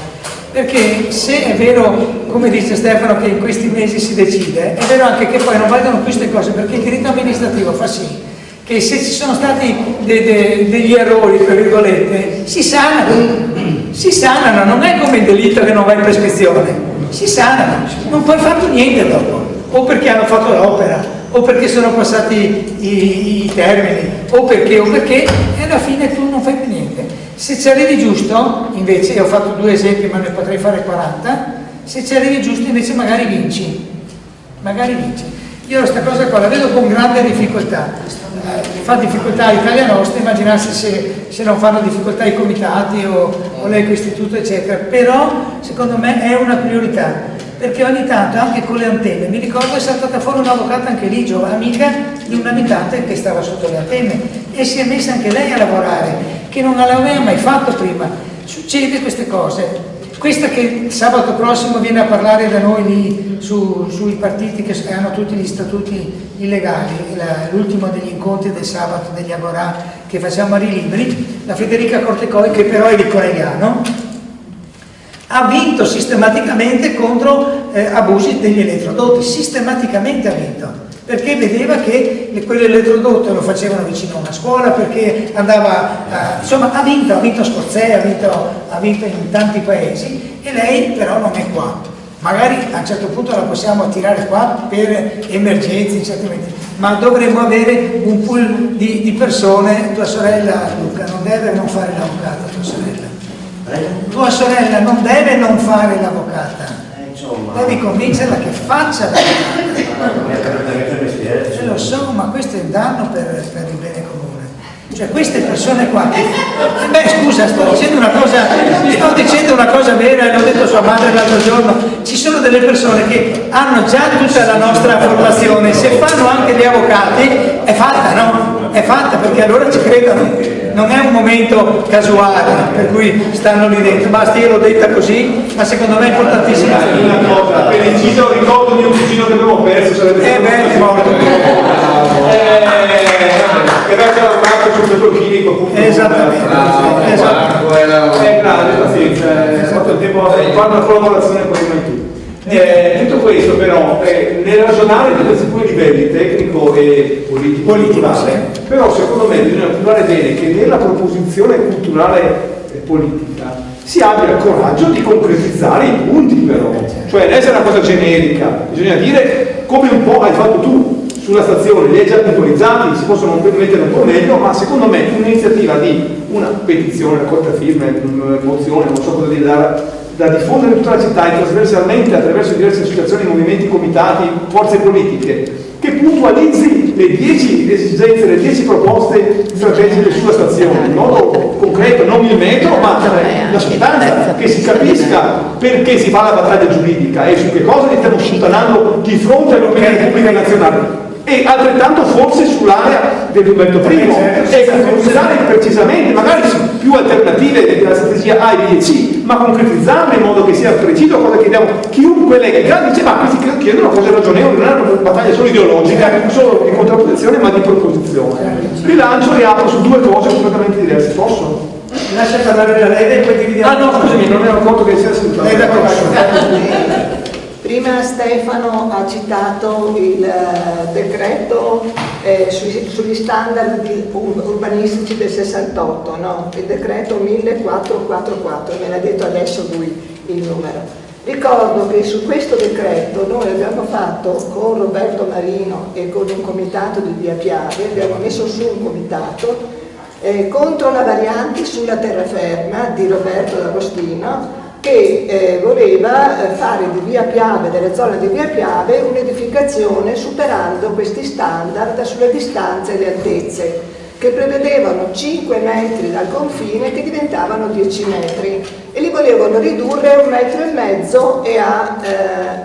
Perché se è vero, come dice Stefano, che in questi mesi si decide, è vero anche che poi non valgono più queste cose, perché il diritto amministrativo fa sì che se ci sono stati degli errori, tra virgolette, si sanano, non è come il delitto che non va in prescrizione, si sanano, non puoi fare più niente dopo, o perché hanno fatto l'opera, o perché sono passati i termini, o perché, e alla fine tu non fai più niente. Se ci arrivi giusto, invece, io ho fatto 2 esempi ma ne potrei fare 40, se ci arrivi giusto invece magari vinci. Io questa cosa qua la vedo con grande difficoltà. Fa difficoltà Italia Nostra, immaginarsi se non fanno difficoltà i comitati o l'Eco Istituto eccetera, però secondo me è una priorità, perché ogni tanto anche con le antenne, mi ricordo è saltata fuori un'avvocata anche lì, amica di un abitante che stava sotto le antenne e si è messa anche lei a lavorare, che non l'aveva mai fatto prima. Succede queste cose. Questa che sabato prossimo viene a parlare da noi lì sui partiti che hanno tutti gli statuti illegali, l'ultimo degli incontri del sabato degli Agorà che facciamo a Rilibri, la Federica Cortecoi, che però è di Conegliano, ha vinto sistematicamente contro abusi degli elettrodotti, sistematicamente ha vinto, perché vedeva che quell'elettrodotto lo facevano vicino a una scuola, perché andava, insomma ha vinto a Scorzè, ha vinto in tanti paesi, e lei però non è qua. Magari a un certo punto la possiamo attirare qua per emergenze, in certi momenti, ma dovremmo avere un pool di persone. Tua sorella Luca non deve non fare l'avvocata, tua sorella non deve non fare l'avvocata, devi convincerla che faccia l'avvocata. lo so, ma questo è un danno per il bene comune. Cioè queste persone qua, scusa, sto dicendo una cosa vera, l'ho detto a sua madre l'altro giorno, ci sono delle persone che hanno già tutta la nostra formazione, se fanno anche gli avvocati è fatta, no? È fatta, perché allora ci credono, non è un momento casuale per cui stanno lì dentro. Basta, io l'ho detta così, ma secondo me è importantissima. Una cosa, per inciso ricordo mio cugino che abbiamo perso, sarebbe è morto. Che vecchia la parte sul petrolchimico, appunto. Esattamente. Grande, pazienza, fatto il tempo, quando la collaborazione poi mai più. Detto questo però, nel ragionare di questi due livelli, tecnico e politico, però secondo me bisogna curare bene che nella proposizione culturale e politica si abbia il coraggio di concretizzare i punti però, cioè non essere una cosa generica, bisogna dire come un po' hai fatto tu sulla stazione, li hai già puntualizzati, si possono mettere un po' meglio, ma secondo me un'iniziativa di una petizione, raccolta firme, una mozione, non so cosa dire, da diffondere in tutta la città e trasversalmente attraverso diverse associazioni, movimenti, comitati, forze politiche, che puntualizzi le 10 esigenze, le 10 proposte strategiche sulla stazione, in modo concreto, non il metro, ma la sostanza, che si capisca perché si fa la battaglia giuridica e su che cosa ne stiamo sputtanando di fronte all'opinione pubblica nazionale. E altrettanto forse sull'area del Umberto I e concretizzare precisamente, magari più alternative della strategia A e B e C, ma concretizzarle in modo che sia preciso cosa chiediamo. Chiunque lega dice ma questi chiedono cose ragionevoli, non è una battaglia solo ideologica, solo di contrapposizione, ma di proposizione. Rilancio e apro su due cose completamente diverse. Posso? Lascia parlare la Leda e poi dividiamo. Ah no, scusami, non ero conto che sia salutato. Prima Stefano ha citato il decreto sugli standard urbanistici del 68, no? Il decreto 1444, me l'ha detto adesso lui il numero. Ricordo che su questo decreto noi abbiamo fatto con Roberto Marino e con un comitato di Via Piave, abbiamo messo su un comitato contro la variante sulla terraferma di Roberto D'Agostino, che voleva fare di Via Piave, delle zone di Via Piave, un'edificazione superando questi standard sulle distanze e le altezze, che prevedevano 5 metri dal confine che diventavano 10 metri e li volevano ridurre a 1,5 metri e a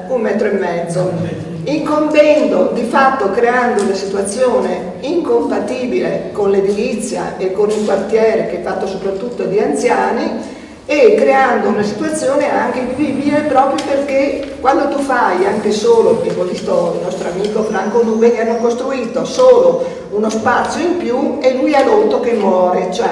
1,5 metri. Incombendo, di fatto creando una situazione incompatibile con l'edilizia e con il quartiere che è fatto soprattutto di anziani, e creando una situazione anche vivibile proprio perché quando tu fai anche solo, e ho visto il nostro amico Franco Nube che hanno costruito solo uno spazio in più e lui ha rotto che muore, cioè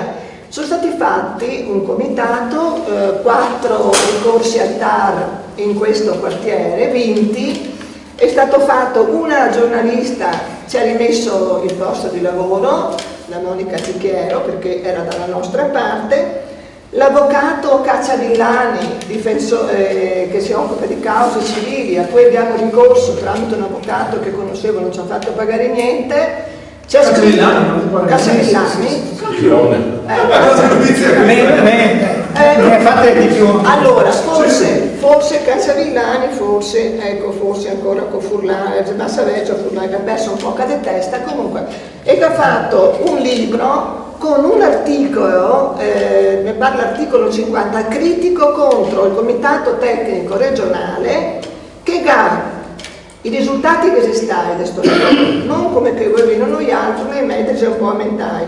sono stati fatti un comitato, 4 ricorsi al TAR in questo quartiere, vinti, è stato fatto, una giornalista ci ha rimesso il posto di lavoro, la Monica Cicchiero, perché era dalla nostra parte. L'avvocato Cacciavillani, che si occupa di cause civili, a cui abbiamo ricorso tramite un avvocato che conoscevo, non ci ha fatto pagare niente. Cacciavillani? Ne fate di più. Allora, forse Cacciavillani, forse ancora con Furlan, Massaveggio, Furlan che ha perso un po' di testa, comunque, e che ha fatto un libro con un articolo, mi parla l'articolo 50, critico contro il comitato tecnico regionale che ha i risultati che si sta in questo libro, non come che voi non noi altri, nei medici un po' aumentai.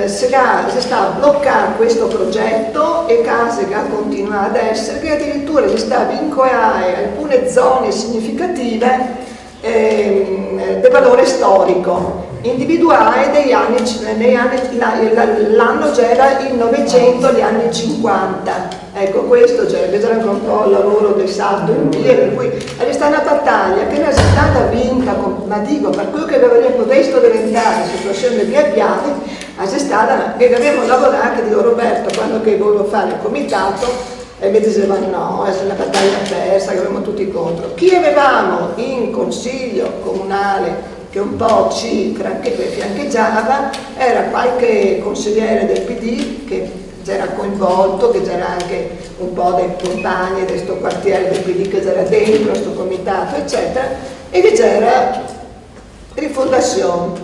Si sta bloccando questo progetto e Casega continua ad essere, che addirittura si sta vincolando alcune zone significative del valore storico, individuare degli anni, l'anno già era il Novecento, gli anni 50. Ecco, questo era anche un po' il lavoro del salto in via, per cui è stata una battaglia che non è stata vinta, ma dico, per quello che avremmo visto diventare la situazione di Piave, è stata che abbiamo lavorato, che dico Roberto, quando che volevo fare il comitato, e mi dicevano no, è una battaglia persa, che avevamo tutti contro. Chi avevamo in consiglio comunale che un po' ci fiancheggiava era qualche consigliere del PD che c'era coinvolto, che c'era anche un po' dei compagni di questo quartiere del PD che c'era dentro questo comitato, eccetera, e che c'era rifondazione,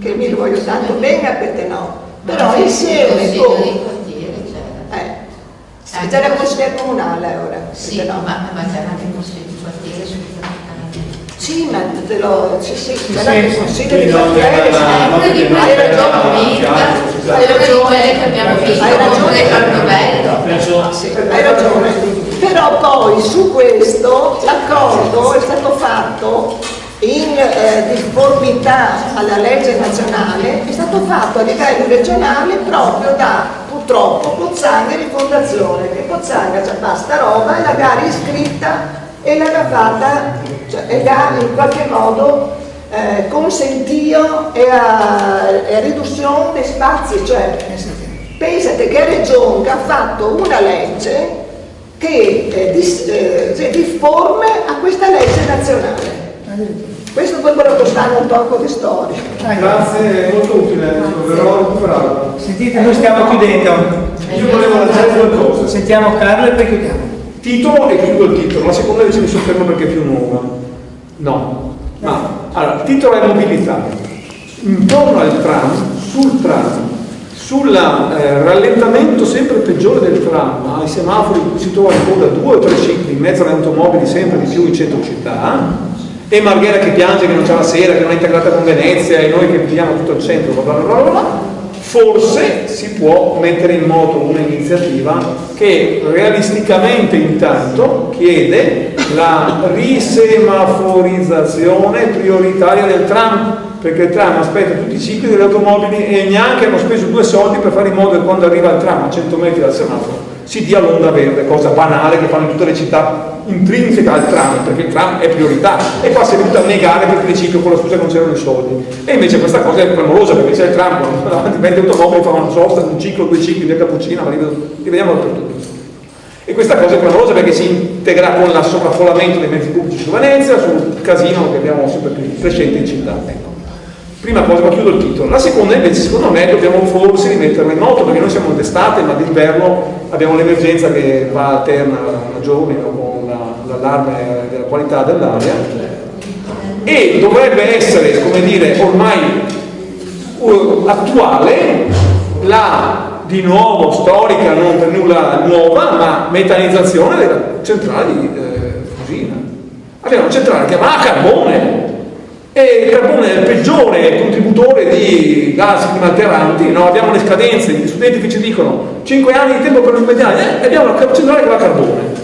che mi voglio tanto bene, perché no, però insieme con... c'era il consigliere comunale ora. Sì, no? ma c'era anche il consiglio di quartiere sul sì, ma te lo... c'era anche il consiglio di quartiere. Hai ragione che abbiamo visto. Hai ragione. Però poi su questo l'accordo è stato fatto in difformità alla legge nazionale, è stato fatto a livello regionale proprio da, purtroppo, Pozzangheri Rifondazione, che Pozzangheri c'ha basta roba e la gara iscritta e l'ha fatta, cioè, e l'ha in qualche modo consentito e a riduzione dei spazi, cioè pensate che Regione che ha fatto una legge che difforme a questa legge nazionale. Questo poi vorrei costare un poco di storia. Grazie, è molto utile, verrò recuperato. Sentite, noi stiamo chiudendo. Io volevo aggiungere due cose. Sentiamo Carlo e poi chiudiamo. Titolo e chiudo il titolo, la seconda invece mi soffermo perché è più nuova. No. Ma allora, il titolo è mobilità. Intorno al tram, sul tram, sul rallentamento sempre peggiore del tram, ai semafori si trova ancora 2 o 3 cicli in mezzo alle automobili sempre di più in centro città, e Marghera che piange che non c'è la sera, che non è integrata con Venezia e noi che viviamo tutto il centro, bla bla bla bla. Forse si può mettere in moto un'iniziativa che realisticamente intanto chiede la risemaforizzazione prioritaria del tram, perché il tram aspetta tutti i cicli delle automobili e neanche hanno speso 2 soldi per fare in modo che quando arriva il tram a 100 metri dal semaforo si dia l'onda verde, cosa banale che fanno in tutte le città intrinseca al tram, perché il tram è priorità, e qua si è venuto a negare per il principio con la scusa che non c'erano i soldi. E invece questa cosa è clamorosa, perché c'è il tram, quando davanti 20 automobili fanno una sosta, un ciclo, 2 cicli, via Cappuccina, ma li vediamo dappertutto. E questa cosa è clamorosa perché si integra con il sovraffollamento dei mezzi pubblici su Venezia, sul casino che abbiamo sempre più crescente in città. Ecco. Prima cosa, ma chiudo il titolo. La seconda invece, secondo me, dobbiamo forse rimetterla in moto, perché noi siamo d'estate, ma d'inverno abbiamo l'emergenza che va alterna a giorni con l'allarme della qualità dell'aria, e dovrebbe essere, come dire, ormai attuale la, di nuovo, storica, non per nulla nuova, ma metanizzazione della centrale di Fusina. Abbiamo una centrale chiamata carbone, e il carbone è il peggiore contributore di gas climalteranti, no? Abbiamo le scadenze, gli studenti che ci dicono 5 anni di tempo per rimediare, e abbiamo una centrale che va a carbone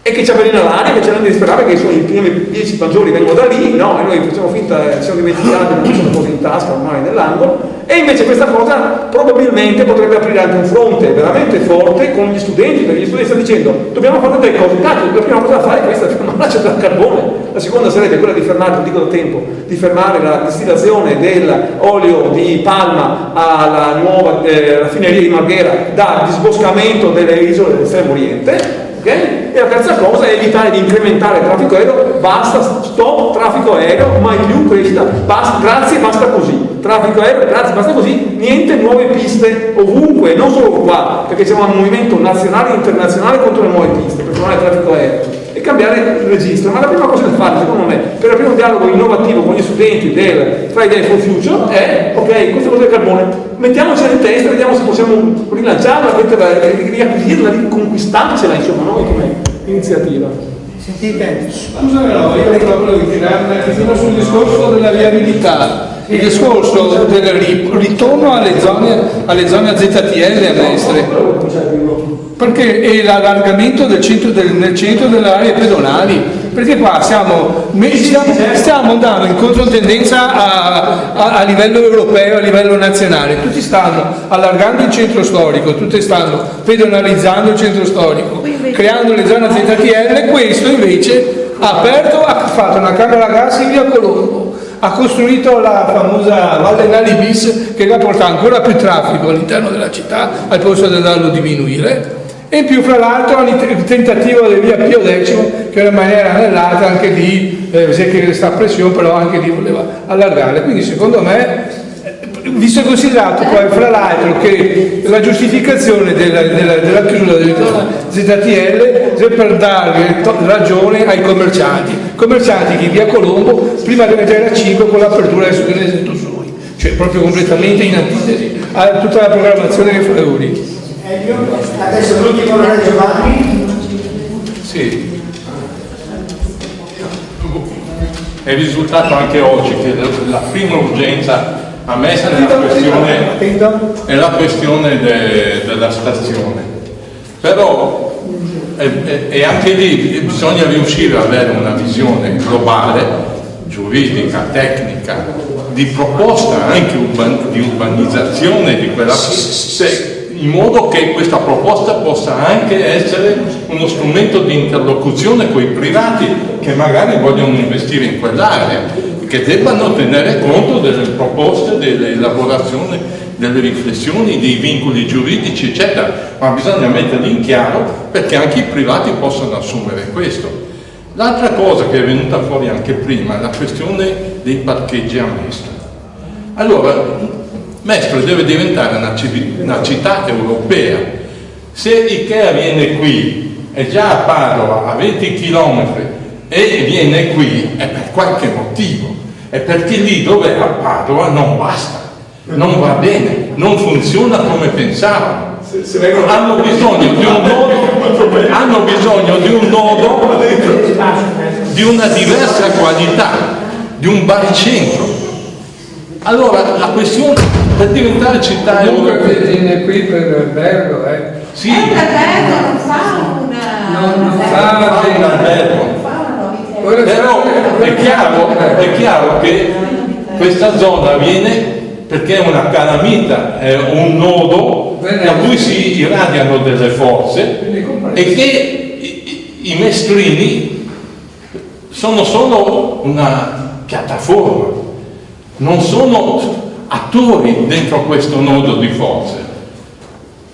e che ci avvelena l'aria, che ci rende disperare perché sono i primi 10 maggiori vengono da lì, no? E noi facciamo finta che siamo dimenticati, non sono cose in tasca ormai nell'angolo, e invece questa cosa probabilmente potrebbe aprire anche un fronte veramente forte con gli studenti, perché gli studenti stanno dicendo dobbiamo fare delle cose, tanto la prima cosa da fare è questa, fermare la centrale a carbone, la seconda sarebbe quella di fermare, lo dico da tempo, di fermare la distillazione dell'olio di palma alla nuova raffineria di Marghera da disboscamento delle isole dell'estremo oriente. Okay? E la terza cosa è evitare di incrementare il traffico aereo, basta, stop traffico aereo, mai più crescita, basta, grazie, basta così, traffico aereo, grazie, basta così, niente nuove piste ovunque, non solo qua, perché c'è un movimento nazionale e internazionale contro le nuove piste, per fermare il traffico aereo, e cambiare il registro. Ma la prima cosa da fare, secondo me, per aprire un dialogo innovativo con gli studenti del Friday for Future è, ok, questa cosa del carbone, mettiamocela in testa, vediamo se possiamo rilanciarla, riacquisirla, riconquistarcela, insomma, noi come iniziativa. Sentite? Scusa, però, io volevo tirarne sul discorso della viabilità, il discorso del ritorno alle zone ZTL a destra, perché è l'allargamento nel centro delle aree pedonali, perché qua stiamo andando in controtendenza a livello europeo, a livello nazionale, tutti stanno allargando il centro storico, tutti stanno pedonalizzando il centro storico, creando le zone ZTL. Questo invece ha fatto una camera gas in via Colombo, ha costruito la famosa Valle Nali bis, che la porta ancora più traffico all'interno della città al posto di andarlo a diminuire, e in più fra l'altro il tentativo di via Pio X, che in maniera anellata anche lì, che sta a pressione, però anche lì voleva allargare. Quindi secondo me visto e considerato poi fra l'altro che la giustificazione della chiusura delle zone ZTL è per dare ragione ai commercianti che via Colombo prima di mettere a 5 con l'apertura adesso che ne sento soli, cioè proprio completamente in antitesi a tutta la programmazione che fa lui. Adesso l'ultimo è Giovanni. Sì. È risultato anche oggi che la prima urgenza a me è la questione della stazione, però e anche lì bisogna riuscire ad avere una visione globale, giuridica, tecnica, di proposta anche di urbanizzazione di quella, in modo che questa proposta possa anche essere uno strumento di interlocuzione con i privati che magari vogliono investire in quell'area, che debbano tenere conto delle proposte, delle elaborazioni, delle riflessioni, dei vincoli giuridici, eccetera, ma bisogna metterli in chiaro perché anche i privati possano assumere questo. L'altra cosa che è venuta fuori anche prima è la questione dei parcheggi a Mestre. Allora, Mestre deve diventare una città europea. Se Ikea viene qui, è già a Padova, a 20 km, e viene qui, è per qualche motivo, è perché lì dove è a Padova non basta, non va bene, non funziona come pensavano. Hanno bisogno di un nodo, di una diversa qualità, di un baricentro. Allora la questione per diventare città europea. Viene qui per albergo, Sì. Non fa un albergo. Però è chiaro che questa zona viene perché è una calamita, è un nodo da cui si irradiano delle forze e che i mestrini sono solo una piattaforma, non sono attori dentro questo nodo di forze.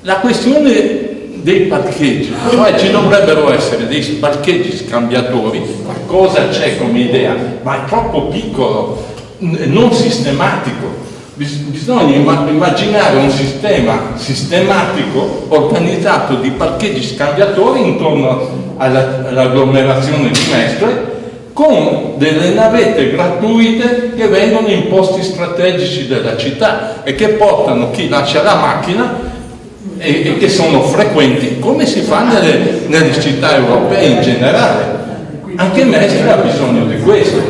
La questione dei parcheggi, cioè ci dovrebbero essere dei parcheggi scambiatori, qualcosa c'è come idea, ma è troppo piccolo, non sistematico. Bisogna immaginare un sistema sistematico, organizzato di parcheggi scambiatori intorno all'agglomerazione di Mestre, con delle navette gratuite che vengono in posti strategici della città e che portano chi lascia la macchina e che sono frequenti, come si fa nelle città europee in generale. Anche Mestre ha bisogno di questo,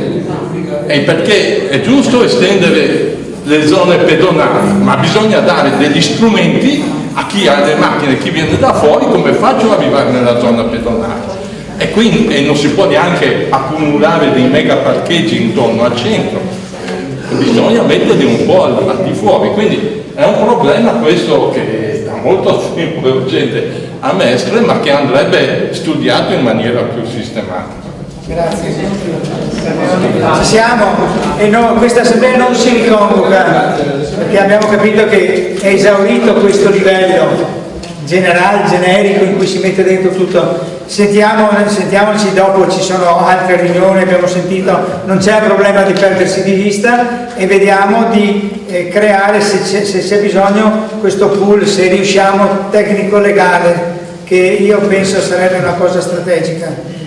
e perché è giusto estendere le zone pedonali, ma bisogna dare degli strumenti a chi ha le macchine, chi viene da fuori, come faccio a arrivare nella zona pedonale. E quindi non si può neanche accumulare dei mega parcheggi intorno al centro, bisogna metterli un po' al di fuori. Quindi è un problema questo che dà molto tempo urgente a Mestre, ma che andrebbe studiato in maniera più sistematica. Grazie. Ci siamo e no, questa assemblea non si riconvoca perché abbiamo capito che è esaurito questo livello generale, generico, in cui si mette dentro tutto. Sentiamoci dopo, ci sono altre riunioni, abbiamo sentito, non c'è un problema di perdersi di vista e vediamo di creare, se c'è bisogno, questo pool, se riusciamo, tecnico-legale, che io penso sarebbe una cosa strategica.